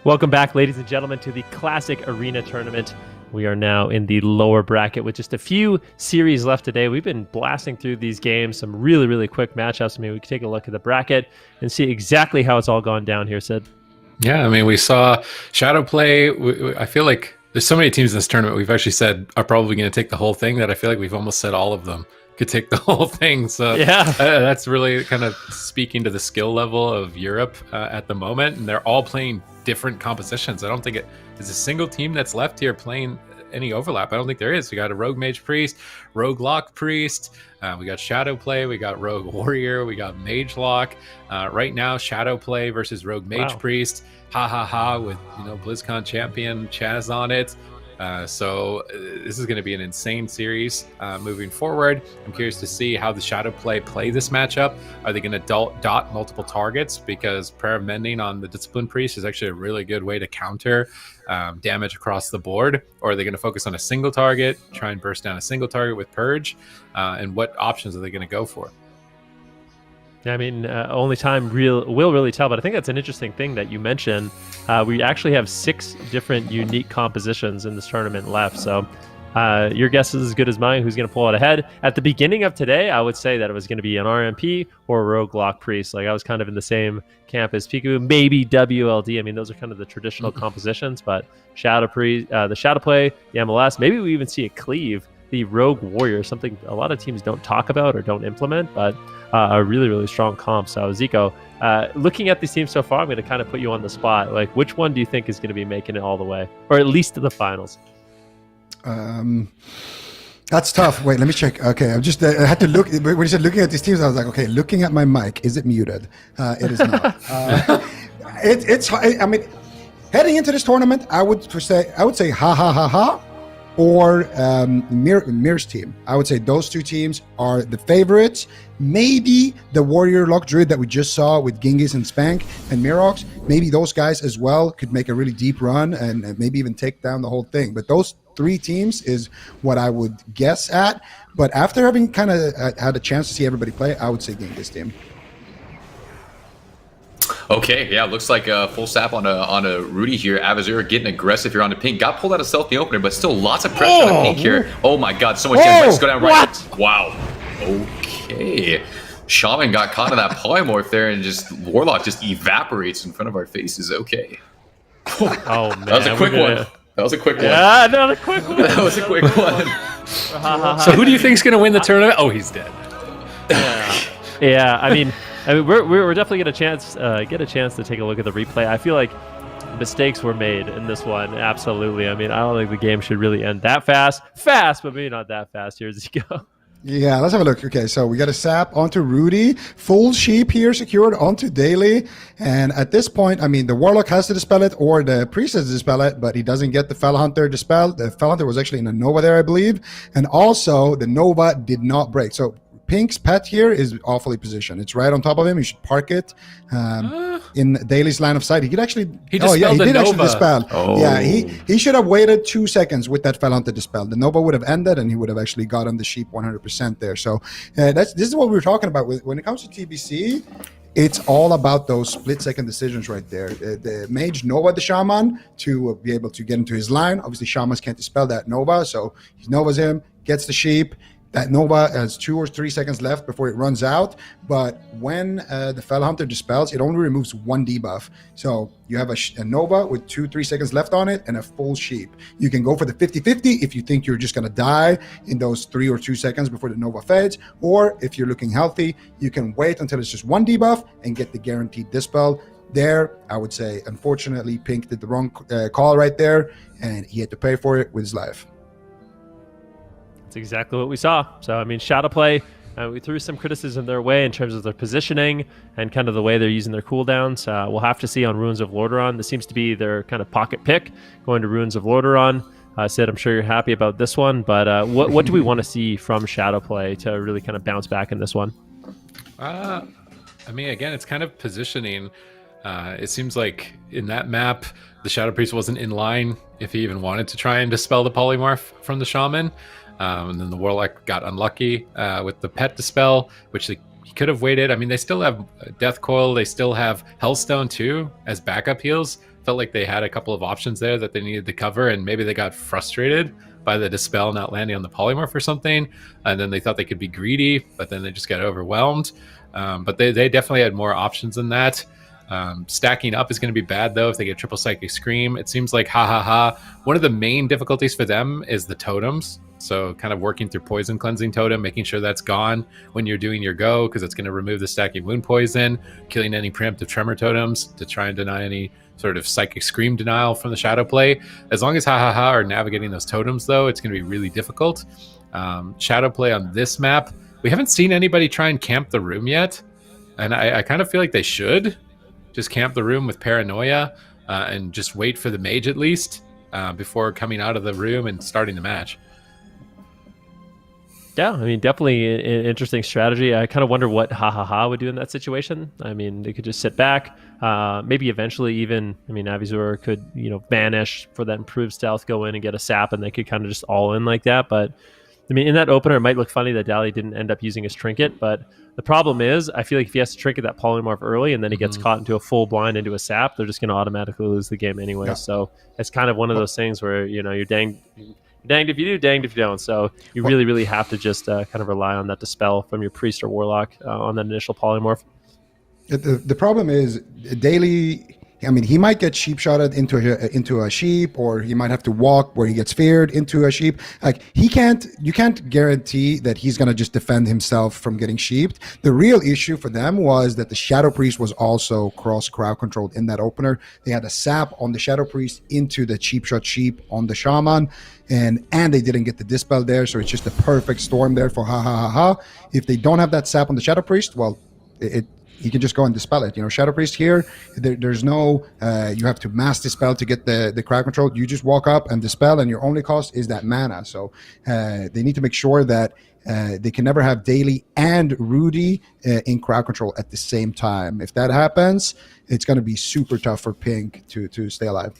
Welcome back, ladies and gentlemen, to the Classic Arena Tournament. We are now in the lower bracket with just a few series left today. We've been blasting through these games, some really, really quick matchups. I mean, we can take a look at the bracket and see exactly how it's all gone down here, Sid. Yeah, I mean, we saw Shadow play. I feel like there's so many teams in this tournament we've actually said are probably going to take the whole thing that I feel like we've almost said all of them could take the whole thing. So yeah, that's really kind of speaking to the skill level of Europe at the moment. And they're all playing different compositions. I don't think there's a single team that's left here playing any overlap. I don't think there is. We got a Rogue Mage Priest, Rogue Lock Priest, we got Shadow Play, we got Rogue Warrior, we got Mage Lock. Right now, Shadow Play versus Rogue Mage Priest. With BlizzCon champion Chaz on it. So this is going to be an insane series moving forward. I'm curious to see how the Shadow play this matchup. Are they going to dot multiple targets? Because Prayer of Mending on the Discipline Priest is actually a really good way to counter damage across the board. Or are they going to focus on a single target, try and burst down a single target with Purge? And what options are they going to go for? I mean, only time will really tell, but I think that's an interesting thing that you mentioned. We actually have 6 different unique compositions in this tournament left, so your guess is as good as mine. Who's going to pull it ahead? At the beginning of today, I would say that it was going to be an RMP or a Rogue Lock Priest. Like, I was kind of in the same camp as Piku, maybe WLD. I mean, those are kind of the traditional compositions, but Shadow Priest, the Shadow Play, the MLS, maybe we even see a Cleave, the Rogue Warrior, something a lot of teams don't talk about or don't implement, but a really, really strong comp. So, Zico, looking at these teams so far, I'm going to kind of put you on the spot. Like, which one do you think is going to be making it all the way, or at least to the finals? That's tough. Wait, let me check. Okay, I had to look. When you said looking at these teams, I was like, okay, looking at my mic, is it muted? It is not. It's. I mean, heading into this tournament, I would say ha ha ha ha, or Mir's team. I would say those two teams are the favorites. Maybe the Warrior Lock Druid that we just saw with Genghis and Spank and Mirox, maybe those guys as well could make a really deep run and maybe even take down the whole thing. But those 3 teams is what I would guess at. But after having kind of had a chance to see everybody play, I would say Genghis team. Okay, yeah, looks like a full sap on a Rudy here. Avazir getting aggressive here on the pink. Got pulled out of stealth the opener, but still lots of pressure on the pink here. Oh my god, so much damage. Let's go down right. What? Wow. Okay. Shaman got caught in that polymorph there, and just Warlock just evaporates in front of our faces. Okay. Oh man, that was a quick one. That was a quick one. Yeah, another quick one. That was a quick one. So who do you think is going to win the tournament? Oh, he's dead. Yeah. I mean, we're definitely get a chance to take a look at the replay. I feel like mistakes were made in this one. Absolutely. I mean, I don't think the game should really end that fast, but maybe not that fast. Here's you go. Yeah, let's have a look. Okay, so we got a sap onto Rudy, full sheep here secured onto Daily, and at this point, I mean, the Warlock has to dispel it or the Priest has to dispel it, but he doesn't get the Fel Hunter dispelled. The Fel Hunter was actually in a Nova there, I believe, and also the Nova did not break. So Pink's pet here is awfully positioned. It's right on top of him. You should park it in Daily's line of sight. He could actually. He did actually dispel. Oh. Yeah, he should have waited 2 seconds with that Fel Hunter dispel. The Nova would have ended, and he would have actually gotten the sheep 100% there. So this is what we were talking about when it comes to TBC. It's all about those split-second decisions right there. The mage Nova the shaman to be able to get into his line. Obviously, shamans can't dispel that Nova, so he Novas him, gets the sheep. That Nova has 2 or 3 seconds left before it runs out. But when the Fel Hunter dispels, it only removes 1 debuff. So you have a Nova with 2-3 seconds left on it and a full sheep. You can go for the 50-50 if you think you're just going to die in those 3 or 2 seconds before the Nova fades. Or if you're looking healthy, you can wait until it's just 1 debuff and get the guaranteed dispel. There, I would say, unfortunately, Pink did the wrong call right there, and he had to pay for it with his life. That's exactly what we saw. So, I mean, Shadowplay, we threw some criticism their way in terms of their positioning and kind of the way they're using their cooldowns. We'll have to see on Ruins of Lordaeron. This seems to be their kind of pocket pick, going to Ruins of Lordaeron. Sid, I'm sure you're happy about this one, but what do we want to see from Shadowplay to really kind of bounce back in this one? I mean, again, it's kind of positioning. It seems like in that map, the Shadow Priest wasn't in line if he even wanted to try and dispel the polymorph from the Shaman. And then the Warlock got unlucky with the pet dispel, which he could have waited. I mean, they still have Death Coil. They still have Hellstone too as backup heals. Felt like they had a couple of options there that they needed to cover, and maybe they got frustrated by the dispel not landing on the polymorph or something. And then they thought they could be greedy, but then they just got overwhelmed. But they definitely had more options than that. Stacking up is going to be bad though if they get triple Psychic Scream. It seems like one of the main difficulties for them is the totems. So kind of working through Poison Cleansing Totem, making sure that's gone when you're doing your go, because it's going to remove the stacking wound poison, killing any preemptive tremor totems to try and deny any sort of Psychic Scream denial from the Shadow Play. As long as are navigating those totems though, it's going to be really difficult. Shadow Play on this map, we haven't seen anybody try and camp the room yet, and I kind of feel like they should just camp the room with Paranoia and just wait for the mage at least before coming out of the room and starting the match. Yeah, I mean, definitely an interesting strategy. I kind of wonder what would do in that situation. I mean, they could just sit back. Maybe eventually even, I mean, Avizor could, banish for that improved stealth, go in and get a sap, and they could kind of just all in like that. But, I mean, in that opener, it might look funny that Dally didn't end up using his trinket. But the problem is, I feel like if he has to trinket that polymorph early and then he gets caught into a full blind into a sap, they're just going to automatically lose the game anyway. Yeah. So it's kind of one of those things where, you're danged if you do, danged if you don't. So you really, really have to just kind of rely on that dispel from your priest or warlock on that initial polymorph. The problem is Daily. I mean, he might get sheep shotted into a sheep, or he might have to walk where he gets feared into a sheep. Like you can't guarantee that he's gonna just defend himself from getting sheeped. The real issue for them was that the Shadow Priest was also cross crowd controlled in that opener. They had a sap on the Shadow Priest into the cheap shot sheep on the Shaman, and they didn't get the dispel there. So it's just a perfect storm there for If they don't have that sap on the Shadow Priest, well, he can just go and dispel it. Shadow Priest here, there's no, you have to mass dispel to get the crowd control. You just walk up and dispel, and your only cost is that mana. So they need to make sure that they can never have Daily and Rudy in crowd control at the same time. If that happens, it's going to be super tough for Pink to stay alive.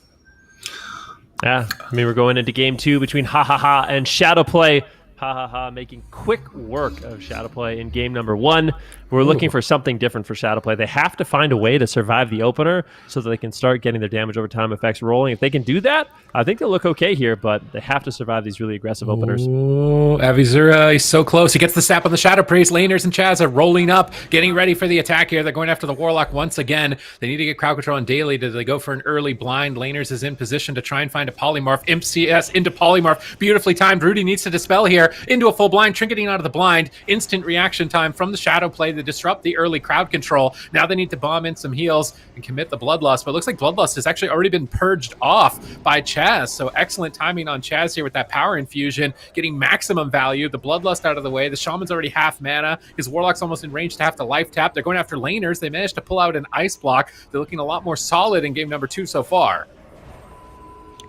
Yeah, I mean, we're going into game 2 between and Shadowplay. Ha ha ha, making quick work of Shadowplay in game number 1. We're looking for something different for Shadowplay. They have to find a way to survive the opener so that they can start getting their damage over time effects rolling. If they can do that, I think they'll look okay here, but they have to survive these really aggressive openers. Ooh, Avizura, he's so close. He gets the sap on the Shadow Priest. Laners and Chaz are rolling up, getting ready for the attack here. They're going after the Warlock once again. They need to get crowd control on Daily. Do they go for an early blind? Laners is in position to try and find a polymorph. Imp CS into polymorph. Beautifully timed. Rudy needs to dispel here into a full blind. Trinketing out of the blind. Instant reaction time from the Shadow Play to disrupt the early crowd control. Now they need to bomb in some heals and commit the Bloodlust. But it looks like Bloodlust has actually already been purged off by Chaz. So excellent timing on Chaz here with that power infusion, getting maximum value. The Bloodlust out of the way. The Shaman's already half mana. His Warlock's almost in range to have to life tap. They're going after Laners. They managed to pull out an Ice Block. They're looking a lot more solid in game number 2 so far.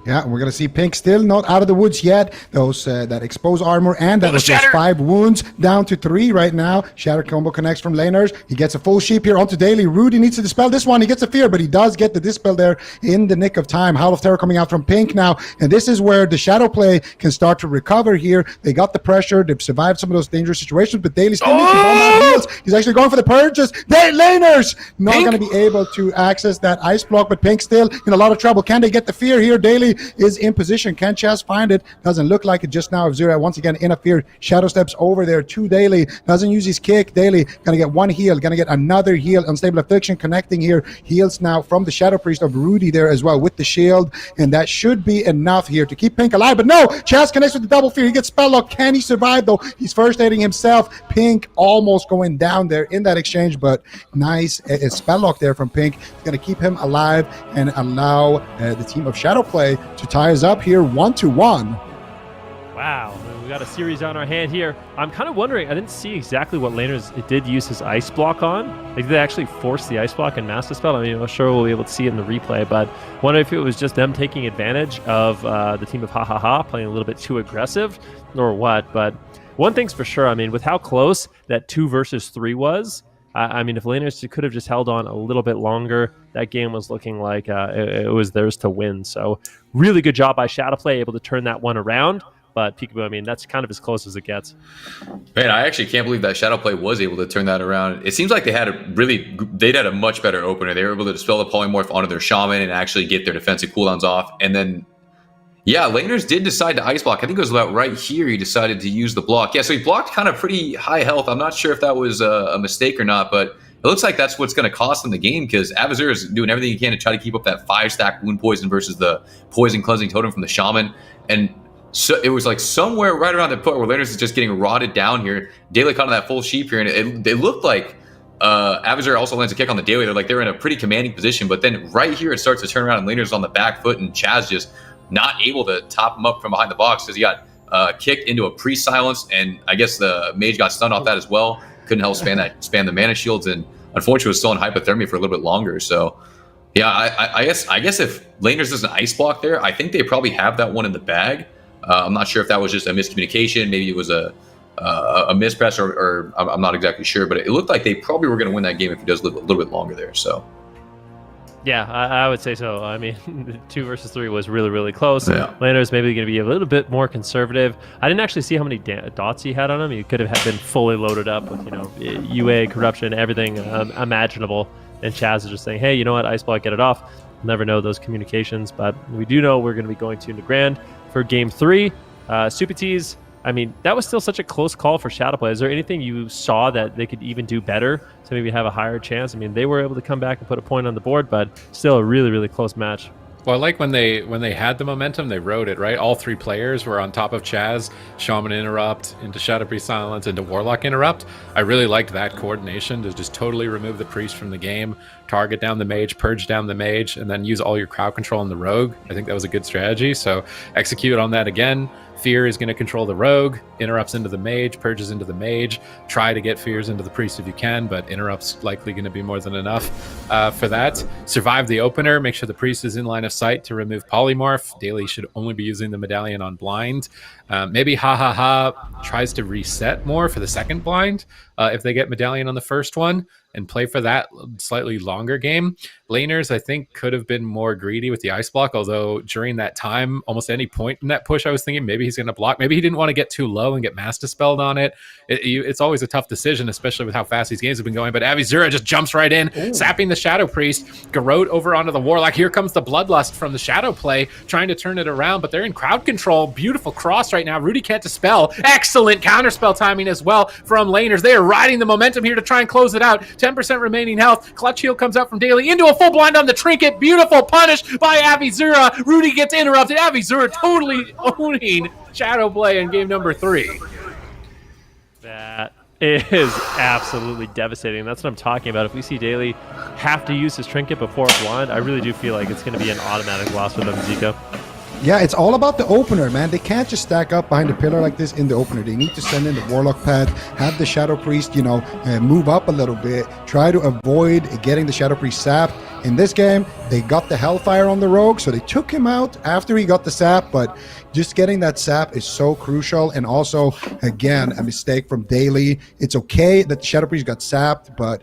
Yeah, we're going to see Pink still not out of the woods yet. Those that expose armor and that was just 5 wounds down to 3 right now. Shatter combo connects from Laners. He gets a full sheep here onto Daily. Rudy needs to dispel this one. He gets a fear, but he does get the dispel there in the nick of time. Howl of Terror coming out from Pink now. And this is where the Shadow Play can start to recover here. They got the pressure. They've survived some of those dangerous situations, but Daily still needs to bomb out heals. He's actually going for the purges. Laners not going to be able to access that ice block, but Pink still in a lot of trouble. Can they get the fear here? Daily is in position. Can Chaz find it? Doesn't look like it just now. Zura once again in a fear. Shadow steps over there to Daily. Doesn't use his kick. Daily gonna get 1 heal. Gonna get another heal. Unstable Affliction connecting here. Heals now from the Shadow Priest of Rudy there as well with the shield. And that should be enough here to keep Pink alive. But no! Chaz connects with the double fear. He gets spell lock. Can he survive though? He's first aiding himself. Pink almost going down there in that exchange, but nice spell lock there from Pink. It's gonna keep him alive and allow the team of Shadow Play to tie us up here 1-1. Wow, we got a series on our hand here. I'm kind of wondering, I didn't see exactly what Laners it did use his ice block on. Like, did they actually force the ice block and mass dispel? I mean, I'm sure we'll be able to see it in the replay, but wonder if it was just them taking advantage of the team of Ha Ha Ha playing a little bit too aggressive or what. But one thing's for sure, I mean, with how close that 2 versus 3 was, I mean, if Laners could have just held on a little bit longer, that game was looking like it was theirs to win. So really good job by Shadowplay, able to turn that one around. But Peekaboo, I mean, that's kind of as close as it gets. Man, I actually can't believe that Shadowplay was able to turn that around. It seems like they'd had a much better opener. They were able to dispel the polymorph onto their Shaman and actually get their defensive cooldowns off. And then, yeah, Laners did decide to ice block. I think it was about right here he decided to use the block. Yeah, so he blocked kind of pretty high health. I'm not sure if that was a mistake or not, but it looks like that's what's going to cost them the game because Avizur is doing everything he can to try to keep up that 5-stack wound poison versus the poison cleansing totem from the Shaman. And so it was like somewhere right around the point where Laners is just getting rotted down here. Daily caught on that full sheep here, and it looked like Avizur also lands a kick on the Daily. They're in a pretty commanding position, but then right here it starts to turn around and Laners on the back foot, and Chaz just not able to top him up from behind the box because he got kicked into a pre-silence, and I guess the mage got stunned off that as well. Couldn't help span the mana shields, and unfortunately was still in hypothermia for a little bit longer. So yeah, I guess if Laners doesn't ice block there, I think they probably have that one in the bag. I'm not sure if that was just a miscommunication. Maybe it was a mispress, or I'm not exactly sure. But it looked like they probably were going to win that game if he does live a little bit longer there. So yeah, I would say so. I mean, 2 versus 3 was really, really close. Yeah. Laners maybe going to be a little bit more conservative. I didn't actually see how many dots he had on him. He could have been fully loaded up with, UA, corruption, everything imaginable. And Chaz is just saying, hey, you know what, Ice Block, get it off. We'll never know those communications, but we do know we're going to be going to Grand for Game 3. Supities, I mean, that was still such a close call for Shadowplay. Is there anything you saw that they could even do better to maybe have a higher chance? I mean, they were able to come back and put a point on the board, but still a really, really close match. Well, I like when they had the momentum, they rode it, right? All 3 players were on top of Chaz, Shaman Interrupt, into Shadow Priest Silence, into Warlock Interrupt. I really liked that coordination to just totally remove the priest from the game, target down the mage, purge down the mage, and then use all your crowd control on the rogue. I think that was a good strategy, so execute on that again. Fear is going to control the rogue, interrupts into the mage, purges into the mage. Try to get fears into the priest if you can, but interrupts likely going to be more than enough for that. Survive the opener, make sure the priest is in line of sight to remove polymorph. Daily should only be using the medallion on blind. Maybe Ha Ha Ha tries to reset more for the second blind if they get medallion on the first one. and play for that slightly longer game. Laners, I think, could have been more greedy with the ice block, although during that time, almost any point in that push, I was thinking maybe he's going to block. Maybe he didn't want to get too low and get mass dispelled on it. It's always a tough decision, especially with how fast these games have been going. But Avizura just jumps right in, sapping the Shadow Priest. Garrote over onto the Warlock. Here comes the Bloodlust from the Shadow play, trying to turn it around, but they're in crowd control. Beautiful cross right now. Rudy can't dispel. Excellent counterspell timing as well from Laners. They are riding the momentum here to try and close it out. 10% remaining health. Clutch heal comes out from Daly into a full blind on the Trinket. Beautiful punish by Avizura. Rudy gets interrupted. Avizura totally owning Shadow play in game number 3. That is absolutely devastating. That's what I'm talking about. If we see Daly have to use his Trinket before a blind, I really do feel like it's going to be an automatic loss for them, Zico. Yeah, it's all about the opener, man. They can't just stack up behind a pillar like this in the opener. They need to send in the Warlock pad, have the Shadow Priest, move up a little bit, try to avoid getting the Shadow Priest sapped. In this game, they got the Hellfire on the Rogue, so they took him out after he got the sap, but just getting that sap is so crucial. And also, again, a mistake from Daly. It's okay that the Shadow Priest got sapped, but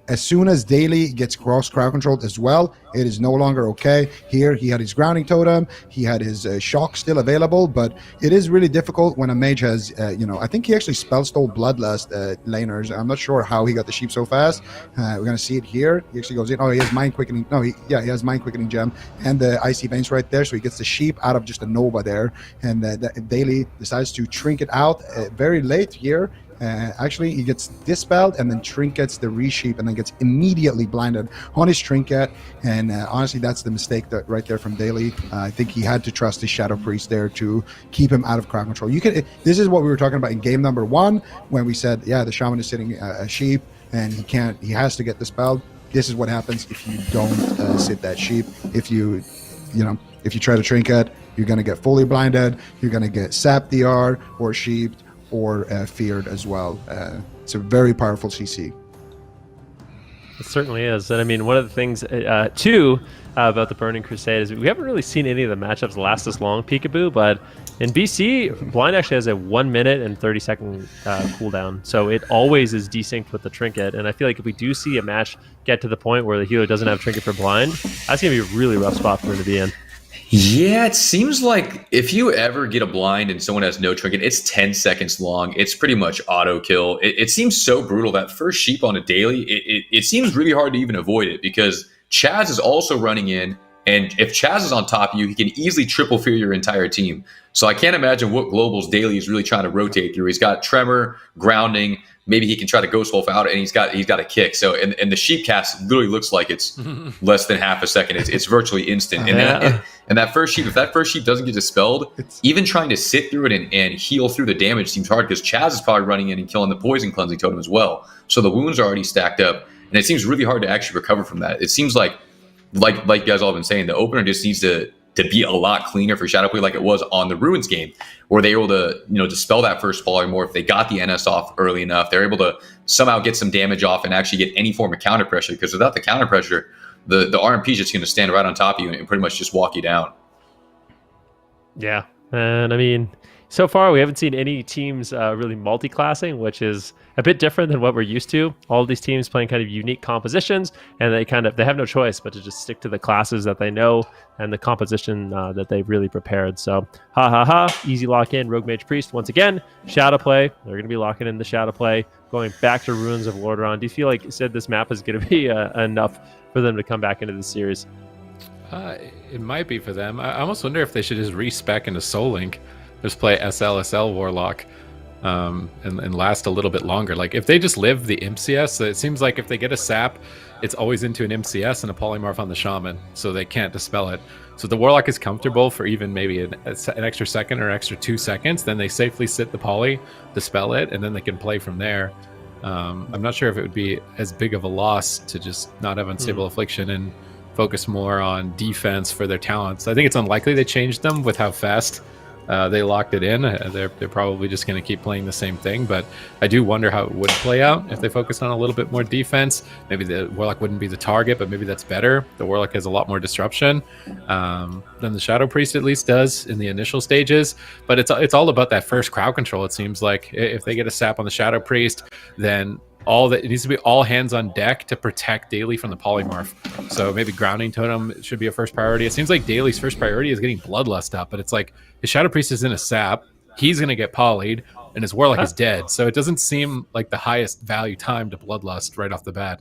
as soon as Daly gets crowd controlled as well, it is no longer okay. Here, he had his grounding totem, he had his shock still available, but it is really difficult when a mage has, I think he actually spell stole Bloodlust laners. I'm not sure how he got the sheep so fast. We're going to see it here. He actually goes in. Oh, he has mind quickening. No, he has mind quickening gem and the icy veins right there. So he gets the sheep out of just a Nova there. And Daly decides to trinket out very late here. Actually, he gets dispelled and then trinkets the resheep and then gets immediately blinded on his trinket. And honestly, that's the mistake that right there from Daly. I think he had to trust his Shadow Priest there to keep him out of crowd control. This is what we were talking about in game number 1 when we said, yeah, the shaman is sitting a sheep and he has to get dispelled. This is what happens if you don't sit that sheep. If you try to trinket, you're going to get fully blinded. You're going to get sapped DR or sheeped or feared as well. It's a very powerful CC. It certainly is. And I mean, one of the things, too, about the Burning Crusade is we haven't really seen any of the matchups last this long, peekaboo, but in BC, Blind actually has a 1 minute and 30 second cooldown. So it always is desynced with the Trinket. And I feel like if we do see a match get to the point where the healer doesn't have Trinket for Blind, that's going to be a really rough spot for him to be in. Yeah, it seems like if you ever get a blind and someone has no trinket, it's 10 seconds long. It's pretty much auto kill. It seems so brutal. That first sheep on a daily, it seems really hard to even avoid it because Chaz is also running in. And if Chaz is on top of you, he can easily triple fear your entire team. So I can't imagine what Global's daily is really trying to rotate through. He's got Tremor, Grounding. Maybe he can try to Ghost Wolf out, and he's got a kick. So and the sheep cast literally looks like it's less than half a second. It's virtually instant. And that first sheep, if that first sheep doesn't get dispelled, even trying to sit through it and heal through the damage seems hard because Chaz is probably running in and killing the poison cleansing totem as well. So the wounds are already stacked up, and it seems really hard to actually recover from that. It seems like you guys all have been saying, the opener just needs to be a lot cleaner for Shadowplay like it was on the Ruins game, where they were able to, dispel that first polymorph. If they got the NS off early enough, they're able to somehow get some damage off and actually get any form of counter pressure, because without the counter pressure, the RMP is just going to stand right on top of you and pretty much just walk you down. Yeah. And I mean, so far we haven't seen any teams really multi-classing, which is a bit different than what we're used to. All of these teams playing kind of unique compositions, and they have no choice but to just stick to the classes that they know and the composition that they've really prepared. So easy lock in Rogue Mage Priest once again. Shadow play, they're going to be locking in the shadow play, going back to Ruins of Lordaeron. Do you feel like you said this map is going to be enough for them to come back into the series? It might be for them. I almost wonder if they should just respec into Soul Link, just play SLSL Warlock, and last a little bit longer. Like if they just live the MCS, it seems like if they get a sap, it's always into an MCS and a polymorph on the shaman, so they can't dispel it. So the Warlock is comfortable for even maybe an extra second or extra 2 seconds, then they safely sit the poly, dispel it, and then they can play from there. I'm not sure if it would be as big of a loss to just not have Unstable Affliction and focus more on defense for their talents. I think it's unlikely they changed them with how fast they locked it in. They're probably just going to keep playing the same thing, but I do wonder how it would play out if they focused on a little bit more defense. Maybe the Warlock wouldn't be the target, but maybe that's better. The Warlock has a lot more disruption than the Shadow Priest at least does in the initial stages, but it's all about that first crowd control. It seems like if they get a sap on the Shadow Priest, then it needs to be all hands on deck to protect Daily from the polymorph. So maybe grounding totem should be a first priority. It seems like Daily's first priority is getting Bloodlust up, but it's like his Shadow Priest is in a sap, he's gonna get polyed, and his Warlock is dead. So it doesn't seem like the highest value time to Bloodlust right off the bat.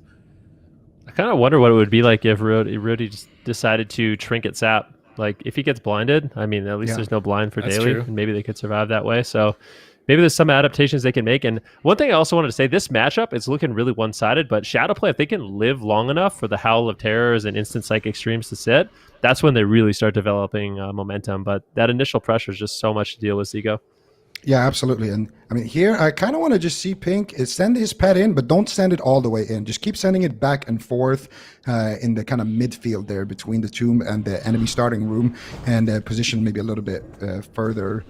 I kind of wonder what it would be like if Rudy just decided to trinket sap. Like if he gets blinded, I mean, at least there's no blind for That's Daily, true. and maybe they could survive that way. So maybe there's some adaptations they can make. And one thing I also wanted to say, this matchup is looking really one-sided, but Shadowplay, if they can live long enough for the Howl of Terrors and Instant Psychic Streams to sit, that's when they really start developing momentum. But that initial pressure is just so much to deal with, Zico. Yeah, absolutely. And I mean, here I kind of want to just see Pink send his pet in, but don't send it all the way in. Just keep sending it back and forth in the kind of midfield there between the tomb and the enemy starting room, and position maybe a little bit further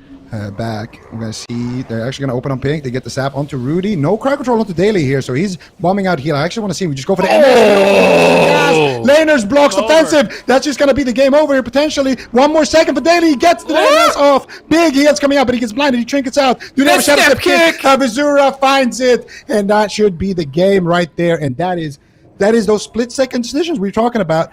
back. I'm going to see they're actually going to open on Pink. They get the sap onto Rudy. No crowd control onto Daily here, so he's bombing out heal. I actually want to see him. We just go for the yes! Laners blocks offensive. That's just going to be the game over here potentially. One more second for Daily. He gets the NS off. Big heals coming out, but he gets blinded. He trinkets out. Do they have a Shadow Step kick? Vizura finds it, and that should be the game right there. And that is those split-second decisions we're talking about.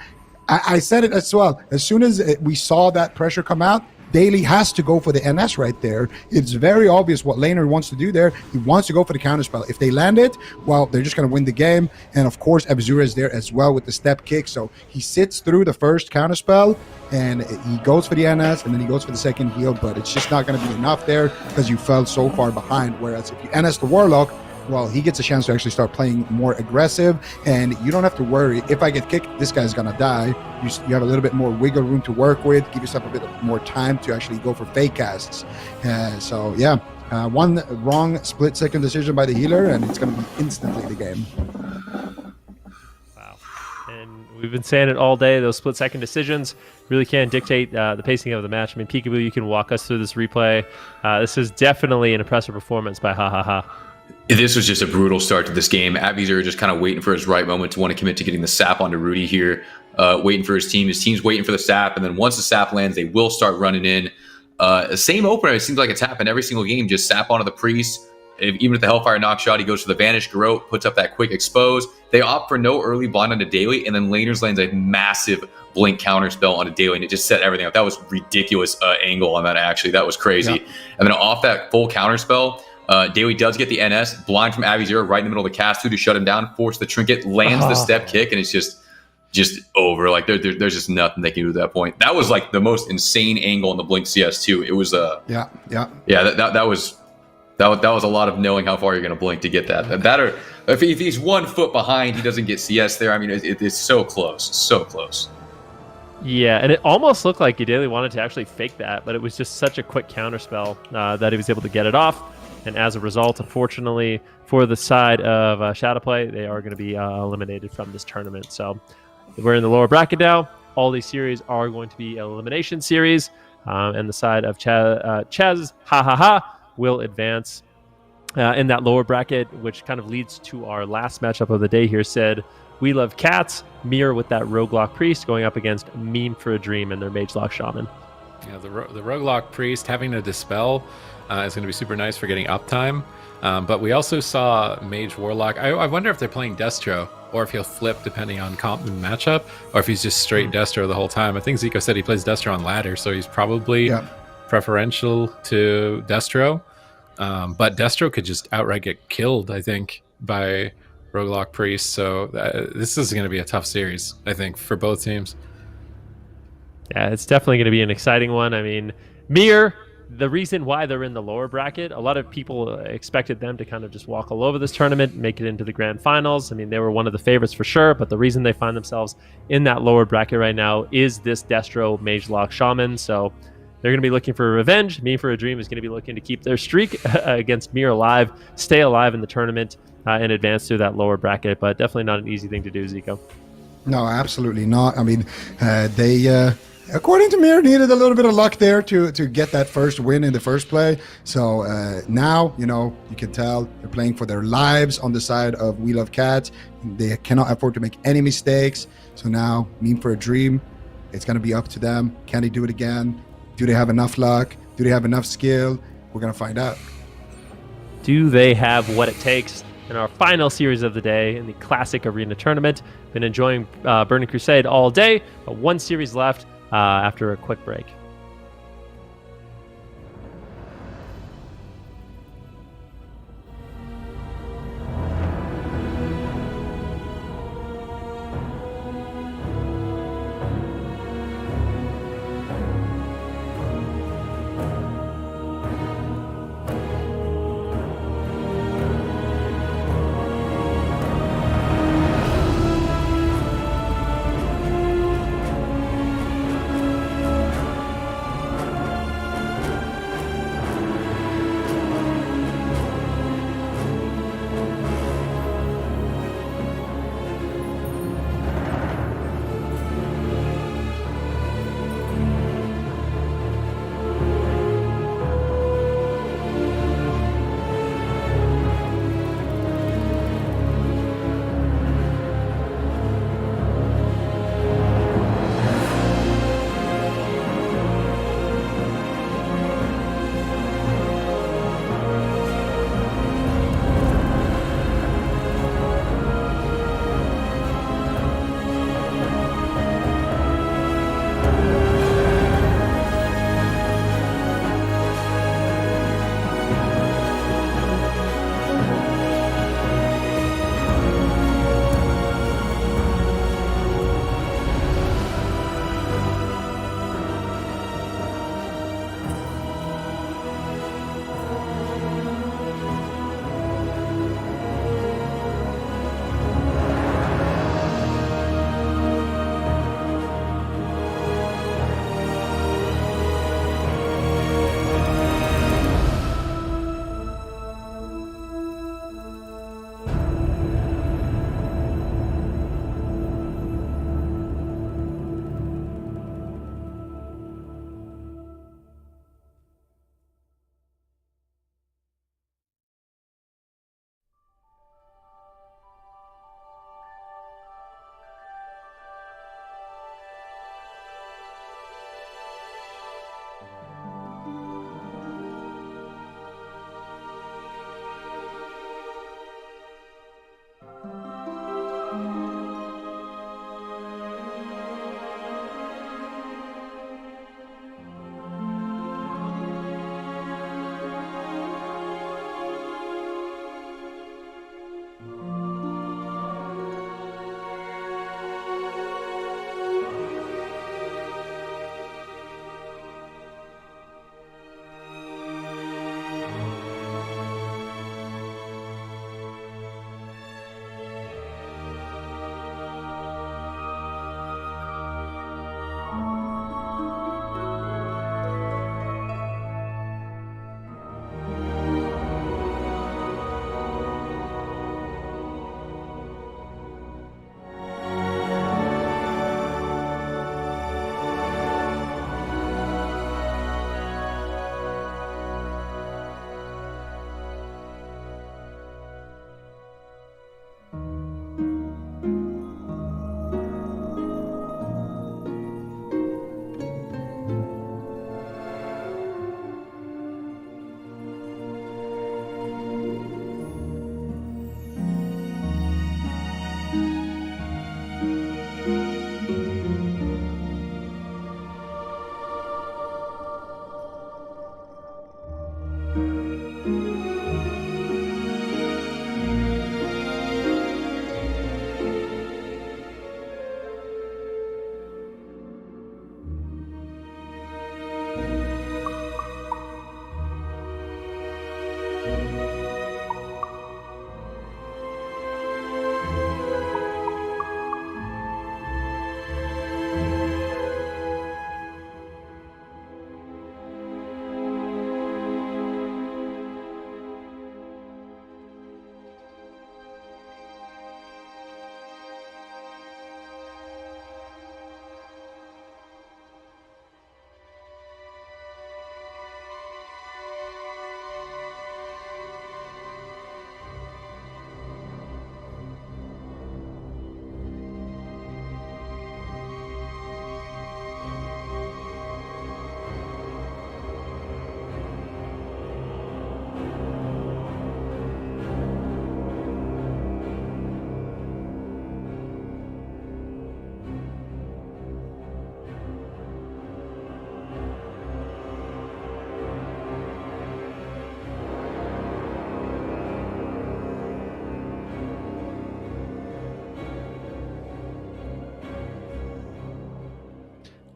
I said it as well. As soon as we saw that pressure come out, Daily has to go for the NS right there. It's very obvious what Laner wants to do there. He wants to go for the counterspell. If they land it, well, they're just going to win the game. And of course, Abzura is there as well with the step kick. So he sits through the first counterspell and he goes for the NS and then he goes for the second heal. But it's just not going to be enough there because you fell so far behind. Whereas if you NS the Warlock, well, he gets a chance to actually start playing more aggressive, and you don't have to worry. If I get kicked, this guy's going to die. You have a little bit more wiggle room to work with, give yourself a bit more time to actually go for fake casts. So, yeah, one wrong split-second decision by the healer, and it's going to be instantly the game. Wow. And we've been saying it all day. Those split-second decisions really can dictate the pacing of the match. I mean, Peekaboo, you can walk us through this replay. This is definitely an impressive performance by Ha. This was just a brutal start to this game. Abizur just kind of waiting for his right moment to want to commit to getting the sap onto Rudy here, waiting for his team. His team's waiting for the sap, and then once the sap lands, they will start running in. Same opener, it seems like it's happened every single game, just sap onto the Priest. Even if the Hellfire knock shot, he goes for the Vanish Garrote, puts up that quick expose. They opt for no early blind onto Daily, and then Laners lands a massive blink counter spell onto Daily, and it just set everything up. That was ridiculous angle on that, actually. That was crazy. Yeah. And then off that full counter spell, Daily does get the NS, blind from Abizur right in the middle of the cast to shut him down, force the trinket, lands the step kick, and it's just over. Like there's just nothing they can do at that point. That was like the most insane angle in the Blink CS too. It was that was a lot of knowing how far you're going to blink to get that. That or if he's 1 foot behind, he doesn't get CS there. I mean, it's so close. Yeah, and it almost looked like Daily wanted to actually fake that, but it was just such a quick counterspell that he was able to get it off. And as a result, unfortunately, for the side of Shadowplay, they are going to be eliminated from this tournament. So we're in the lower bracket now. All these series are going to be elimination series. And the side of Chaz, will advance in that lower bracket, which kind of leads to our last matchup of the day here, Sid. We Love Cats, Mirror with that Roguelock Priest going up against Meme for a Dream and their Magelock Shaman. Yeah, the Roguelock Priest having to dispel is going to be super nice for getting uptime. But we also saw Mage Warlock. I wonder if they're playing Destro, or if he'll flip depending on comp and matchup, or if he's just straight Destro the whole time. I think Zico said he plays Destro on ladder, so he's probably preferential to Destro. But Destro could just outright get killed, I think, by Roguelock Priest. So this is going to be a tough series, I think, for both teams. Yeah, it's definitely going to be an exciting one. I mean, Mir, the reason why they're in the lower bracket, a lot of people expected them to kind of just walk all over this tournament, make it into the grand finals. I mean, they were one of the favorites for sure, but the reason they find themselves in that lower bracket right now is this Destro Magelock Shaman. So they're going to be looking for revenge. Me for a Dream is going to be looking to keep their streak against Mir alive, stay alive in the tournament, and advance through that lower bracket. But definitely not an easy thing to do, Zico. No, absolutely not. I mean, they... according to Mir, needed a little bit of luck there to get that first win in the first play. So now, you can tell they're playing for their lives on the side of We Love Cats. They cannot afford to make any mistakes. So now, Meme for a Dream, it's going to be up to them. Can they do it again? Do they have enough luck? Do they have enough skill? We're going to find out. Do they have what it takes? in our final series of the day in the Classic Arena Tournament. Been enjoying Burning Crusade all day, but one series left after a quick break.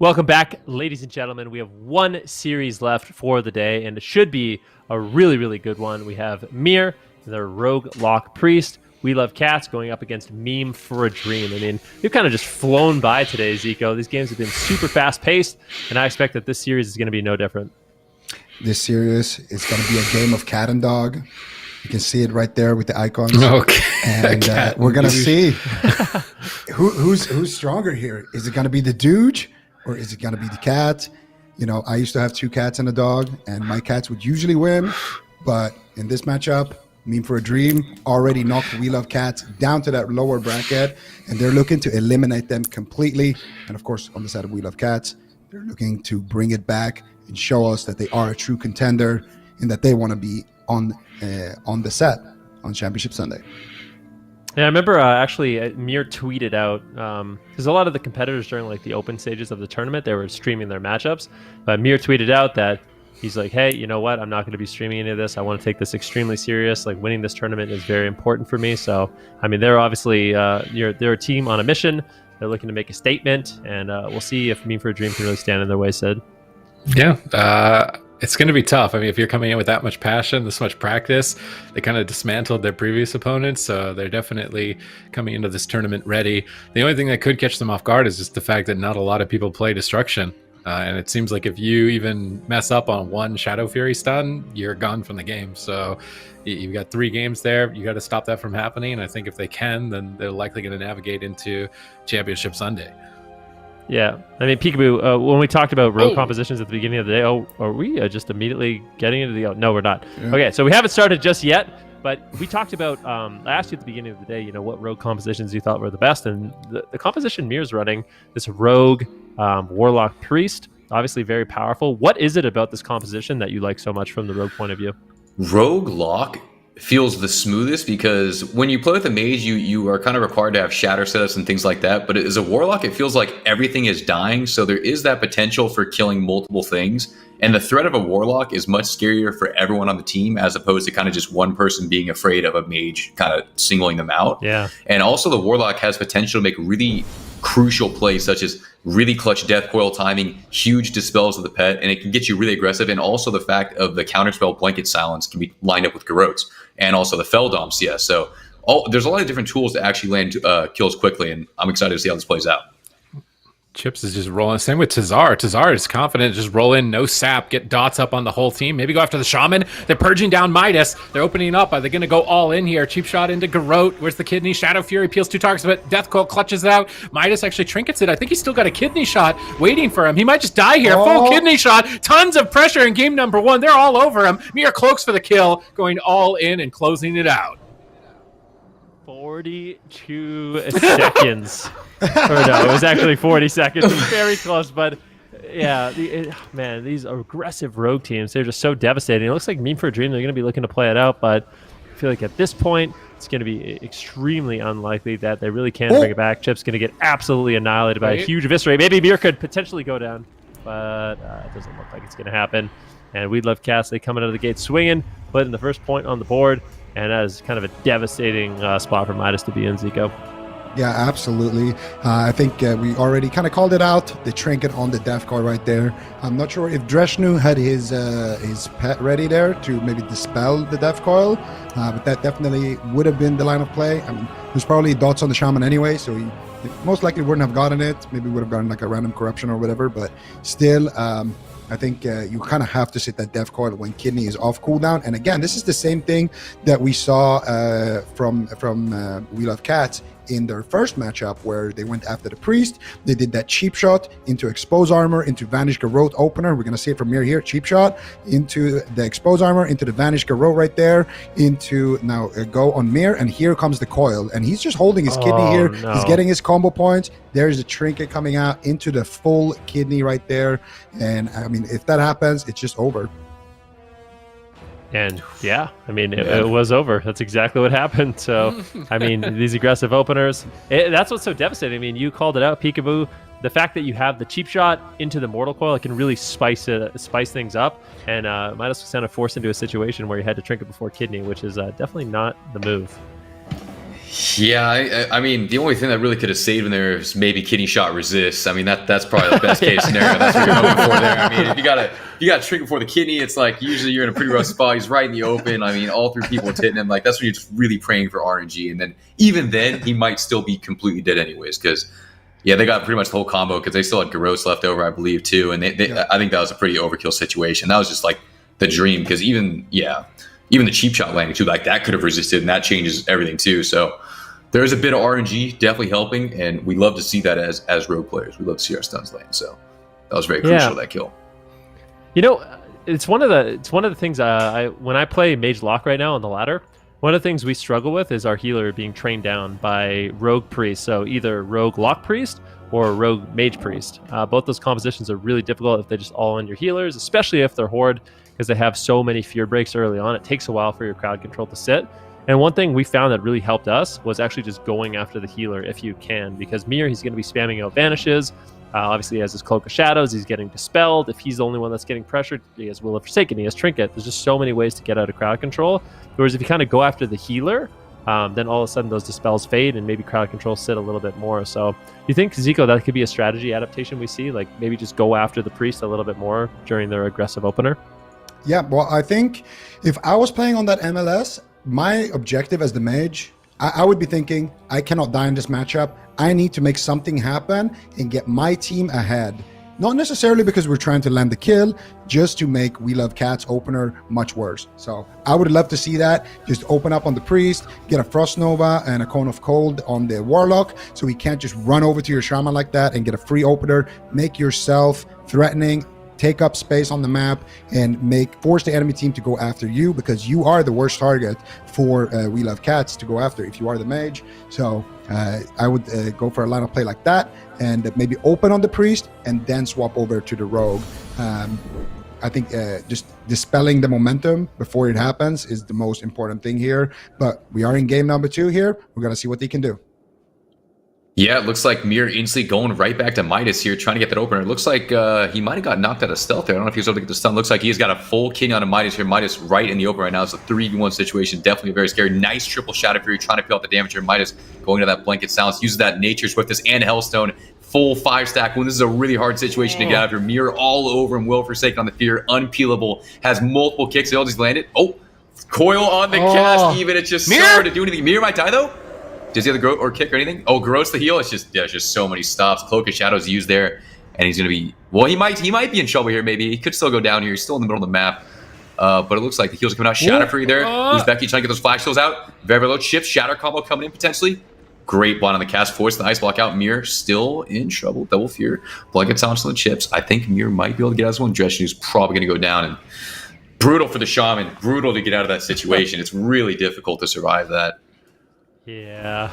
Welcome back, ladies and gentlemen. We have one series left for the day, and it should be a really, really good one. We have Mir, the Rogue Lock Priest. We Love Cats going up against Meme for a Dream. I mean, we've kind of just flown by today, Zico. These games have been super fast-paced, and I expect that this series is going to be no different. This series is going to be a game of cat and dog. You can see it right there with the icons. Okay. And we're going to see who's stronger here. Is it going to be the dude or is it going to be the cat? You know, I used to have 2 cats and a dog, and my cats would usually win. But in this matchup, Meme for a Dream already knocked We Love Cats down to that lower bracket, and they're looking to eliminate them completely. And of course, on the side of We Love Cats, they're looking to bring it back and show us that they are a true contender and that they want to be on the set on Championship Sunday. Yeah, I remember actually Mir tweeted out, because a lot of the competitors during like the open stages of the tournament, they were streaming their matchups. But Mir tweeted out that he's like, hey, you know what? I'm not going to be streaming any of this. I want to take this extremely serious. Like, winning this tournament is very important for me. So, I mean, they're obviously they're a team on a mission. They're looking to make a statement, and we'll see if Meme for a Dream can really stand in their way, Sid. Yeah, it's going to be tough. I mean, if you're coming in with that much passion, this much practice, they kind of dismantled their previous opponents, so they're definitely coming into this tournament ready. The only thing that could catch them off guard is just the fact that not a lot of people play Destruction. And it seems like if you even mess up on one Shadow Fury stun, you're gone from the game. So you've got 3 games there. You got to stop that from happening. And I think if they can, then they're likely going to navigate into Championship Sunday. Yeah. I mean, Peekaboo, when we talked about rogue compositions at the beginning of the day, are we just immediately getting into the... no, we're not. Yeah. Okay, so we haven't started just yet. But we talked about, I asked you at the beginning of the day, you know, what rogue compositions you thought were the best. And the composition Mir's running, this rogue warlock priest, obviously very powerful. What is it about this composition that you like so much from the rogue point of view? Rogue lock feels the smoothest because when you play with a mage, you are kind of required to have shatter setups and things like that. But as a warlock, it feels like everything is dying. So there is that potential for killing multiple things. And the threat of a warlock is much scarier for everyone on the team as opposed to kind of just one person being afraid of a mage kind of singling them out. Yeah. And also the warlock has potential to make really crucial plays such as really clutch death coil timing, huge dispels of the pet, and it can get you really aggressive. And also the fact of the counterspell blanket silence can be lined up with garrotes and also the Feldom CS. So there's a lot of different tools to actually land kills quickly, and I'm excited to see how this plays out. Chips is just rolling. Same with Tazar. Tazar is confident. Just roll in, no sap, get dots up on the whole team. Maybe go after the Shaman. They're purging down Midas. They're opening up. Are they going to go all in here? Cheap shot into Garrote. Where's the kidney? Shadow Fury peels 2 targets, but Death Coil clutches it out. Midas actually trinkets it. I think he's still got a kidney shot waiting for him. He might just die here. Full kidney shot. Tons of pressure in game number 1. They're all over him. Mir cloaks for the kill, going all in and closing it out. 42 seconds. Or no, it was actually 40 seconds. It was very close, but yeah, man, these aggressive rogue teams, they're just so devastating. It looks like Meme for a Dream, they're going to be looking to play it out, but I feel like at this point, it's going to be extremely unlikely that they really can bring it back. Chip's going to get absolutely annihilated by a huge eviscerate. Maybe Mir could potentially go down, but it doesn't look like it's going to happen. And We Love Cats, they coming out of the gate swinging, putting the first point on the board, and that is kind of a devastating spot for Midas to be in, Zico. Yeah, absolutely. I think we already kind of called it out. The trinket on the death coil right there. I'm not sure if Dreshnu had his pet ready there to maybe dispel the death coil, but that definitely would have been the line of play. I mean, there's probably dots on the Shaman anyway, so he most likely wouldn't have gotten it. Maybe would have gotten like a random corruption or whatever, but still, I think you kind of have to sit that death coil when kidney is off cooldown. And again, this is the same thing that we saw from We Love Cats in their first matchup, where they went after the priest. They did that cheap shot into expose armor, into vanish garrote opener. We're gonna see it from here, cheap shot into the expose armor, into the vanish garrote right there, into now go on Mir, and here comes the coil, and he's just holding his kidney here. No. He's getting his combo points. There's a trinket coming out into the full kidney right there, and I mean, if that happens, it's just over. And yeah, I mean, it was over. That's exactly what happened. So, I mean, these aggressive openers, that's what's so devastating. I mean, you called it out, Peekaboo. The fact that you have the cheap shot into the mortal coil, it can really spice things up. And Midas was kind of forced into a situation where you had to trinket before kidney, which is definitely not the move. Yeah, I mean, the only thing that really could have saved him there is maybe kidney shot resist. I mean, that's probably the best case scenario. That's what you're hoping for there. I mean, if you got a trinket before the kidney, it's like usually you're in a pretty rough spot. He's right in the open. I mean, all three people hitting him. Like, that's when you're just really praying for RNG. And then even then, he might still be completely dead anyways. Because, yeah, they got pretty much the whole combo because they still had Garros left over, I believe, too. And I think that was a pretty overkill situation. That was just like the dream because even the cheap shot landing too, like that could have resisted, and that changes everything too. So there's a bit of RNG definitely helping, and we love to see that as rogue players. We love to see our stuns land. So that was very crucial, that kill. You know, it's one of the things when I play Mage Lock right now on the ladder, one of the things we struggle with is our healer being trained down by rogue priest. So either rogue lock priest or rogue mage priest. Both those compositions are really difficult if they're just all on your healers, especially if they're horde, because they have so many fear breaks early on. It takes a while for your crowd control to sit. And one thing we found that really helped us was actually just going after the healer if you can, because Mir, he's going to be spamming out vanishes. Obviously, he has his Cloak of Shadows. He's getting dispelled. If he's the only one that's getting pressured, he has Will of Forsaken. He has Trinket. There's just so many ways to get out of crowd control. Whereas if you kind of go after the healer, then all of a sudden those dispels fade and maybe crowd control sit a little bit more. So you think, Zico, that could be a strategy adaptation we see? Like maybe just go after the priest a little bit more during their aggressive opener? Yeah, well, I think if I was playing on that MLS, my objective as the mage, I would be thinking, I cannot die in this matchup. I need to make something happen and get my team ahead. Not necessarily because we're trying to land the kill, just to make We Love Cats opener much worse. So I would love to see that. Just open up on the priest, get a Frost Nova and a Cone of Cold on the Warlock, so he can't just run over to your Shaman like that and get a free opener. Make yourself threatening, take up space on the map, and force the enemy team to go after you, because you are the worst target for We Love Cats to go after if you are the mage. So I would go for a line of play like that, and maybe open on the priest and then swap over to the rogue. I think just dispelling the momentum before it happens is the most important thing here. But we are in game number 2 here. We're going to see what they can do. Yeah, it looks like Mir instantly going right back to Midas here, trying to get that opener. It looks like he might have got knocked out of stealth there. I don't know if he was able to get the stun. Looks like he's got a full kidney on a Midas here. Midas right in the open right now. It's a 3v1 situation. Definitely very scary. Nice triple Shadow Fury trying to peel out the damage here. Midas going to that blanket silence. Uses that Nature Swiftness and Hellstone. Full 5-stack wound. This is a really hard situation to get out of here. Mir all over him. Will Forsaken on the fear. Unpeelable. Has multiple kicks. They all just landed. Oh, coil on the cast. Even it's just so hard to do anything. Mir might die though. Does he have the Groat or kick or anything? Oh, Groat's the heal. It's just so many stops. Cloak of Shadows used there, and he's gonna be he might be in trouble here. Maybe he could still go down here. He's still in the middle of the map, but it looks like the heals are coming out. Shatter Free there. Who's Becky trying to get those flash heals out? Very low shift. Shatter combo coming in potentially. Great blind on the cast. Force the ice block out. Mir still in trouble. Double fear. Blanket silence on the chips. I think Mir might be able to get out of this one. Dressu's probably gonna go down, and brutal for the Shaman. Brutal to get out of that situation. It's really difficult to survive that. Yeah,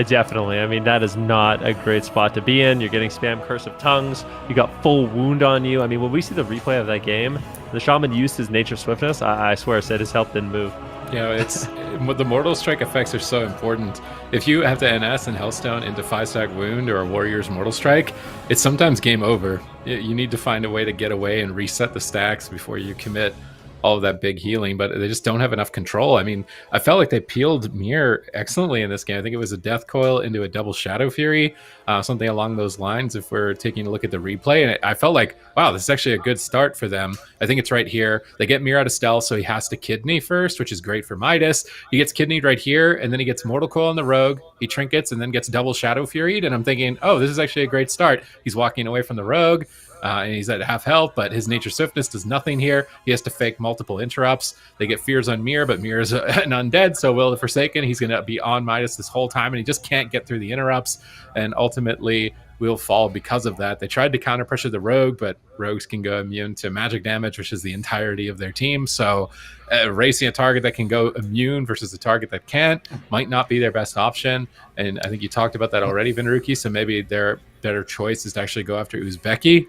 definitely. I mean, that is not a great spot to be in. You're getting spam Curse of Tongues. You got full wound on you. I mean, when we see the replay of that game, the Shaman used his Nature Swiftness. I swear, said his health didn't move. It's the Mortal Strike effects are so important. If you have to NS and Hellstone into 5-stack wound or a Warrior's Mortal Strike, it's sometimes game over. You need to find a way to get away and reset the stacks before you commit all of that big healing, but they just don't have enough control. I mean, I felt like they peeled Mir excellently in this game. I think it was a Death Coil into a double Shadow Fury, something along those lines if we're taking a look at the replay. And I felt like, wow, this is actually a good start for them. I think it's right here. They get Mir out of stealth, so he has to Kidney first, which is great for Midas. He gets Kidneyed right here, and then he gets Mortal Coil on the Rogue. He trinkets and then gets double Shadow Furied, and I'm thinking, oh, this is actually a great start. He's walking away from the Rogue. And he's at half health, but his Nature Swiftness does nothing here. He has to fake multiple interrupts. They get fears on Mir, but Mir is an undead, so Will the Forsaken, he's going to be on Midas this whole time, and he just can't get through the interrupts, and ultimately will fall because of that. They tried to counter pressure the Rogue, but Rogues can go immune to magic damage, which is the entirety of their team, so racing a target that can go immune versus a target that can't might not be their best option, and I think you talked about that already, Vinruki, so maybe their better choice is to actually go after Uzbeki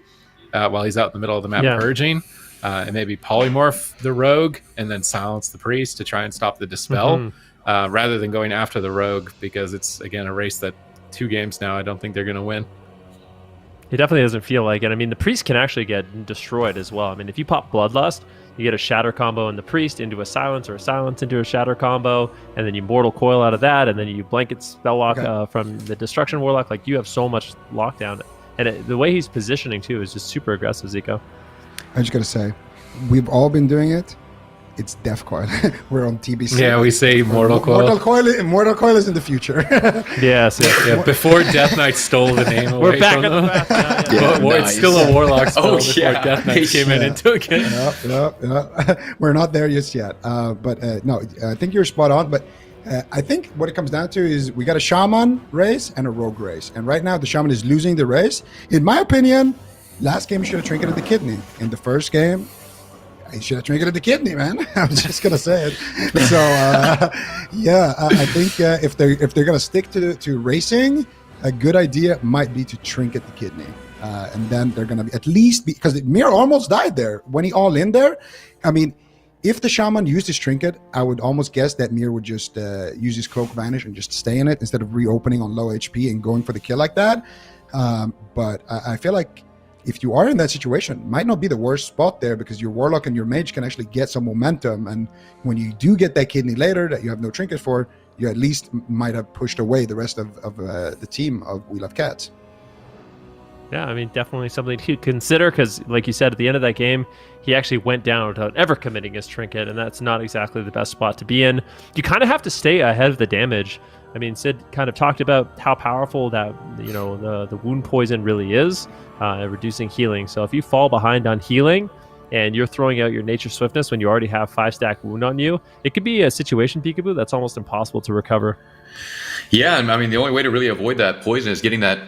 while he's out in the middle of the map purging, and maybe polymorph the Rogue and then silence the Priest to try and stop the Dispel, rather than going after the Rogue, because it's, again, a race that 2 games now I don't think they're going to win. It definitely doesn't feel like it. I mean, the Priest can actually get destroyed as well. I mean, if you pop Bloodlust, you get a shatter combo in the priest into a silence, or a silence into a shatter combo, and then you mortal coil out of that, and then you blanket spell lock from the destruction warlock. Like, you have so much lockdown, and the way he's positioning too is just super aggressive, Zico. I just gotta say, we've all been doing it. It's Death Coil. We're on TBC. Yeah, we say Mortal Coil. Mortal Coil is in the future. Yes. Yeah, before Death Knight stole the name away We're back from at them. the back. It's still a Warlock spell before yeah. Death Knight came in and took it. Yeah. We're not there just yet. No, I think you're spot on. But I think what it comes down to is we got a Shaman race and a Rogue race. And right now the Shaman is losing the race. In my opinion, last game you should have trinketed the kidney. In the first game, you should have trinketed the kidney, man. I'm just gonna say it. So I think if they're gonna stick to racing, a good idea might be to trinket the kidney, and then they're gonna be at least because Mir almost died there when he all in there. I mean, if the Shaman used his trinket, I would almost guess that Mir would just use his cloak vanish and just stay in it instead of reopening on low HP and going for the kill like that. But I feel like, if you are in that situation, it might not be the worst spot there, because your Warlock and your Mage can actually get some momentum. And when you do get that kidney later that you have no trinket for, you at least might have pushed away the rest of the team of We Love Cats. Yeah, I mean, definitely something to consider, because like you said, at the end of that game, he actually went down without ever committing his trinket, and that's not exactly the best spot to be in. You kind of have to stay ahead of the damage. I mean, Sid kind of talked about how powerful that, the wound poison really is, reducing healing. So if you fall behind on healing and you're throwing out your nature swiftness when you already have 5-stack wound on you, it could be a situation, Peekaboo, that's almost impossible to recover. Yeah, I mean, the only way to really avoid that poison is getting that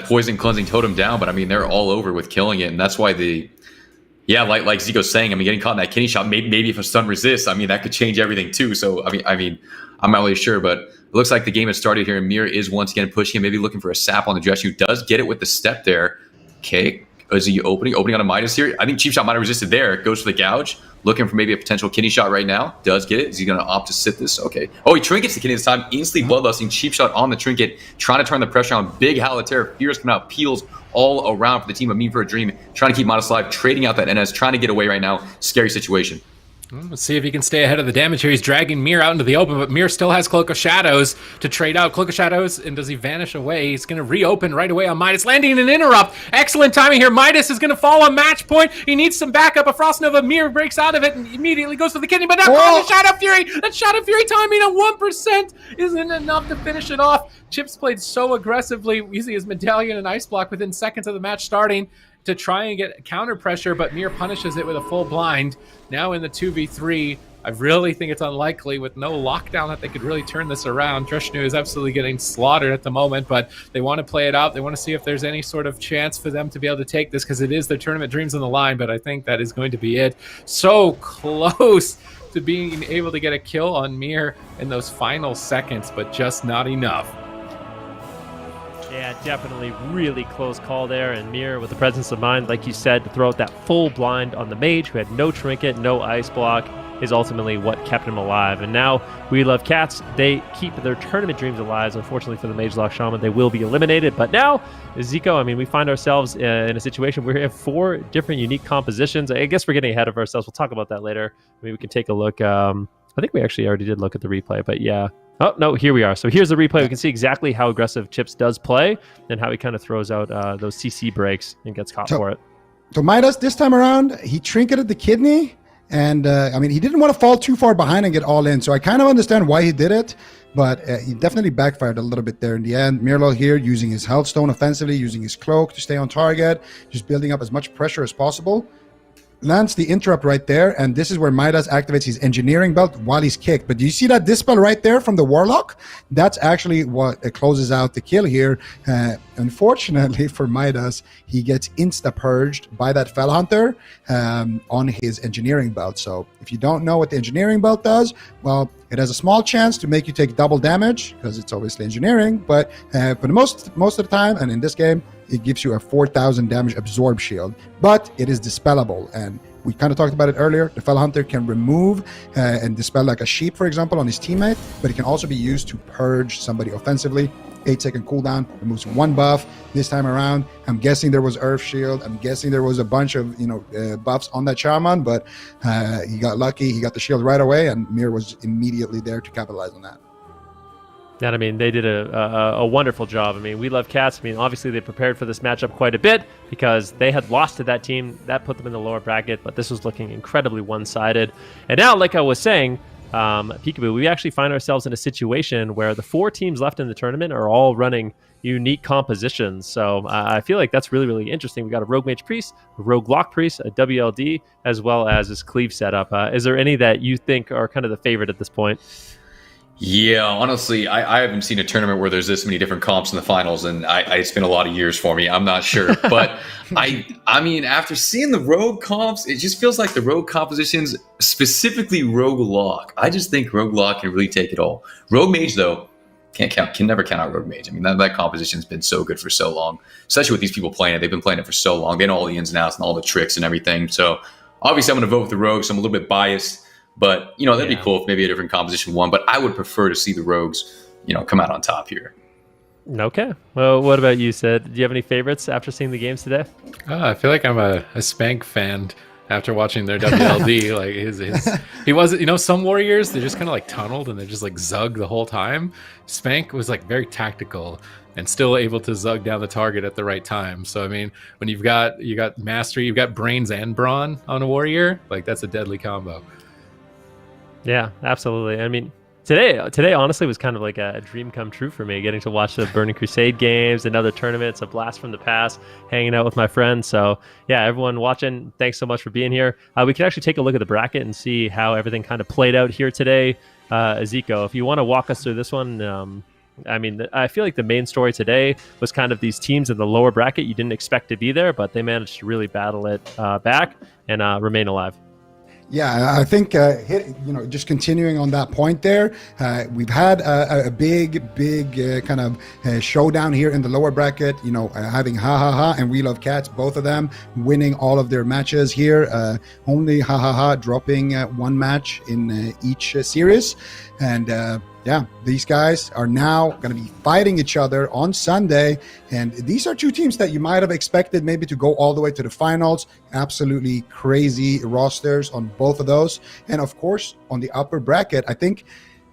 poison cleansing totem down. But I mean, they're all over with killing it, and that's why like Zico's saying, I mean, getting caught in that kidney shot, maybe if a stun resists, I mean, that could change everything too. So I mean, I'm not really sure, but it looks like the game has started here, and Mir is once again pushing him, maybe looking for a sap on the dress shoe. Does get it with the step there. Okay, is he opening on a Midas here? I think Cheap Shot might have resisted there. Goes for the gouge, looking for maybe a potential kidney shot right now. Does get it. Is he going to opt to sit this? Okay. Oh, he trinkets the kidney this time. Instantly bloodlusting. Cheap Shot on the trinket, trying to turn the pressure on. Big Howl of Terror. Fears coming out. Peels all around for the team of Meme for a Dream. Trying to keep Midas alive. Trading out that NS. Trying to get away right now. Scary situation. Let's see if he can stay ahead of the damage here. He's dragging Mir out into the open, but Mir still has Cloak of Shadows to trade out. Cloak of Shadows, and does he vanish away? He's going to reopen right away on Midas, landing an interrupt. Excellent timing here. Midas is going to fall on match point. He needs some backup. A Frost Nova. Mir breaks out of it and immediately goes for the kidney, but now the Shadow Fury. That Shadow Fury timing at 1% isn't enough to finish it off. Chips played so aggressively, using his medallion and ice block within seconds of the match starting to try and get counter pressure, but Mir punishes it with a full blind. Now in the 2v3, I really think it's unlikely with no lockdown that they could really turn this around. Trishnu is absolutely getting slaughtered at the moment, but they want to play it out. They want to see if there's any sort of chance for them to be able to take this, because it is their tournament dreams on the line, but I think that is going to be it. So close to being able to get a kill on Mir in those final seconds, but just not enough. Yeah, definitely really close call there, and Mir with the presence of mind, like you said, to throw out that full blind on the Mage, who had no trinket, no ice block, is ultimately what kept him alive. And now We Love Cats, they keep their tournament dreams alive. Unfortunately for the Mage Lock Shaman, they will be eliminated. But now, Zico, I mean, we find ourselves in a situation where we have 4 different unique compositions. I guess we're getting ahead of ourselves. We'll talk about that later. Maybe we can take a look. I think we actually already did look at the replay, but yeah. Oh, no, here we are. So here's the replay. We can see exactly how aggressive Chips does play and how he kind of throws out those CC breaks and gets caught for it. So Midas, this time around, he trinketed the kidney. And, I mean, he didn't want to fall too far behind and get all in. So I kind of understand why he did it. But he definitely backfired a little bit there in the end. Mirlo here using his health stone offensively, using his cloak to stay on target, just building up as much pressure as possible. Lands the interrupt right there, and this is where Midas activates his engineering belt while he's kicked. But do you see that dispel right there from the Warlock? That's actually what closes out the kill here. Unfortunately for Midas, he gets insta-purged by that Fell Hunter on his engineering belt. So if you don't know what the engineering belt does, well, it has a small chance to make you take double damage, because it's obviously engineering, but for most of the time, and in this game, it gives you a 4,000 damage absorb shield, but it is dispellable. And we kind of talked about it earlier. The Fell Hunter can remove and dispel like a sheep, for example, on his teammate, but it can also be used to purge somebody offensively. 8-second cooldown, removes 1 buff. This time around, I'm guessing there was Earth Shield. I'm guessing there was a bunch of buffs on that shaman, but he got lucky. He got the shield right away, and Mir was immediately there to capitalize on that. And I mean, they did a wonderful job. I mean, We Love Cats. I mean, obviously they prepared for this matchup quite a bit because they had lost to that team. That put them in the lower bracket, but this was looking incredibly one-sided. And now, like I was saying, Peekaboo, we actually find ourselves in a situation where the 4 teams left in the tournament are all running unique compositions. So I feel like that's really, really interesting. We got a Rogue Mage Priest, a Rogue Lock Priest, a WLD, as well as this Cleave setup. Is there any that you think are kind of the favorite at this point? Yeah, honestly, I haven't seen a tournament where there's this many different comps in the finals, and it's been a lot of years for me. I'm not sure, but I mean, after seeing the Rogue comps, it just feels like the Rogue compositions, specifically Rogue Lock. I just think Rogue Lock can really take it all. Rogue Mage, though, can never count out Rogue Mage. I mean, that composition's been so good for so long, especially with these people playing it. They've been playing it for so long. They know all the ins and outs and all the tricks and everything. So obviously, I'm going to vote with the Rogues. So I'm a little bit biased. But, that'd be cool if maybe a different composition won. But I would prefer to see the Rogues, come out on top here. Okay. Well, what about you, Sid? Do you have any favorites after seeing the games today? I feel like I'm a Spank fan after watching their WLD. Like he wasn't, some warriors, they're just kind of like tunneled and they're just like Zug the whole time. Spank was like very tactical and still able to Zug down the target at the right time. So, I mean, when you got mastery, you've got brains and brawn on a warrior, like that's a deadly combo. Yeah, absolutely. I mean, today honestly was kind of like a dream come true for me, getting to watch the Burning Crusade games, another tournament. It's a blast from the past, hanging out with my friends. So yeah, everyone watching, thanks so much for being here. We can actually take a look at the bracket and see how everything kind of played out here today. Zico, if you want to walk us through this one, I mean, I feel like the main story today was kind of these teams in the lower bracket you didn't expect to be there, but they managed to really battle it back and remain alive. Yeah, I think, just continuing on that point there, we've had a big kind of showdown here in the lower bracket, having Ha Ha Ha and We Love Cats, both of them winning all of their matches here. Only Ha Ha Ha dropping 1 match in each series. And these guys are now going to be fighting each other on Sunday. And these are 2 teams that you might have expected maybe to go all the way to the finals. Absolutely crazy rosters on both of those. And of course, on the upper bracket, I think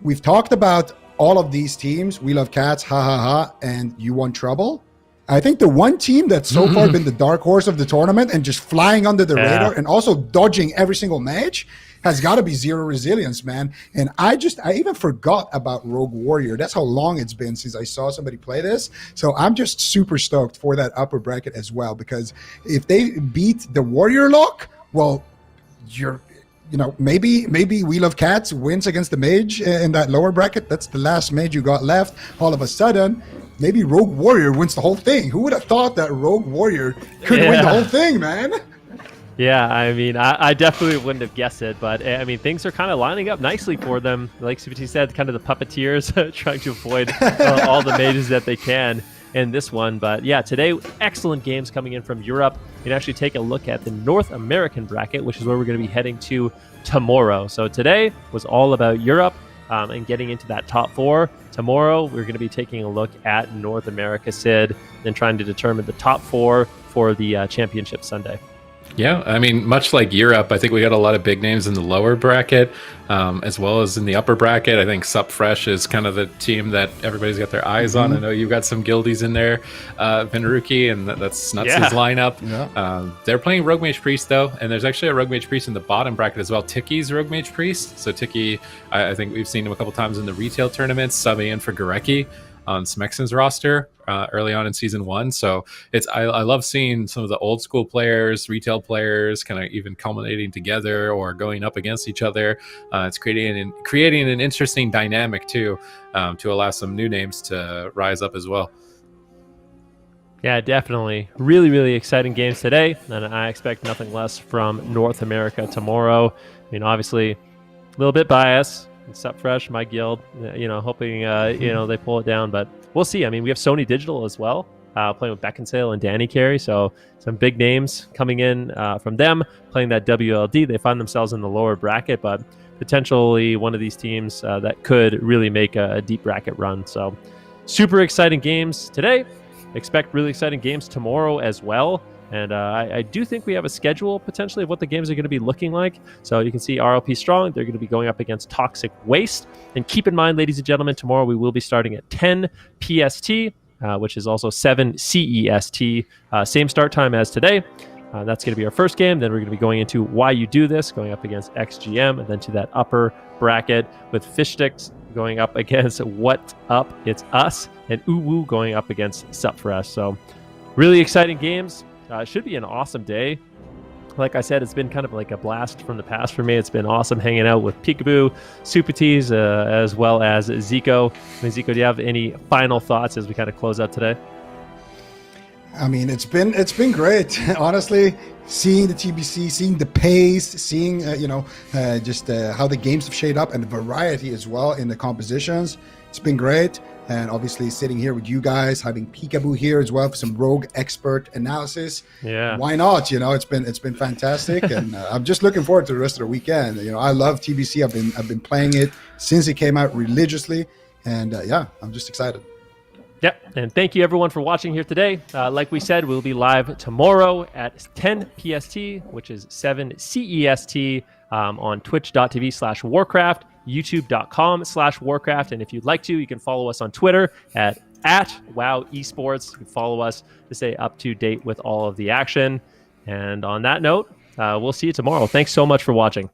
we've talked about all of these teams. We Love Cats, Ha Ha Ha, and You Want Trouble. I think the one team that's so far been the dark horse of the tournament and just flying under the radar and also dodging every single match has got to be Zero Resilience, man. And I even forgot about Rogue Warrior. That's how long it's been since I saw somebody play this. So I'm just super stoked for that upper bracket as well, because if they beat the Warrior lock, well, maybe We Love Cats wins against the Mage in that lower bracket. That's the last Mage you got left. All of a sudden, maybe Rogue Warrior wins the whole thing. Who would have thought that Rogue Warrior could win the whole thing, man? Yeah, I mean, I definitely wouldn't have guessed it, but I mean, things are kind of lining up nicely for them. Like CBT said, kind of the puppeteers trying to avoid all the mages that they can in this one. But yeah, today, excellent games coming in from Europe. You can actually take a look at the North American bracket, which is where we're going to be heading to tomorrow. So today was all about Europe and getting into that top 4. Tomorrow, we're going to be taking a look at North America, Sid, and trying to determine the top 4 for the championship Sunday. Yeah, I mean, much like Europe, I think we got a lot of big names in the lower bracket, as well as in the upper bracket. I think Sup Fresh is kind of the team that everybody's got their eyes on. I know you've got some guildies in there, Vinruki, and that's Snuts' lineup. Yeah. They're playing Rogue Mage Priest, though, and there's actually a Rogue Mage Priest in the bottom bracket as well. Tiki's Rogue Mage Priest. So Tiki, I think we've seen him a couple times in the retail tournaments, subbing in for Gorecki on Smexon's roster early on in season 1. So I love seeing some of the old school players, retail players, kind of even culminating together or going up against each other. It's creating an interesting dynamic too, to allow some new names to rise up as well. Yeah, definitely. Really, really exciting games today, and I expect nothing less from North America tomorrow. I mean, obviously, a little bit biased. Sup Fresh, my guild, hoping, they pull it down, but we'll see. I mean, we have Sony Digital as well, playing with Beckinsale and Danny Carey, so some big names coming in from them, playing that WLD. They find themselves in the lower bracket, but potentially one of these teams that could really make a deep bracket run. So super exciting games today. Expect really exciting games tomorrow as well. And I do think we have a schedule potentially of what the games are going to be looking like. So you can see RLP Strong, they're going to be going up against Toxic Waste. And keep in mind, ladies and gentlemen, tomorrow we will be starting at 10 PST, which is also 7 CEST. Same start time as today. That's going to be our first game. Then we're going to be going into Why You Do This, going up against XGM, and then to that upper bracket with Fish Sticks going up against What Up, It's Us, and Uwu going up against Supfresh. So really exciting games. It should be an awesome day. Like I said, it's been kind of like a blast from the past for me. It's been awesome hanging out with Peekaboo, Supatees, as well as Zico. I mean, Zico, do you have any final thoughts as we kind of close out today? I mean, it's been great, honestly. Seeing the TBC, seeing the pace, seeing just how the games have shaped up and the variety as well in the compositions. It's been great, and obviously sitting here with you guys, having Peekaboo here as well for some rogue expert analysis. Yeah, why not? It's been fantastic, and I'm just looking forward to the rest of the weekend. I love TBC. I've been playing it since it came out religiously, and I'm just excited. Yep, and thank you everyone for watching here today. Like we said, we'll be live tomorrow at 10 PST, which is 7 CEST, on twitch.tv/Warcraft, youtube.com/Warcraft. And if you'd like to, you can follow us on Twitter at WoW Esports. You can follow us to stay up to date with all of the action. And on that note, we'll see you tomorrow. Thanks so much for watching.